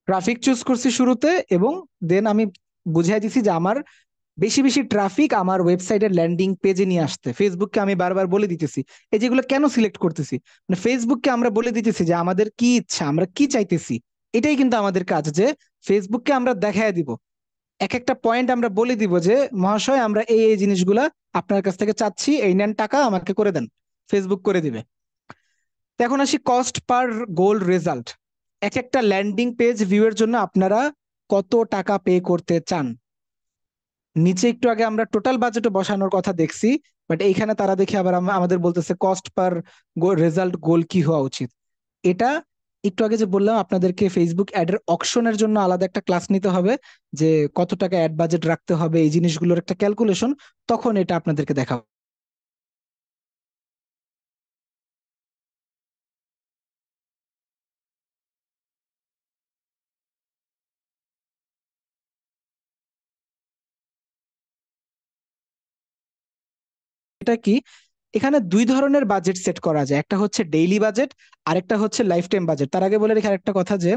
ট্রাফিক চুজ করছি শুরুতে, এবং দেন আমি বুঝাই দিছি যে আমার বেশি বেশি ট্রাফিক আমার ওয়েবসাইটের ল্যান্ডিং পেজে নিয়ে আসতে। ফেসবুককে আমি বারবার বলে দিতেছি, এই যেগুলো কেন সিলেক্ট করতেছি, মানে ফেসবুককে আমরা বলে দিতেছি যে আমাদের কি ইচ্ছা, আমরা কি চাইতেছি। এটাই কিন্তু আমাদের কাজ, যে ফেসবুককে আমরা দেখায় দিব, এক একটা পয়েন্ট আমরা বলে দিব যে মহাশয় আমরা এই এই জিনিসগুলা আপনার কাছ থেকে চাচ্ছি, এই নেন টাকা, আমাকে করে দেন। ফেসবুক করে দিবে। তো এখন আসি কস্ট পার গোল রেজাল্ট। এক একটা ল্যান্ডিং পেজ ভিউ এর জন্য আপনারা কত টাকা পে করতে চান? নিচে একটু আগে আমরা টোটাল বাজেটে বসানোর কথা দেখছি, বাট এইখানে তারা দেখে আবার আমাদের বলতেছে কস্ট পার রেজাল্ট গোল কি হওয়া উচিত। এটা একটু আগে যে বললাম আপনাদেরকে, ফেসবুক অ্যাডের অকশনের জন্য আলাদা একটা ক্লাস নিতে হবে, যে কত টাকা অ্যাড বাজেট রাখতে হবে, এই জিনিসগুলোর একটা ক্যালকুলেশন, তখন এটা আপনাদেরকে দেখাবো। এটা কি, এখানে দুই ধরনের বাজেট সেট করা যায়, একটা হচ্ছে ডেইলি বাজেট, আরেকটা হচ্ছে লাইফ টাইম বাজেট। তার আগে বলে রেখে আরেকটা কথা যে,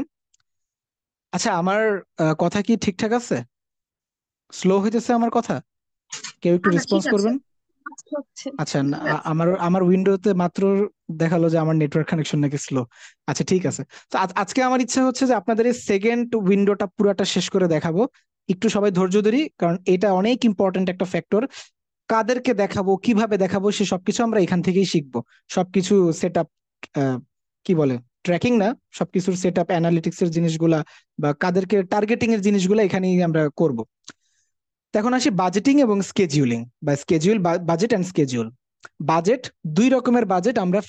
আচ্ছা আমার কথা কি ঠিকঠাক আছে? স্লো হইতেছে আমার কথা? কেউ একটু না না ঠিক রেসপন্স আছে, করবেন। হচ্ছে আচ্ছা ঠিক আছে। আমার আমার উইন্ডোতে মাত্র দেখালো যে আমার নেটওয়ার্ক কানেকশন নাকি স্লো। আচ্ছা ঠিক আছে। তো আজকে আমার ইচ্ছা হচ্ছে যে আপনাদের এই সেকেন্ড উইন্ডোটা পুরাটা শেষ করে দেখাবো। একটু সবাই ধৈর্য ধরি, কারণ এটা অনেক ইম্পর্টেন্ট একটা ফ্যাক্টর। কাদেরকে দেখাবো, কিভাবে দেখাবো, সে সবকিছু আমরা এখান থেকেই শিখবো। সবকিছু সেট আপ, কি বলে, ট্র্যাকিং না, সবকিছুর সেট আপ, অ্যানালিটিক্স এর জিনিসগুলা বা কাদেরকে টার্গেটিং এর জিনিসগুলা এখানেই আমরা করব। তো এখন আসি বাজেটিং এবং স্কেজিউলিং, বা schedule, budget and schedule. Budget, দুই রকমের বাজেট আমরা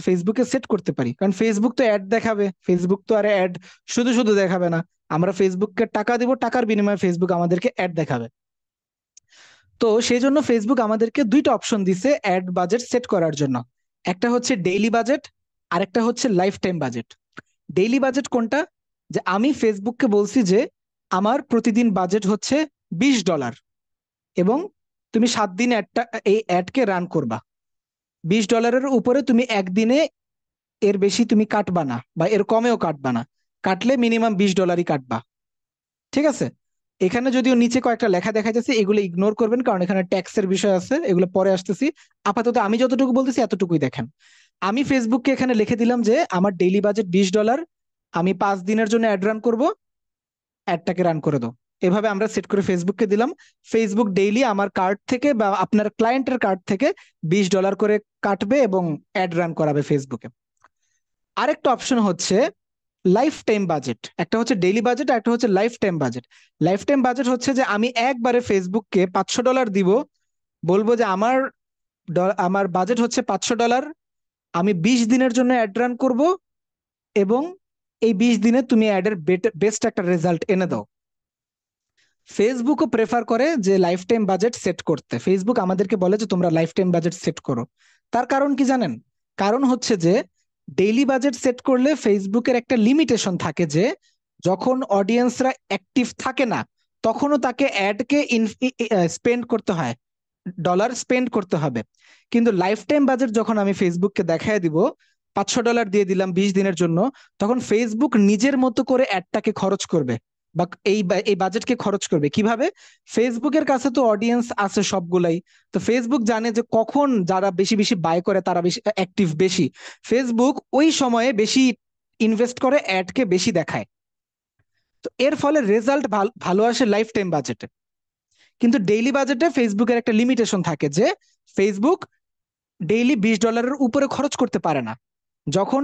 ফেসবুকে সেট করতে পারি, কারণ ফেসবুক তো অ্যাড দেখাবে, ফেসবুক তো আর অ্যাড শুধু শুধু দেখাবে না। আমরা ফেসবুককে টাকা দিব, টাকার বিনিময়ে ফেসবুক আমাদেরকে অ্যাড দেখাবে। তো সেই জন্য ফেসবুক আমাদেরকে দুইটা অপশন দিছে অ্যাড বাজেট সেট করার জন্য। একটা হচ্ছে ডেইলি বাজেট, আর একটা হচ্ছে life time budget. Daily budget কোনটা? যে আমি ফেসবুককে বলছি যে আমার প্রতিদিন বাজেট হচ্ছে $20 এবং তুমি 7 দিন এই অ্যাডকে রান করবা। $20 উপরে তুমি একদিনে এর বেশি তুমি কাটবা না বা এর কমেও কাটবা না, কাটলে মিনিমাম $20 কাটবা। ঠিক আছে? এখানে যদিও নিচে কয়েকটা লেখা দেখা যাচ্ছে, এগুলো ইগনোর করবেন কারণ এখানে ট্যাক্সের বিষয় আছে, এগুলো পরে আসতেছি। আপাতত আমি যতটুকু বলতেছি এতটুকুই দেখেন। আমি ফেসবুককে এখানে লিখে দিলাম যে আমার ডেইলি বাজেট $20, আমি 5 দিনের জন্য অ্যাড রান করবো, অ্যাডটাকে রান করে দাও। এভাবে আমরা সেট করে ফেসবুককে দিলাম। ফেসবুক ডেইলি আমার কার্ড থেকে বা আপনার ক্লায়েন্টের কার্ড থেকে $20 করে কাটবে এবং অ্যাড রান করাবে ফেসবুকে। আরেকটা অপশন হচ্ছে লাইফ টাইম বাজেট। একটা হচ্ছে ডেইলি বাজেট, একটা হচ্ছে life time budget. Life time budget হচ্ছে যে আমি একবারে ফেসবুককে $500 দিব, বলবো যে আমার বাজেট হচ্ছে $500, আমি 20 দিনের জন্য অ্যাড রান করব এবং এই 20 দিনে তুমি অ্যাডের বেস্ট একটা রেজাল্ট এনে দাও। ফেসবুকও প্রেফার করে যে লাইফ টাইম বাজেট সেট করতে। ফেসবুক আমাদেরকে বলে যে তোমরা লাইফ টাইম বাজেট সেট করো। তার কারণ কি জানেন? কারণ হচ্ছে যে ডেইলি বাজেট সেট করলে ফেসবুকের একটা লিমিটেশন থাকে যে যখন অডিয়েন্সরা অ্যাক্টিভ থাকে না তখনও তাকে অ্যাডকে স্পেন্ড করতে হয়, ডলার স্পেন্ড করতে হবে। কিন্তু লাইফ টাইম বাজেট যখন আমি ফেসবুককে দেখায় দিব, $500 দিয়ে দিলাম 20 দিনের জন্য, তখন ফেসবুক নিজের মতো করে অ্যাডটাকে খরচ করবে বা এই বাজেটকে খরচ করবে। কিভাবে? ফেসবুকের কাছে তো অডিয়েন্স আছে সবগুলাই, তো ফেসবুক জানে যে কখন যারা বেশি বেশি বাই করে তারা বেশি অ্যাক্টিভ বেশি, ফেসবুক ওই সময়ে বেশি ইনভেস্ট করে অ্যাডকে বেশি দেখায়। তো এর ফলে রেজাল্ট ভালো আসে লাইফ টাইম বাজেটে। কিন্তু ডেইলি বাজেটে ফেসবুকের একটা লিমিটেশন থাকে যে ফেসবুক ডেইলি $20 উপরে খরচ করতে পারে না। যখন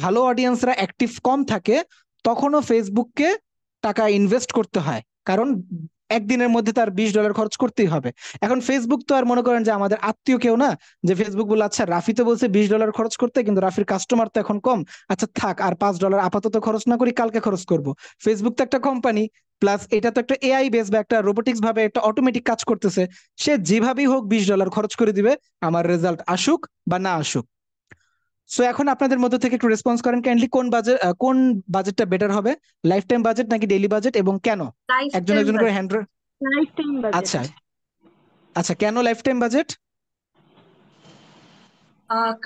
ভালো অডিয়েন্সরা অ্যাক্টিভ কম থাকে তখনও ফেসবুককে টাকা ইনভেস্ট করতে হয়, কারণ একদিনের মধ্যে তার $20 খরচ করতেই হবে। এখন ফেসবুক তো আর মনে করেন যে আমাদের আত্মীয় কেউ না, যে ফেসবুক বলে আচ্ছা রাফি তো বলছে $20 খরচ করতে, কিন্তু রাফির কাস্টমার তো এখন কম, আচ্ছা থাক আর $5 আপাতত খরচ না করি, কালকে খরচ করব। ফেসবুক তো একটা কোম্পানি, প্লাস এটা তো একটা এআই বেস বা একটা রোবোটিক্স ভাবে একটা অটোমেটিক কাজ করতেছে, সে যেভাবেই হোক $20 খরচ করে দিবে, আমার রেজাল্ট আসুক বা না আসুক। সো এখন আপনাদের মধ্যে থেকে একটু রেসপন্স করেন কাইন্ডলি, কোন বাজেটটা বেটার হবে, লাইফ টাইম বাজেট নাকি ডেইলি বাজেট, এবং কেন? লাইফ একজন টাইম একজন করে budget. Hand. Life time budget. আচ্ছা আচ্ছা, কেন লাইফ টাইম বাজেট?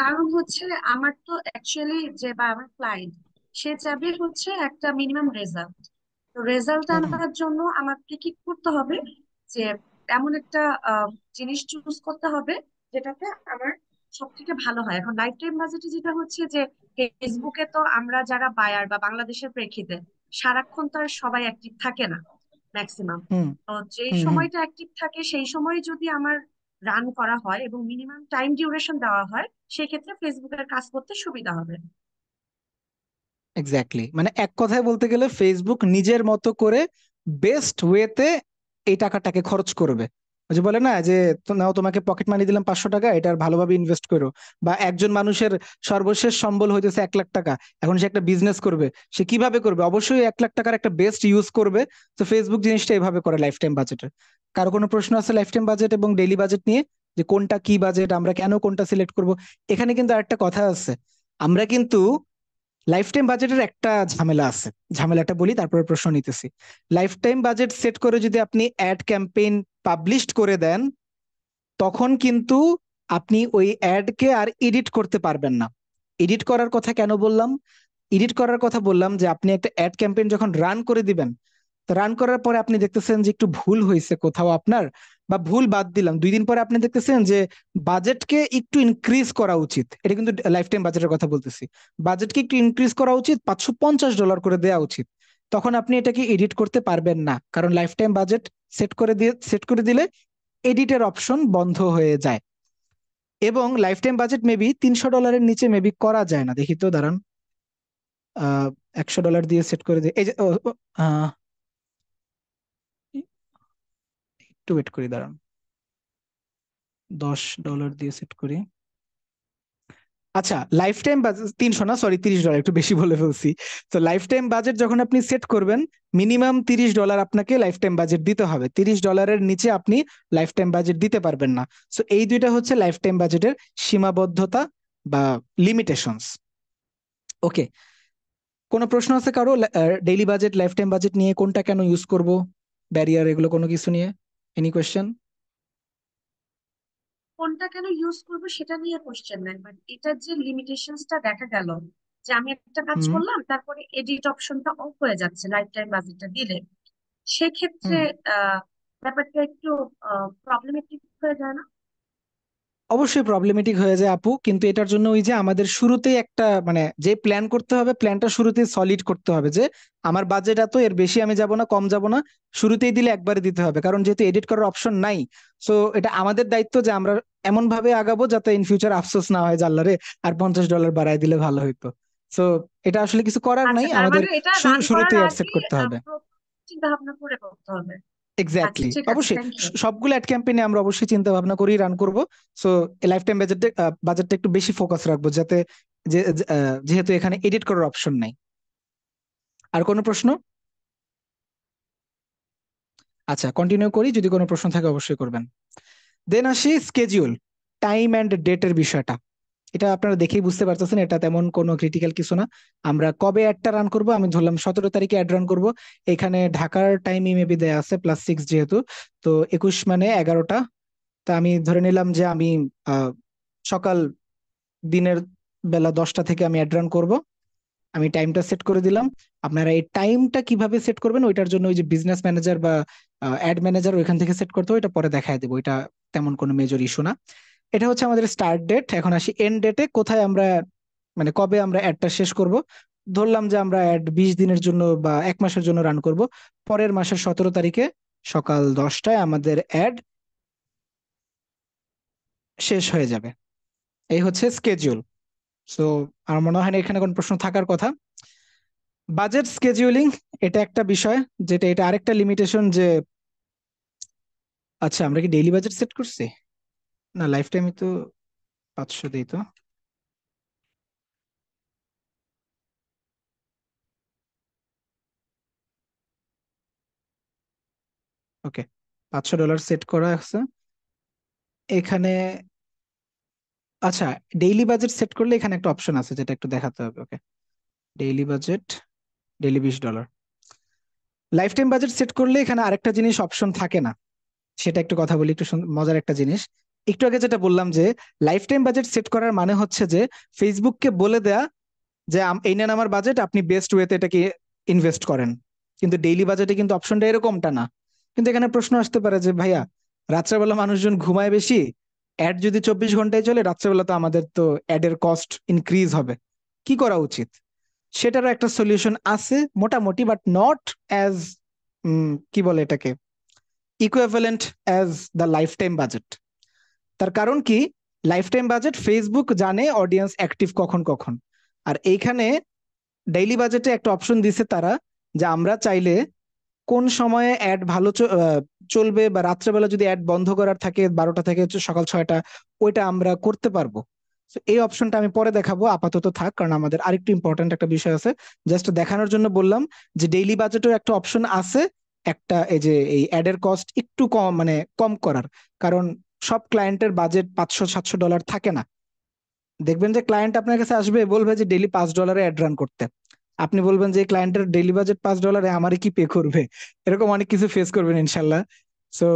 কারণ হচ্ছে আমার তো অ্যাকচুয়ালি যে বা আমার ক্লায়েন্ট সে চাবে হচ্ছে একটা মিনিমাম রেজাল্ট। তো রেজাল্ট আনার জন্য আমাকে কি করতে হবে, যে এমন একটা জিনিস চুজ করতে হবে যেটাতে আমার সব থেকে ভালো হয়। এখন লাইফ টাইম বাজেটে যেটা হচ্ছে যে ফেসবুকে তো আমরা যারা বায়ার বা বাংলাদেশের প্রেক্ষিতে সারাক্ষণ তো আর সবাই অ্যাক্টিভ থাকে না, ম্যাক্সিমাম। হুম তো যেই হুম হুম সময়টা অ্যাক্টিভ থাকে সেই সময় যদি আমার রান করা হয় এবং মিনিমাম টাইম ডিউরেশন দেওয়া হয়, সেক্ষেত্রে ফেসবুকের কাজ করতে সুবিধা হবে। এক্স্যাক্টলি, মানে এক কথায় বলতে গেলে ফেসবুক নিজের মতো করে বেস্ট ওয়েতে এই টাকাটাকে খরচ করবে। ওই যে বলে না যে নাও তোমাকে পকেট মানি দিলাম $500, এটার ভালোভাবে ইনভেস্ট করো। বা একজন মানুষের সর্বশেষ সম্বল হইতেছে $1,00,000, এখন সে একটা বিজনেস করবে, সে কিভাবে করবে? অবশ্যই $1,00,000 একটা বেস্ট ইউজ করবে। তো ফেসবুক জিনিসটা এভাবে করে লাইফ টাইম বাজেটে। কারো কোনো প্রশ্ন আছে লাইফ টাইম বাজেট এবং ডেইলি বাজেট নিয়ে, যে কোনটা কি বাজেট, আমরা কেন কোনটা সিলেক্ট করব? এখানে কিন্তু আরেকটা কথা আছে, আমরা কিন্তু লাইফ টাইম বাজেটের একটা ঝামেলা আছে, ঝামেলাটা বলি তারপরে প্রশ্ন নিতেছি। লাইফ টাইম বাজেট সেট করে যদি আপনি অ্যাড ক্যাম্পেইন পাবলিশ করে দেন, তখন কিন্তু আপনি ওই অ্যাডকে আর এডিট করতে পারবেন না। এডিট করার কথা কেন বললাম? এডিট করার কথা বললাম যে আপনি একটা অ্যাড ক্যাম্পেইন যখন রান করে দিবেন, তো রান করার পরে আপনি দেখতেছেন যে একটু ভুল হয়েছে কোথাও আপনার, বা ভুল বাদ দিলাম, 2 দিন পরে আপনি দেখতেছেন যে বাজেটকে একটু ইনক্রিজ করা উচিত। এটা কিন্তু লাইফ টাইম বাজেটের কথা বলতেছি। বাজেটকে একটু ইনক্রিজ করা উচিত, $550 করে দেওয়া উচিত। তখন আপনি এটাকে এডিট করতে পারবেন না, কারণ লাইফ টাইম বাজেট সেট করে দিলে এডিটের অপশন বন্ধ হয়ে যায়। এবং লাইফ টাইম বাজেট মেবি $300 নিচে মেবি করা যায় না, দেখি তো দাঁড়ান। আহ $100 দিয়ে সেট করে দিই, এই যে একটু ওয়েট করি দাঁড়ান, $10 দিয়ে সেট করি। আচ্ছা, লাইফ টাইম বাজেট 300 না, সরি $30, একটু বেশি বলে ফেলছি। তো লাইফ টাইম বাজেট যখন আপনি সেট করবেন, মিনিমাম $30 আপনাকে লাইফ টাইম বাজেট দিতে হবে। $30 নিচে আপনি লাইফ টাইম বাজেট দিতে পারবেন না। সো এই দুইটা হচ্ছে লাইফ টাইম বাজেটের সীমাবদ্ধতা বা লিমিটেশনস। ওকে, কোনো প্রশ্ন আছে কারো? Daily budget, life time budget নিয়ে কোনটা কেন ইউজ করব, ব্যারিয়ার, এগুলো কোনো কিছু নিয়ে এনি কোয়েশ্চেন? কোনটা কেন ইউজ করবো সেটা নিয়ে কোশ্চেন নাই, বাট এটার যে লিমিটেশনসটা দেখা গেল, যে আমি একটা কাজ হুম করলাম তারপরে এডিট অপশনটা অফ হয়ে যাচ্ছে লাইফ টাইম বাজেটটা দিলে, সেক্ষেত্রে হুম ব্যাপারটা একটু প্রবলেমেটিক হয়ে যায় না? অবশ্যই প্রবলেমেটিক হয়ে যায় আপু, কিন্তু এটার জন্য ওই যে আমাদের শুরুতেই একটা মানে যে প্ল্যান করতে হবে, প্ল্যানটা শুরুতেই সলিড করতে হবে যে আমার বাজেট এত, এর বেশি আমি যাব না, কম যাব না। শুরুতেই দিলে একবারে দিতে হবে, কারণ যেহেতু এডিট করার অপশন নাই। সো এটা আমাদের দায়িত্ব যে আমরা এমন ভাবে আগাবো যাতে ইন ফিউচার আফসোস না হয়, জাল্লারে আর $50 বাড়ায় দিলে ভালো হতো। সো এটা আসলে কিছু করার নাই, আচ্ছা, তার আমাদের মানে এটা রান করার শুরুতেই অ্যাড সেট আগে করতে হবে। চিন্তা ভাবনা করে করতে হবে। আচ্ছা, এক্স্যাক্টলি, ঠিক আছে, অবশ্যই। Thank you. সবগুলো অ্যাড ক্যাম্পেইনে আমরা অবশ্যই চিন্তা ভাবনা করেই রান করব। সো লাইফ টাইম বাজেটটা একটু বেশি ফোকাস রাখবো, যাতে যেহেতু এখানে এডিট করার অপশন নাই। আর কোনো প্রশ্ন? আচ্ছা, কন্টিনিউ করি, যদি কোনো প্রশ্ন থাকে অবশ্যই করবেন। দেন আসি স্কেজিউল, টাইম অ্যান্ড ডেটের বিষয়টা। এটা আপনারা দেখেই বুঝতে পারতেছেন, এটা তেমন কোনো ক্রিটিক্যাল কিছু না। আমরা কবে অ্যাডটা রান করব, আমি ধরলাম 17 তারিখে অ্যাড রান করব। এখানে ঢাকার টাইমই মেবি দেয়া আছে +6 যেহেতু, তো 21 মানে 11টা। তা আমি ধরে নিলাম যে আমি সকাল দিনের বেলা 10টা থেকে আমি অ্যাড রান করব। আমি টাইমটা সেট করে দিলাম। আপনারা এই টাইমটা কিভাবে সেট করবেন ওইটার জন্য ওই যে বিজনেস ম্যানেজার বা অ্যাড ম্যানেজার ওইখান থেকে সেট করতে হবে, ওইটা পরে দেখায় দেবো, এটা তেমন কোনো মেজর ইস্যু না। এটা হচ্ছে আমাদের স্টার্ট ডেট। এখন আসি এন্ড ডেটে, কোথায় আমরা মানে কবে আমরা অ্যাডটা শেষ করব। ধরলাম যে আমরা অ্যাড 20 দিনের জন্য বা 1 মাসের জন্য রান করব। পরের মাসের 17 তারিখে সকাল 10টায় আমাদের অ্যাড শেষ হয়ে যাবে। এই হচ্ছে স্কেডিউল। সো আমার মনে হয় না এখানে কোনো প্রশ্ন থাকার কথা। বাজেট স্কেডিউলিং, এটা একটা বিষয়, যেটা এটা আরেকটা লিমিটেশন যে আচ্ছা আমরা কি ডেইলি বাজেট সেট করছি? না, লাইফ টাইমে তো 500 দিই তো। ওকে, $500 সেট করা আছে এখানে। আচ্ছা, ডেইলি বাজেট সেট করলে এখানে একটা অপশন আছে যেটা একটু দেখাতে হবে। Okay, daily budget, daily $20। Lifetime budget set করলে এখানে আরেকটা জিনিস অপশন থাকে না, সেটা একটু কথা বলি, একটু মজার একটা জিনিস। একটু আগে যেটা বললাম যে লাইফ টাইম বাজেট সেট করার মানে হচ্ছে যে ফেসবুককে বলে দেয়া যে এই নেন আমার বাজেট, আপনি বেস্ট ওয়েতে এটাকে ইনভেস্ট করেন। কিন্তু ডেইলি বাজেটে কিন্তু অপশনটা এরকমটা না। কিন্তু এখানে প্রশ্ন আসতে পারে যে ভাইয়া, রাত্রেবেলা মানুষজন ঘুমায় বেশি, অ্যাড যদি 24 ঘন্টায় চলে, রাত্রেবেলা তো আমাদের তো অ্যাডের কস্ট ইনক্রিজ হবে, কি করা উচিত? সেটারও একটা সলিউশন আছে মোটামুটি, বাট নট অ্যাজ কি বলে এটাকে, equivalent as the life time budget. তার কারণ কি, লাইফ টাইম বাজেট ফেসবুক জানে অডিয়েন্স অ্যাক্টিভ কখন কখন। আর এইখানে ডেইলি বাজেটে একটা অপশন দিছে তারা, যে আমরা চাইলে কোন সময়ে অ্যাড ভালো চলবে, বা রাত্রেবেলা যদি অ্যাড বন্ধ করার থাকে 12টা থেকে সকাল 6টা, ওইটা আমরা করতে পারবো। তো এই অপশনটা আমি পরে দেখাবো, আপাতত থাক, কারণ আমাদের আরেকটু ইম্পর্ট্যান্ট একটা বিষয় আছে। জাস্ট দেখানোর জন্য বললাম যে ডেইলি বাজেটেও একটা অপশন আছে, একটা এই যে এই অ্যাডের কস্ট একটু কম মানে কম করার। কারণ সব ক্লায়েন্টের বাজেট $500-700 থাকে না। দেখবেন যে ক্লায়েন্ট আপনার কাছে আসবে, বলবে যে ডেইলি $5 অ্যাড রান করতে। আপনি বলবেন যে ক্লায়েন্টের ডেইলি বাজেট $5, আমারই কি পে করবে? এরকম অনেক কিছু ফেস করবেন ইনশাল্লাহ। সো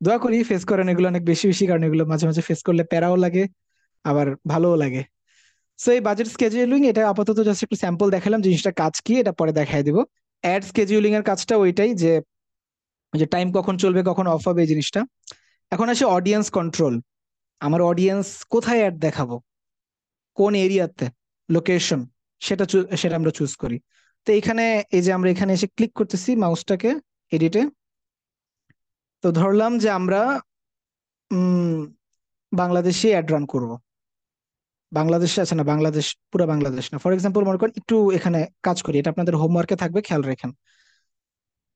দোয়া করি ফেস করেন এগুলো অনেক বেশি বেশি, কারণ এগুলো মাঝে মাঝে ফেস করলে প্যারাও লাগে, আবার ভালোও লাগে। সো এই বাজেট স্কেজুয়ালিং, এটা আপাতত জাস্ট একটু স্যাম্পল দেখালাম, জিনিসটা কাজ কি এটা পরে দেখাই দিব। অ্যাড স্কেজুয়ালিং এর কাজটা ওইটাই যে ওই যে টাইম কখন চলবে কখন অফ হবে এই জিনিসটা। এখন আসে অডিয়েন্স কন্ট্রোল। আমার অডিয়েন্স কোথায় অ্যাড দেখাবো, কোন এরিয়াতে, লোকেশন, সেটা আমরা চুজ করি। তো এখানে এই যে আমরা এখানে এসে ক্লিক করতেছি মাউসটাকে এডিটে। তো ধরলাম যে আমরা উম বাংলাদেশে অ্যাড রান করব। বাংলাদেশে আছে না, বাংলাদেশ পুরো বাংলাদেশ না, ফর এক্সাম্পল মনে করেন একটু এখানে কাজ করি, এটা আপনাদের হোমওয়ার্কে থাকবে, খেয়াল রাখেন।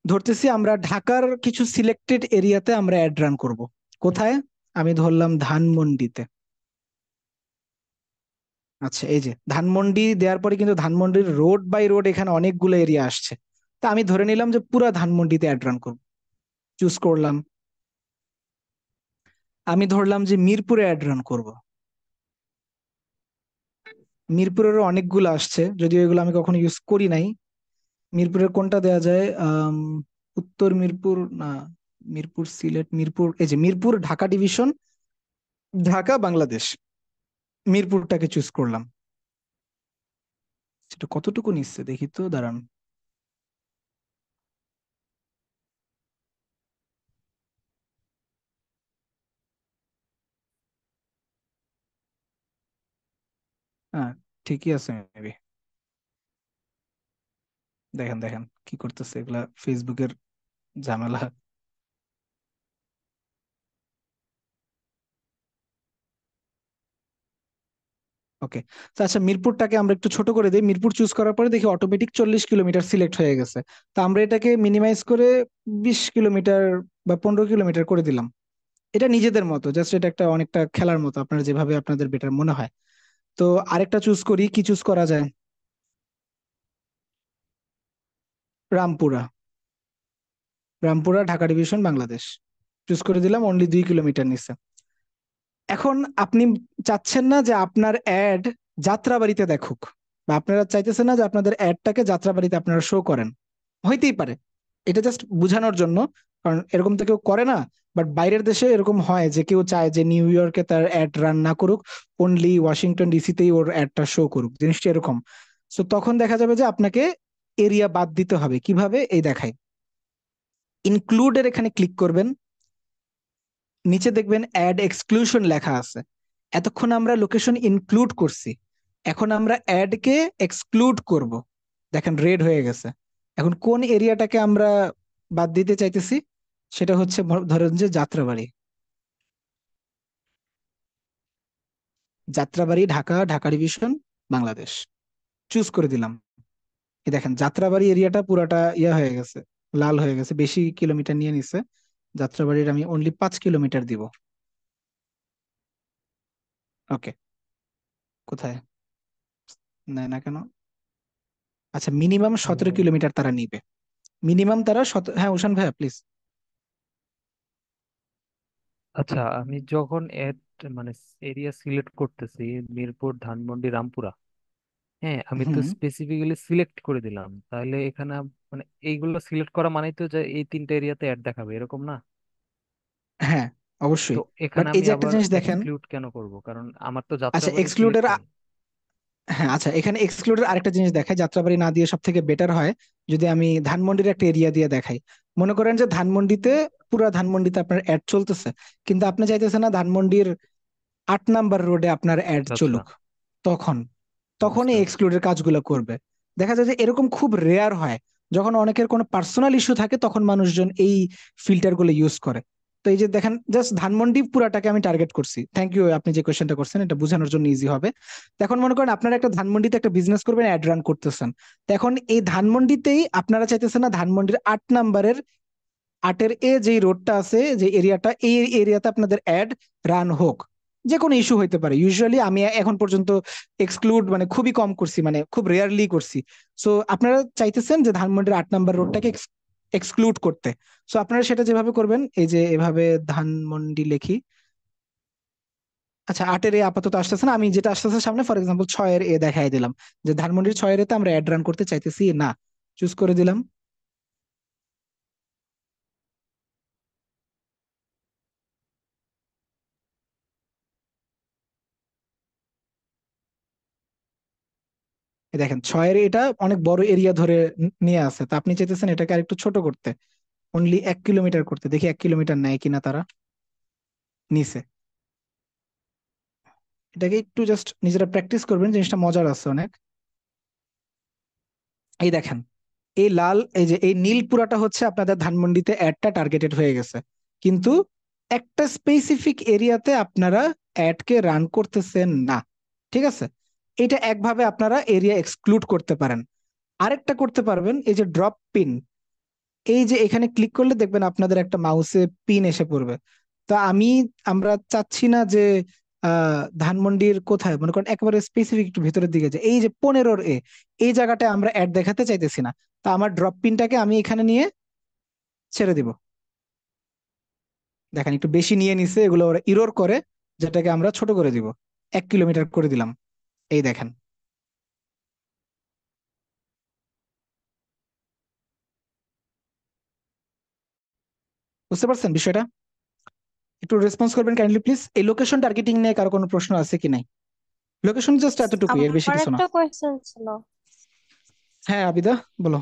ধরতেছি আমরা ঢাকার কিছু সিলেক্টেড এরিয়াতে আমরা অ্যাড রান করব। কোথায়? আমি ধরলাম ধানমন্ডিতে। আচ্ছা, এই যে ধানমন্ডি দেওয়ার পরে কিন্তু ধানমন্ডির রোড বাই রোড এখানে অনেকগুলো এরিয়া আসছে। তা আমি ধরে নিলাম যে পুরা ধানমন্ডিতে অ্যাড রান করব, চুজ করলাম। আমি ধরলাম যে মিরপুরে অ্যাড রান করব। মিরপুরেরও অনেকগুলো আসছে, যদিও এগুলো আমি কখনো ইউজ করি নাই। মিরপুরের কোনটা দেয়া যায়? উত্তর মিরপুর না, মিরপুর সিলেট, মিরপুর, এই যে মিরপুর ঢাকা ডিভিশন, ঢাকা বাংলাদেশ, মিরপুরটাকে চুজ করলাম। সেটা কতটুকু নিচ্ছে দেখি তো, দাঁড়ান। হ্যাঁ, ঠিকই আছে মেবি। দেখেন দেখেন কি করতেছে, এগুলা ফেসবুকের ঝামেলা। ওকে, তো আচ্ছা মিরপুরটাকে আমরা একটু ছোট করে দিই। মিরপুর চুজ করার পরে দেখি অটোমেটিক 40 কিলোমিটার সিলেক্ট হয়ে গেছে। তো আমরা এটাকে মিনিমাইজ করে 20 কিলোমিটার বা 15 কিলোমিটার করে দিলাম। এটা নিজেদের মতো, জাস্ট এটা একটা অনেকটা খেলার মতো, আপনারা যেভাবে আপনাদের বেটার মনে হয়। তো আরেকটা চুজ করি, কি চুজ করা যায়? রামপুরা, রামপুরা ঢাকা ডিভিশন বাংলাদেশ চুজ করে দিলাম, অনলি 2 কিলোমিটার নিচ্ছে। এখন আপনি চাচ্ছেন না যে আপনার অ্যাড যাত্রাবাড়িতে দেখুক, বা আপনারা চাইতেছেন না যে আপনাদের অ্যাডটাকে যাত্রাবাড়িতে আপনারা শো করেন। হইতেই পারে, এটা জাস্ট বোঝানোর জন্য, কারণ এরকম তো কেউ করে না। বাট বাইরের দেশে এরকম হয় যে কেউ চায় যে নিউ ইয়র্কে তার অ্যাড রান না করুক, অনলি ওয়াশিংটন ডিসিতেই ওর অ্যাডটা শো করুক, জিনিসটা এরকম। সো তখন দেখা যাবে যে আপনাকে এরিয়া বাদ দিতে হবে। কিভাবে? এই দেখাই, ইনক্লুডের এখানে ক্লিক করবেন, নিচে দেখবেন অ্যাড এক্সক্লুশন লেখা আছে। এতক্ষণ আমরা লোকেশন ইনক্লুড করছি, এখন আমরা অ্যাড কে এক্সক্লুড করব। দেখেন রেড হয়ে গেছে। এখন কোন এরিয়াটাকে আমরা বাদ দিতে চাইতেছি? সেটা হচ্ছে ধরেন যে যাত্রাবাড়ি, যাত্রাবাড়ি ঢাকা, ঢাকা ডিভিশন বাংলাদেশ চুজ করে দিলাম। এই দেখেন যাত্রাবাড়ি এরিয়াটা পুরাটা ইয়া হয়ে গেছে, লাল হয়ে গেছে, বেশি কিলোমিটার নিয়ে নিছে। যাত্রাবাড়ির আমি অনলি 5 কিলোমিটার দিব। ওকে, কোথায় নেয় না কেন? আচ্ছা, মিনিমাম 17 কিলোমিটার তারা নিবে, মিনিমাম তারা হ্যাঁ উষান ভাইয়া প্লিজ। আচ্ছা, আমি যখন এড মানে এরিয়া সিলেক্ট করতেছি, মিরপুর, ধানমন্ডি, রামপুরা, হ্যাঁ আমি তো হুম, স্পেসিফিক্যালি সিলেক্ট করে দিলাম, তাহলে এখানে মানে এইগুলো সিলেক্ট করা মানেই তো যে এই তিনটা এরিয়াতে অ্যাড দেখাবে, এরকম না? হ্যাঁ তো অবশ্যই। বাট এখানে এই আমি যে একটা আবার জিনিস দেখেন, এক্সক্লুড কেন করব? কারণ আমার তো আচ্ছা যাত্রাবাড়ি এক্সক্লুডের, সিলেক্টেড। হ্যাঁ আচ্ছা এখানে এক্সক্লুডের আরেকটা জিনিস দেখায়, যাত্রাবাড়ি না দিয়ে সব থেকে বেটার হয় যদি আমি ধানমন্ডির একটা এরিয়া দিয়ে দেখাই। মনে করেন যে ধানমন্ডিতে, পুরা ধানমন্ডিতে আপনার অ্যাড চলতেছে, কিন্তু আপনি চাইতেছেন না ধানমন্ডির 8 নাম্বার রোডে আপনার অ্যাড আচ্ছা আচ্ছা, চলুক। তখন তখন বুঝতে এই পারছি। এক্সক্লুডের কাজগুলো করবে। দেখা যায় যে এরকম খুব রেয়ার হয়, যখন অনেকের কোনো পার্সোনাল ইস্যু থাকে তখন মানুষজন এই ফিল্টার গুলো ইউজ করে। তো এই যে দেখেন, জাস্ট ধানমন্ডি পুরাটাকে আমি টার্গেট করছি। থ্যাংক ইউ, আপনি যে কোয়েশ্চেনটা করছেন এটা বোঝানোর জন্য ইজি হবে। তো এখন মনে করেন আপনারা একটা ধানমন্ডিতে একটা বিজনেস করবেন, অ্যাড রান করতেছেন। তো এখন এই ধানমন্ডিতেই আপনারা চাইতেছেন না ধানমন্ডির 8 নাম্বারের, 8-এর এ যে রোডটা আছে, যে এরিয়াটা, এই এরিয়াতে আপনাদের অ্যাড রান হোক। যে কোনো ইস্যু হইতে পারে, ইউজুয়ালি আমি এখন পর্যন্ত এক্সক্লুড মানে খুবই কম করছি, মানে খুব রেয়ারলি করছি। সো আপনারা চাইতেছেন যে ধানমন্ডির 8 নাম্বার রোডটাকে এক্সক্লুড করতে। সো আপনারা সেটা যেভাবে করবেন, এই যে এভাবে ধানমন্ডি লেখি। আচ্ছা 8-এর এ আপাতত আসতেছে না, আমি যেটা আসতেছে সামনে, ফর এক্সাম্পল 6-এর এ দেখাই দিলাম, যে ধানমন্ডির 6-এর এতে আমরা অ্যাড রান করতে চাইতেছি না, চুজ করে দিলাম। এই দেখেন 6-এর এটা অনেক বড় এরিয়া ধরে নিয়ে আছে, তা আপনি চাইতেছেন এটাকে আরেকটু ছোট করতে, অনলি 1 কিলোমিটার করতে। দেখি 1 কিলোমিটার নেয় কিনা তারা। নিচে এটাকে একটু জাস্ট নিজেরা প্র্যাকটিস করবেন, জিনিসটা মজার আছে অনেক। এই দেখেন, এই লাল, এই যে এই নীল পুরাটা হচ্ছে আপনাদের ধানমন্ডিতে অ্যাডটা টার্গেটেড হয়ে গেছে, কিন্তু একটা স্পেসিফিক এরিয়াতে আপনারা অ্যাডকে রান করতেছেন না। ঠিক আছে, এটা একভাবে আপনারা এরিয়া এক্সক্লুড করতে পারেন। আরেকটা করতে পারবেন, এই যে ড্রপ পিন, এই যে এখানে ক্লিক করলে দেখবেন আপনাদের একটা মাউসে পিন এসে পড়বে। তো আমরা চাচ্ছি না যে ধানমন্ডির কোথায়, মনে করেন একেবারে স্পেসিফিক একটু ভিতরের দিকে, যে এই যে 15-এর এই জায়গাটায় আমরা অ্যাড দেখাতে চাইতেছি না। তা আমার ড্রপ পিনটাকে আমি এখানে নিয়ে ছেড়ে দিব। দেখেন একটু বেশি নিয়ে নিছে, এগুলো ওরা ইরোর করে, যেটাকে আমরা ছোট করে দিব, 1 কিলোমিটার করে দিলাম। এই দেখেন, বুঝতে পারছেন বিষয়টা? একটু রেসপন্স করবেন কাইন্ডলি প্লিজ। এই লোকেশন টার্গেটিং নিয়ে কারো কোনো প্রশ্ন আছে কি নাই? লোকেশন জাস্ট এতটুকুই, এর বেশি আমার কিছু না। একটা কোয়েশ্চেন ছিল। হ্যাঁ আবিদা, বলো।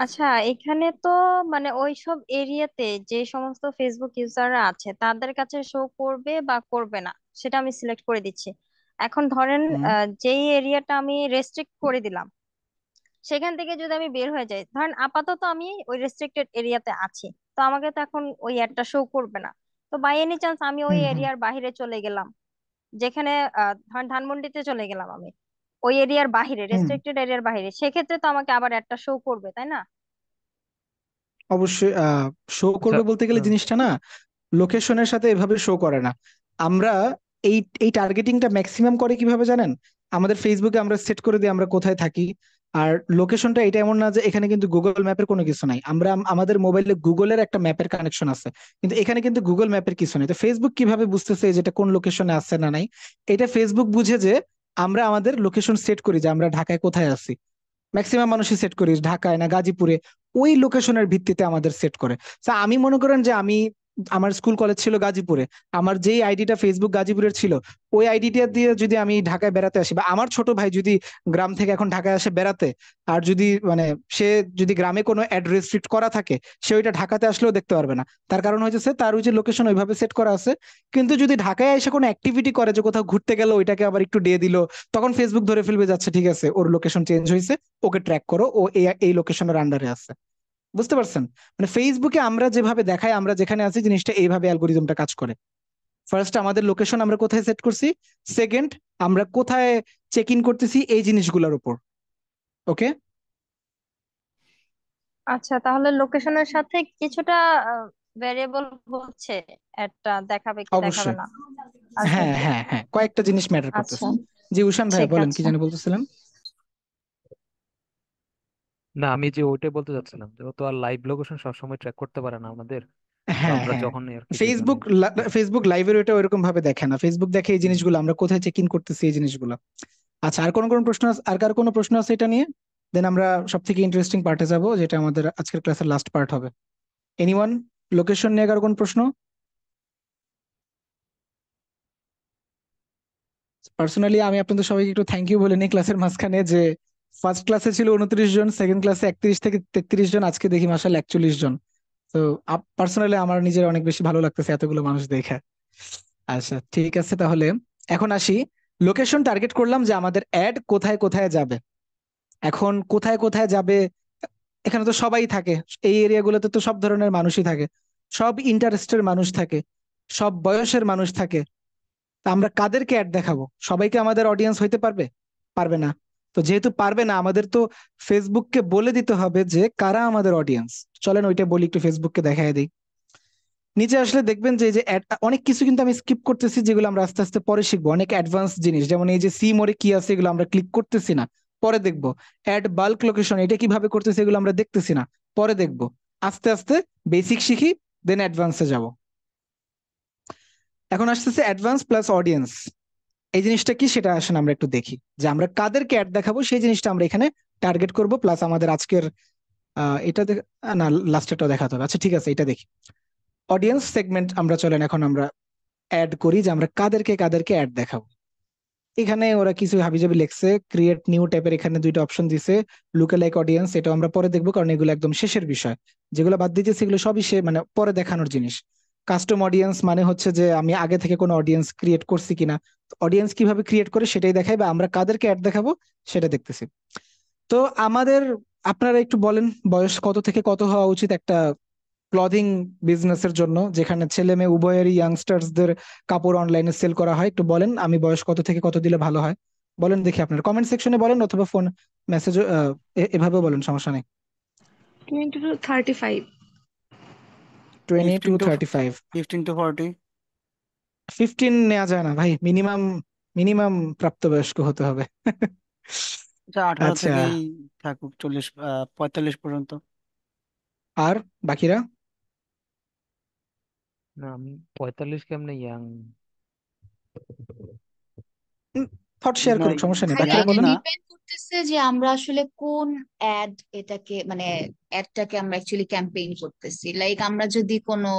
আচ্ছা, এখানে তো মানে ওইসব এরিয়াতে যে সমস্ত ফেসবুক ইউজাররা আছে তাদের কাছে শো করবে বা করবে না সেটা আমি সিলেক্ট করে দিচ্ছি। এখন ধরেন হুম যেই এরিয়াটা আমি রেস্ট্রিক্ট করে দিলাম, সেখান থেকে যদি আমি বের হয়ে যাই, ধরেন আপাতত আমি ওই রেস্ট্রিক্টেড এরিয়াতে আছি, তো আমাকে তো এখন ওই অ্যাডটা শো করবে না। তো বাই এনি চান্স আমি ওই হুম হুম এরিয়ার বাইরে চলে গেলাম, যেখানে ধরেন ধানমন্ডিতে চলে গেলাম আমি, ওই এরিয়ার বাইরে, হুম রেস্ট্রিক্টেড এরিয়ার বাইরে, সেক্ষেত্রে তো আমাকে আবার একটা শো করবে, তাই না? অবশ্যই শো আচ্ছা। করবে বলতে গেলে আহ, জিনিসটা না লোকেশনের সাথে এভাবে শো করে না। আমরা এই এই টার্গেটিংটা ম্যাক্সিমাম করে কিভাবে জানেন? আমাদের ফেসবুকে আমরা সেট করে দিই আমরা কোথায় থাকি। আর লোকেশনটা এটা এমন না যে এখানে কিন্তু গুগল ম্যাপের কোনো কিছু নাই, আমরা আমাদের মোবাইলে গুগলের একটা ম্যাপের কানেকশন আছে, কিন্তু এখানে কিন্তু গুগল ম্যাপের কিছু নেই। তো ফেসবুক কিভাবে বুঝতেছে যেটা কোন লোকেশনে আছে না নাই? এটা ফেসবুক বুঝে যে আমরা আমাদের লোকেশন সেট করি যে আমরা ঢাকায় কোথায় আছি। ম্যাক্সিমাম মানুষই সেট করি ঢাকায় না গাজীপুরে, ওই লোকেশনের ভিত্তিতে আমাদের সেট করে। তা আমি মনে করেন যে আমি, আমার স্কুল কলেজ ছিল গাজীপুরে, আমার যেই আইডিটা ফেসবুক গাজীপুরের ছিল, ওই আইডিটা দিয়ে যদি আমি ঢাকায় বেড়াতে আসি, বা আমার ছোট ভাই যদি গ্রাম থেকে এখন ঢাকায় আসে বেড়াতে, আর যদি মানে সে যদি গ্রামে কোনো অ্যাড রেস্ট্রিক্ট করা থাকে, সে ওইটা ঢাকাতে আসলেও দেখতে পারবে না। তার কারণ হচ্ছে তার ওই যে লোকেশন ওইভাবে সেট করা আছে। কিন্তু যদি ঢাকায় এসে কোনো অ্যাক্টিভিটি করে, যে কোথাও ঘুরতে গেল ওইটাকে আবার একটু দিয়ে দিল, তখন ফেসবুক ধরে ফেলবে, যাচ্ছে ঠিক আছে ওর লোকেশন চেঞ্জ হয়েছে, ওকে ট্র্যাক করো, ও এই এই লোকেশনের আন্ডারে আছে। বুঝতে পারছেন? মানে ফেসবুকে আমরা যেভাবে দেখাই আমরা যেখানে আছি, জিনিসটা এইভাবে অ্যালগোরিদমটা কাজ করে। ফার্স্ট আমাদের লোকেশন আমরা কোথায় সেট করছি, সেকেন্ড আমরা কোথায় চেক ইন করতেছি এই জিনিসগুলোর উপর। ওকে। আচ্ছা, তাহলে লোকেশনের সাথে কিছুটা ভ্যারিয়েবল হচ্ছে, একটা দেখাবে কি দেখাবে অবশ্যই। না। আচ্ছা। হ্যাঁ হ্যাঁ হ্যাঁ, কয়েকটা জিনিস ম্যাটার আচ্ছা, করতেছে। জি উশান ভাইয়া ঠিক বলেন, কি আছে। জানি বলতেছিলেন? না, আমি যে ওইটাই বলতে চাচ্ছিলাম যে ও তো আর লাইভ লোকেশন সবসময় ট্র্যাক করতে পারে না আমাদের। তো হ্যাঁ আমরা হ্যাঁ, যখনই আর কি যে কোনো। ফেসবুক ফেসবুক লাইভের ওটা ওইরকম ভাবে দেখে না। ফেসবুক দেখে এই হুম। জিনিসগুলো আমরা কোথায় চেক ইন করতেছি এই জিনিসগুলো। আচ্ছা, আর কোন কোন প্রশ্ন আর কার কোনো প্রশ্ন আছে এটা নিয়ে? দেন আমরা সব থেকে ইন্টারেস্টিং পার্টে যাব, যেটা আমাদের আজকের ক্লাসের লাস্ট পার্ট হবে। এনিওয়ান, লোকেশন নিয়ে কারো কোন প্রশ্ন? পার্সোনালি আমি আপনাদের সবাইকে একটু থ্যাংক ইউ বলে নিই ক্লাসের মাঝখানে, যে ফার্স্ট ক্লাসে ছিল 29 জন, সেকেন্ড ক্লাসে 31 থেকে 33 জন, আজকে দেখি মাসাল 41 জন। তো পার্সোনালি আমার নিজের অনেক বেশি ভালো লাগতেছে এতগুলো মানুষ দেখে। আচ্ছা ঠিক আছে, তাহলে এখন আসি। লোকেশন টার্গেট করলাম যে আমাদের অ্যাড কোথায় কোথায় যাবে। এখন কোথায় কোথায় যাবে, এখানে তো সবাই থাকে, এই এরিয়াগুলোতে তো সব ধরনের মানুষই থাকে, সব ইন্টারেস্টের মানুষ থাকে, সব বয়সের মানুষ থাকে। তা আমরা কাদেরকে অ্যাড দেখাবো? সবাইকে আমাদের অডিয়েন্স হইতে পারবে? পারবে না। তো যেহেতু পারবে না, আমাদের তো ফেসবুককে বলে দিতে হবে যে কারা আমাদের অডিয়েন্স। চলেন ওইটা বলি, একটু ফেসবুককে দেখায় দিই। নিচে আসলে দেখবেন যে এই যে অনেক কিছু কিন্তু আমি স্কিপ করতেছি, যেগুলো আমরা আস্তে আস্তে পরে শিখবো, অনেক অ্যাডভান্স জিনিস, যেমন এই যে সি মোরে কি আছে এগুলো আমরা ক্লিক করতেছি না, পরে দেখবো। অ্যাড বাল্ক লোকেশন এটা কিভাবে করতেছে এগুলো আমরা দেখতেছি না, পরে দেখবো। আস্তে আস্তে বেসিক শিখি, দেন অ্যাডভান্সে যাব। এখন আসতেছে অ্যাডভান্স প্লাস অডিয়েন্স। এই জিনিসটা কি সেটা আসেন আমরা একটু দেখি, যে আমরা কাদেরকে অ্যাড দেখাবো সেই জিনিসটা আমরা এখানে টার্গেট করব, প্লাস আমাদের আজকের এটা না, লাস্টেরটা দেখাতে হবে। আচ্ছা ঠিক আছে, এটা দেখি। অডিয়েন্স সেগমেন্ট আমরা, চলেন এখন আমরা অ্যাড করি যে আমরা কাদেরকে কাদেরকে অ্যাড দেখাবো। এখানে ওরা কিছু হাবিজাবি লিখছে, ক্রিয়েট নিউ টাইপের, এখানে দুইটা অপশন দিছে। লুকে লাইক অডিয়েন্স, এটা আমরা পরে দেখবো, কারণ এগুলো একদম শেষের বিষয়। যেগুলো বাদ দিয়েছে সেগুলো সবই সে মানে পরে দেখানোর জিনিস। কাস্টম অডিয়েন্স মানে হচ্ছে যে আমি আগে থেকে কোনো অডিয়েন্স ক্রিয়েট করছি কিনা, অডিয়েন্স কিভাবে ক্রিয়েট করে সেটাই দেখাই, বা আমরা কাদেরকে অ্যাড দেখাবো সেটা দেখতেছি। তো আমাদের, আপনারা একটু বলেন বয়স কত থেকে কত হওয়া উচিত একটা ক্লদিং বিজনেসের জন্য, যেখানে ছেলে মেয়ে উভয়েরই ইয়াংস্টার্সদের কাপড় অনলাইনে সেল করা হয়? একটু বলেন আমি বয়স কত থেকে কত দিলে ভালো হয়। বলেন দেখি, আপনার কমেন্ট সেকশনে বলেন অথবা ফোন মেসেজ, এভাবেও বলেন, সমস্যা নেই। 20 to 35। Fifteen to 20 to 35। 15 to 40। 15 নেওয়া যায় না ভাই, মিনিমাম মিনিমাম প্রাপ্তবয়স্ক হতে হবে। আচ্ছা, 18 আচ্ছা, থেকেই থাকুক, 45 পর্যন্ত। আর বাকিরা? না, আমি 45 কেমনে ইয়াং? থট শেয়ার না, করুক, সমস্যা নেই, ভাইয়া বাকিরা এটা ইয়াদ বলেন। না। ডিপেন্ড করতেছে যে আমরা আসলে কোন অ্যাড এটাকে মানে অ্যাডটাকে আমরা অ্যাকচুয়ালি ক্যাম্পেইন করতেছি। লাইক আমরা যদি কোনো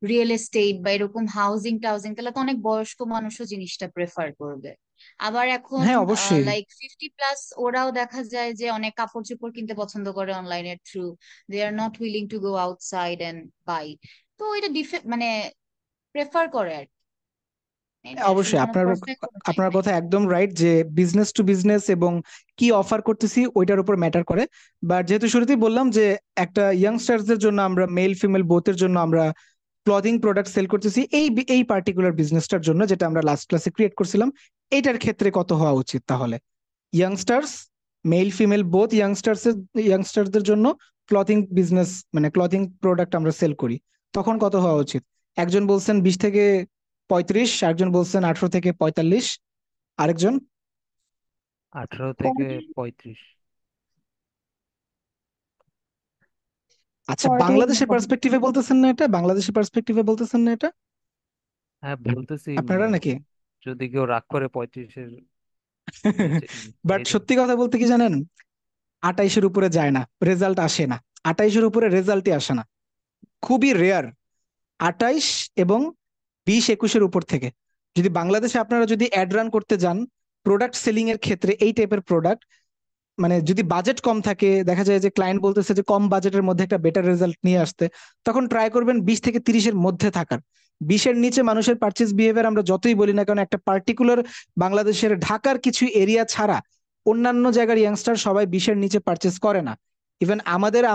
রিয়েল এস্টেট বা এরকম হাউজিং টাউজিং, তাহলে তো অনেক বয়স্ক মানুষও জিনিসটা প্রেফার করবে। আবার এখন হ্যাঁ, অবশ্যই। লাইক 50+ ওরাও দেখা যায় যে অনেক কাপড় চোপড় কিনতে পছন্দ করে অনলাইনের through, they are not willing to go outside and buy. তো এটা মানে প্রেফার করে আর কি। এটা আসলে অবশ্যই কোনো আপনার পারফেক্ট কোনো টাইপ আপনার নাই। কথা একদম রাইট যে বিজনেস টু বিজনেস এবং কি অফার করতেছি ওইটার উপর ম্যাটার করে। বাট যেহেতু শুরুতেই বললাম যে একটা ইয়াংস্টারদের জন্য আমরা মেল ফিমেল বোথের জন্য আমরা ক্লদিং প্রোডাক্ট সেল করতেছি, এই পার্টিকুলার বিজনেসটার জন্য যেটা আমরা লাস্ট ক্লাসে ক্রিয়েট করছিলাম, এইটার ক্ষেত্রে কত হওয়া উচিত তাহলে? ইয়াংস্টার্স, মেল ফিমেল বোথ ইয়াংস্টারদের জন্য ক্লথিং বিজনেস মানে ক্লথিং প্রোডাক্ট আমরা সেল করি, তখন কত হওয়া উচিত? একজন বলছেন 20 থেকে 35, একজন বলছেন 18 থেকে 45, আরেকজন 18 থেকে 35। আচ্ছা, 40 বাংলাদেশের পার্সপেক্টিভে বলতেছেন না এটা? বাংলাদেশের পার্সপেক্টিভে বলতেছেন না এটা হ্যাঁ বলতেছি, আপনারা নাকি? যদি কেউ রাগ করে 35-এর নিচে বাট বাইরে। সত্যি কথা বলতে কি জানেন, 28-এর উপরে যায় না, রেজাল্ট আসে না। 28-এর উপরে রেজাল্টই আসে না, খুবই রেয়ার। 28 এবং 20-21-এর উপর থেকে যদি বাংলাদেশে আপনারা যদি অ্যাড রান করতে যান প্রোডাক্ট সেলিং এর ক্ষেত্রে, এই টাইপের প্রোডাক্ট, মানে যদি বাজেট কম থাকে, দেখা যায় যে ক্লায়েন্ট বলতেছে যে কম বাজেটের মধ্যে একটা বেটার রেজাল্ট নিয়ে আসতে, তখন ট্রাই করবেন 20 থেকে 30-এর মধ্যে থাকার। 20-এর নিচে মানুষের পারচেজ বিহেভিয়ার আমরা যতই বলি না কেন, একটা পার্টিকুলার বাংলাদেশের ঢাকার কিছু এরিয়া ছাড়া অন্যান্য জায়গার ইয়াংস্টার সবাই 20-এর নিচে পারচেজ করে না। ইভেন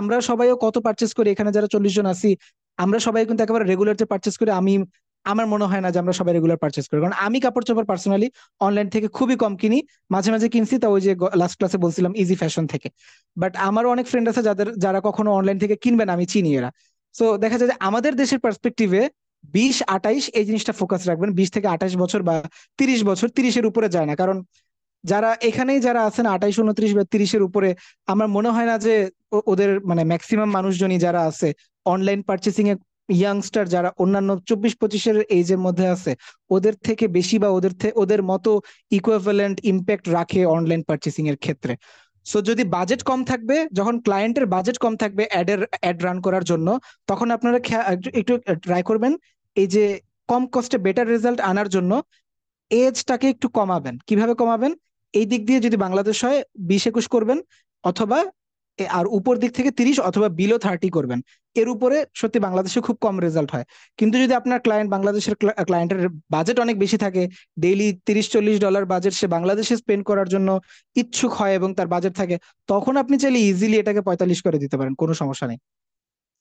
আমরা সবাইও কত পারচেজ করি, এখানে যারা 40 জন আছি আমরা সবাই কিন্তু একেবারে রেগুলার যে পারচেজ করি, আমার মনে হয় না যে আমরা সবাই রেগুলার পারচেজ করি, কারণ আমি কাপড় চোপড় পার্সোনালি অনলাইন থেকে খুবই কম কিনি। মাঝে মাঝে কিনছি, তা ওই যে লাস্ট ক্লাসে বলছিলাম ইজি ফ্যাশন থেকে। বাট আমারও অনেক ফ্রেন্ড আছে যারা কখনো অনলাইন থেকে কিনবে না, আমি চিনি এরা। সো দেখা যায় যে আমাদের দেশের পার্সপেক্টিভে 20-28 এই জিনিসটা ফোকাস রাখবেন। 20 থেকে 28 বছর বা 30 বছর, 30-এর উপরে যায় না, কারণ যারা এখানেই যারা আছেন 28, 29 বা 30-এর উপরে, আমার মনে হয় না যে ওদের মানে ম্যাক্সিমাম মানুষজনই যারা আছে অনলাইন পার্চেসিং এ, ইয়াংস্টার যারা অন্যান্য 24-25-এর এইজের মধ্যে আছে, ওদের থেকে বেশি বা ওদের মতো ইকুইভ্যালেন্ট ইম্প্যাক্ট রাখে অনলাইন পার্চেসিং এর ক্ষেত্রে। সো যদি বাজেট কম থাকবে, যখন ক্লায়েন্টের বাজেট কম থাকবে অ্যাড রান করার জন্য, তখন আপনারা একটু ট্রাই করবেন এই যে কম কস্টে বেটার রেজাল্ট আনার জন্য এজটাকে একটু কমাবেন। কিভাবে কমাবেন? এই দিক দিয়ে যদি বাংলাদেশ হয় 20-21 করবেন, অথবা আর উপর দিক থেকে 30 অথবা বিলো 30 করবেন। এর উপরে সত্যি বাংলাদেশে খুব কম রেজাল্ট হয়। কিন্তু যদি আপনার বাংলাদেশের ক্লায়েন্টের বাজেট অনেক বেশি থাকে, ডেইলি $30-40 বাজেট সে বাংলাদেশে স্পেন্ড করার জন্য ইচ্ছুক হয় এবং তার বাজেট থাকে, তখন আপনি চাইলে ইজিলি এটাকে 45 করে দিতে পারেন, কোনো সমস্যা নেই।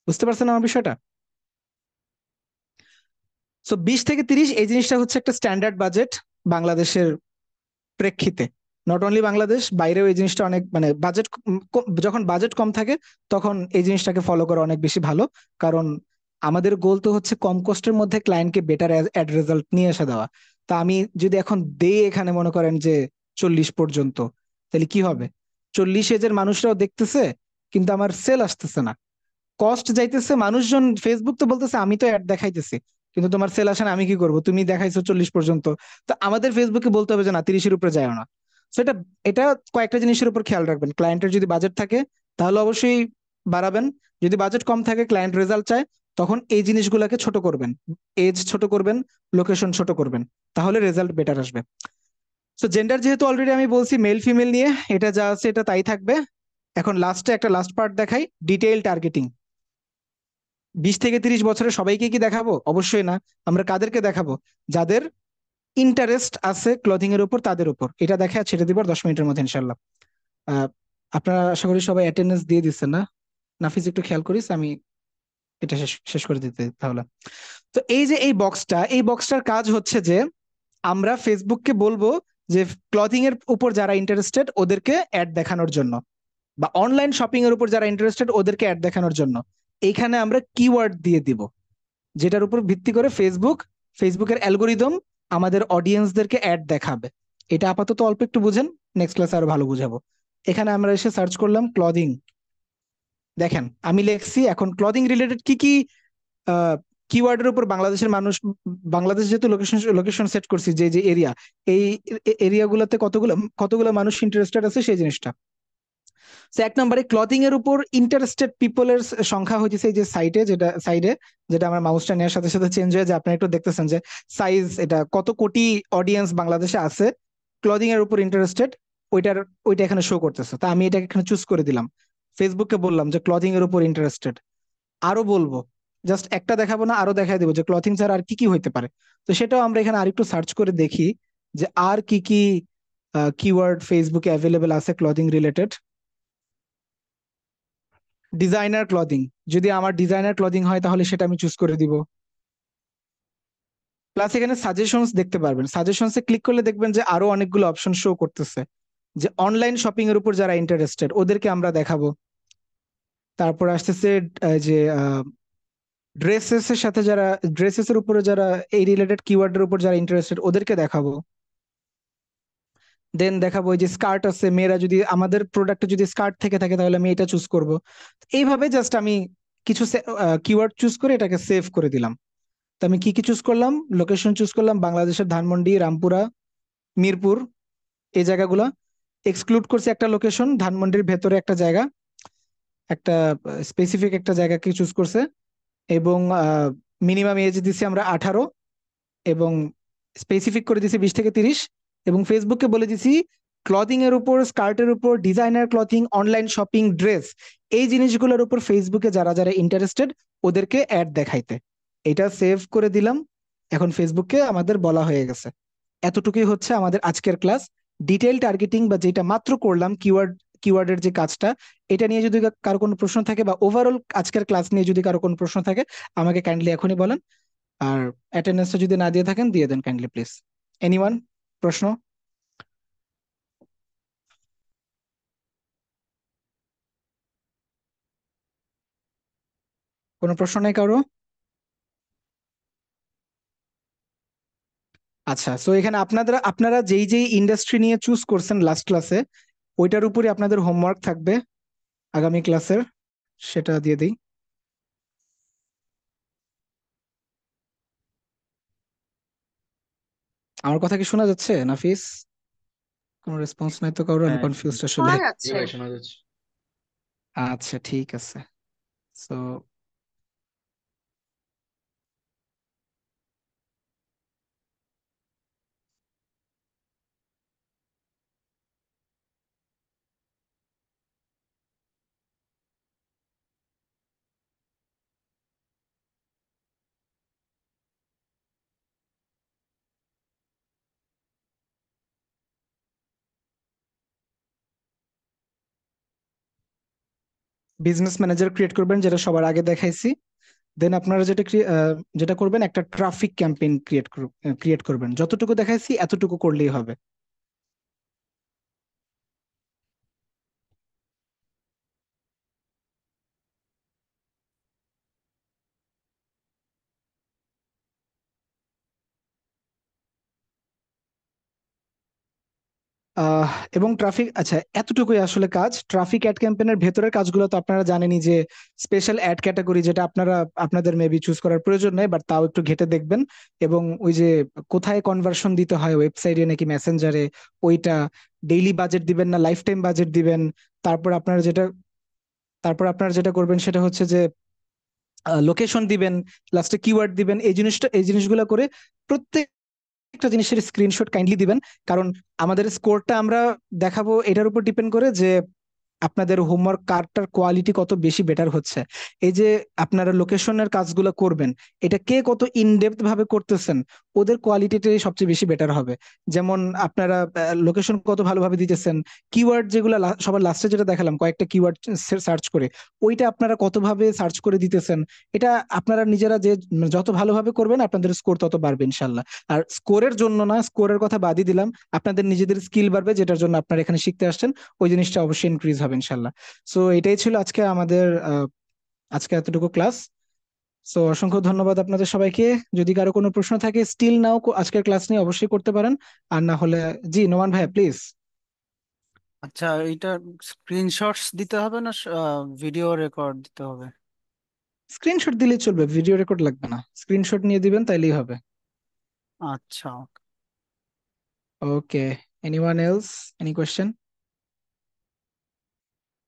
বুঝতে পারছেন আমার বিষয়টা? সো 20 থেকে 30 এই জিনিসটা হচ্ছে একটা স্ট্যান্ডার্ড বাজেট বাংলাদেশের প্রেক্ষিতে। নট অনলি বাংলাদেশ, বাইরেও এই জিনিসটা অনেক মানে বাজেট, যখন বাজেট কম থাকে তখন এই জিনিসটাকে ফলো করা অনেক বেশি ভালো। কারণ আমাদের গোল তো হচ্ছে কম কষ্টের মধ্যে ক্লায়েন্টকে বেটার অ্যাড রেজাল্ট নিয়ে এসে দেওয়া। তা আমি যদি এখন দেই এখানে মনে করেন যে 40 পর্যন্ত, তাহলে কি হবে? 40 এজের মানুষরাও দেখতেছে কিন্তু আমার সেল আসতেছে না, কস্ট যাইতেছে। মানুষজন ফেসবুক তো বলতেছে আমি তো অ্যাড দেখাইতেছি কিন্তু তোমার সেল আসে না, আমি কি করব? তুমি দেখাইছো 40 পর্যন্ত, তো আমাদের ফেসবুকে বলতে হবে যে না, 30-এর উপরে যায় না। তো এটা কয়েকটা জিনিসের উপর খেয়াল রাখবেন। ক্লায়েন্টের যদি বাজেট থাকে তাহলে অবশ্যই বাড়াবেন, যদি বাজেট কম থাকে ক্লায়েন্ট রেজাল্ট চায়, তখন এই জিনিসগুলোকে ছোট করবেন, এজ ছোট করবেন, লোকেশন ছোট করবেন, তাহলে রেজাল্ট বেটার আসবে। তো জেন্ডার যেহেতু অলরেডি আমি বলছি মেল ফিমেল নিয়ে, এটা যা আছে এটা তাই থাকবে। এখন একটা লাস্ট পার্ট দেখাই, ডিটেইল টার্গেটিং। 20 থেকে 30 বছরের সবাইকে কি দেখাবো? অবশ্যই না। আমরা কাদেরকে দেখাবো? যাদের ইন্টারেস্ট আছে ক্লথিং এর উপর, তাদের উপর। এটা দেখে ছেড়ে দিব 10 মিনিটের মধ্যে ইনশাল্লাহ। আপনারা আশা করি সবাই অ্যাটেন্ডেন্স দিয়ে দিচ্ছেন না? নাফিস একটু খেয়াল করিস, আমি এটা শেষ করে দিতে তাহলে। তো এই যে এই বক্সটার কাজ হচ্ছে যে আমরা ফেসবুককে বলবো যে ক্লথিং এর উপর যারা ইন্টারেস্টেড ওদেরকে অ্যাড দেখানোর জন্য, বা অনলাইন শপিং এর উপর যারা ইন্টারেস্টেড ওদেরকে অ্যাড দেখানোর জন্য এইখানে আমরা কিওয়ার্ড দিয়ে দিব, যেটার উপর ভিত্তি করে ফেসবুকের অ্যালগোরিদম আমাদের অডিয়েন্সদেরকে অ্যাড দেখাবে। এটা আপাতত অল্প একটু বুঝেন, নেক্সট ক্লাসে আরো ভালো বুঝাবো। এখানে আমরা এসে সার্চ করলাম ক্লদিং, দেখেন আমি লিখছি এখন ক্লদিং রিলেটেড কি কি কিওয়ার্ডের উপর বাংলাদেশের মানুষ, বাংলাদেশ যেহেতু লোকেশন লোকেশন সেট করছি, যে যে এরিয়া, এই এরিয়াগুলোতে কতগুলো কতগুলো মানুষ ইন্টারেস্টেড আছে সেই জিনিসটা। তো 1 নম্বরে ক্লথিং এর উপর ইন্টারেস্টেড পিপলের সংখ্যা হইতেছে এই যে সাইডে যেটা আমার মাউসটা নেওয়ার সাথে সাথে চেঞ্জ হয়ে যায়, আপনি একটু দেখতেছেন যে সাইজ, এটা কত কোটি অডিয়েন্স বাংলাদেশে আছে ক্লথিং এর উপর ইন্টারেস্টেড, ওইটা এখানে শো করতেছে। তা আমি এটাকে এখানে চুজ করে দিলাম। ফেসবুককে বললাম যে ক্লথিং এর উপর ইন্টারেস্টেড, আরো বলবো, জাস্ট একটা দেখাবো না, আরো দেখাই দেবো যে ক্লথিং ছাড়া আর কি কি হইতে পারে। তো সেটাও আমরা এখানে আরেকটু সার্চ করে দেখি যে আর কি কি কিওয়ার্ড ফেসবুকে অ্যাভেলেবেল আছে ক্লথিং রিলেটেড। ডিজাইনার ক্লথিং, যদি আমার ডিজাইনার ক্লথিং হয় তাহলে সেটা আমি চুজ করে দিব। প্লাস এখানে সাজেশনস দেখতে পারবেন, সাজেশনসে ক্লিক করলে দেখবেন যে আরো অনেকগুলো অপশন শো করতেছে, যে অনলাইন শপিং এর উপর যারা ইন্টারেস্টেড ওদেরকে আমরা দেখাবো। তারপর আসতেছে যে ড্রেসেস এর সাথে যারা, ড্রেসেস এর উপরে যারা এই রিলেটেড কিওয়ার্ডের উপর যারা ইন্টারেস্টেড ওদেরকে দেখাবো। দেন দেখাবো ওই যে স্কার্ট আছে, মেয়েরা যদি আমাদের প্রোডাক্টে যদি স্কার্ট থেকে থাকে তাহলে আমি এটা চুজ করব। এইভাবে জাস্ট আমি কিছু কিওয়ার্ড চুজ করে এটাকে সেভ করে দিলাম। তো আমি কি কি চুজ করলাম, লোকেশন চুজ করলাম বাংলাদেশের ধানমন্ডি, রামপুরা, মিরপুর, এই জায়গাগুলো এক্সক্লুড করছি। একটা লোকেশন ধানমন্ডির ভেতরে একটা জায়গা, একটা স্পেসিফিক একটা জায়গাকে চুজ করছে, এবং মিনিমাম এজ দিছি আমরা 18, এবং স্পেসিফিক করে দিছি 20 থেকে 30, এবং ফেসবুককে বলে দিছি ক্লথিং এর উপর, স্কার্টের উপর, designer clothing, online shopping, dress, এই জিনিসগুলোর উপর ফেসবুকে যারা যারা ইন্টারেস্টেড ওদেরকে অ্যাড দেখাইতে। এটা সেভ করে দিলাম। এখন ফেসবুককে আমাদের বলা হয়ে গেছে। এতটুকুই হচ্ছে আমাদের আজকের ক্লাস। ডিটেইল টার্গেটিং বা যেটা মাত্র করলাম কিওয়ার্ডের যে কাজটা, এটা নিয়ে যদি কারো কোনো প্রশ্ন থাকে বা ওভারঅল আজকের ক্লাস নিয়ে যদি কারো কোনো প্রশ্ন থাকে আমাকে কাইন্ডলি এখনই বলেন। আর অ্যাটেন্ডেন্সটা যদি না দিয়ে থাকেন দিয়ে দেন কাইন্ডলি প্লিজ। এনিওয়ান, প্রশ্ন? কোনো প্রশ্ন নেই কারো? আচ্ছা, সো এখানে আপনারা যেই যেই ইন্ডাস্ট্রি নিয়ে চুজ করছেন লাস্ট ক্লাসে, ওইটার উপরে আপনাদের হোমওয়ার্ক থাকবে আগামী ক্লাসের, সেটা দিয়ে দিই। আমার কথা কি শোনা যাচ্ছে নাফিস? কোনো রেসপন্স নাই তো কারো, আমি হ্যাঁ কনফিউজড আসলে। শোনা জি যাচ্ছে। ভাই, শোনা যাচ্ছে। আচ্ছা ঠিক আছে। সো বিজনেস ম্যানেজার ক্রিয়েট করবেন, যেটা সবার আগে দেখাইছি। দেন আপনারা যেটা করবেন, একটা ট্রাফিক ক্যাম্পেইন ক্রিয়েট করবেন। যতটুকু দেখাইছি এতটুকু করলেই হবে। আহ এবং ট্রাফিক, আচ্ছা এতটুকুই আসলে কাজ। ট্রাফিক অ্যাড ক্যাম্পেইনের ভেতরের কাজগুলো তো আপনারা জানেনই, যে স্পেশাল অ্যাড ক্যাটাগরি যেটা আপনাদের মেবি চুজ করার প্রয়োজন নেই, বাট তাও একটু ঘেটে দেখবেন। এবং ওই যে কোথায় কনভার্সন দিতে হয়, ওয়েবসাইটে নাকি মেসেঞ্জারে, ওইটা ডেইলি বাজেট দিবেন না লাইফ টাইম বাজেট দিবেন। তারপর আপনারা যেটা তারপর আপনারা যেটা করবেন সেটা হচ্ছে যে লোকেশন দিবেন, লাস্টে কিওয়ার্ড দিবেন। এই জিনিসগুলো করে প্রত্যেকটা জিনিসের স্ক্রিনশট কাইন্ডলি দিবেন। কারণ আমাদের স্কোরটা আমরা দেখাবো এটার উপর ডিপেন্ড করে যে আপনাদের হোমওয়ার্ক কার্ডটার কোয়ালিটি কত বেশি বেটার হচ্ছে। এই যে আপনারা লোকেশনের কাজগুলো করবেন, এটা কে কত ইনডেপথ ভাবে করতেছেন, ওদের কোয়ালিটিটাই সবচেয়ে বেশি বেটার হবে। যেমন আপনারা লোকেশন কত ভালোভাবে দিতেছেন, কিওয়ার্ড যেগুলো সবার লাস্টে যেটা দেখালাম কয়েকটা কিওয়ার্ড সার্চ করে, ওইটা আপনারা কতভাবে সার্চ করে দিতেছেন, এটা আপনারা নিজেরা যে যত ভালোভাবে করবেন আপনাদের স্কোর তত বাড়বে ইনশাল্লাহ। আর স্কোরের জন্য না, স্কোরের কথা বাদই দিলাম, আপনাদের নিজেদের স্কিল বাড়বে, যেটার জন্য আপনারা এখানে শিখতে আসছেন, ওই জিনিসটা অবশ্যই ইনক্রিজ হবে ইনশাল্লাহ। সো এটাই ছিল আজকে আমাদের আজকে এতটুকু ক্লাস। সো অসংখ্য ধন্যবাদ আপনাদের সবাইকে। যদি কারো কোনো প্রশ্ন থাকে স্টিল নাও আজকের ক্লাস নিয়ে অবশ্যই করতে পারেন। আর না হলে, জি নোমান ভাইয়া প্লিজ। আচ্ছা, এইটা স্ক্রিনশটস দিতে হবে না ভিডিও রেকর্ড দিতে হবে? স্ক্রিনশট দিলেই চলবে, ভিডিও রেকর্ড লাগবে না, স্ক্রিনশট নিয়ে দিবেন তাইলেই হবে। আচ্ছা। ওকে, এনিওয়ান এলস, এনি কোয়েশ্চেন?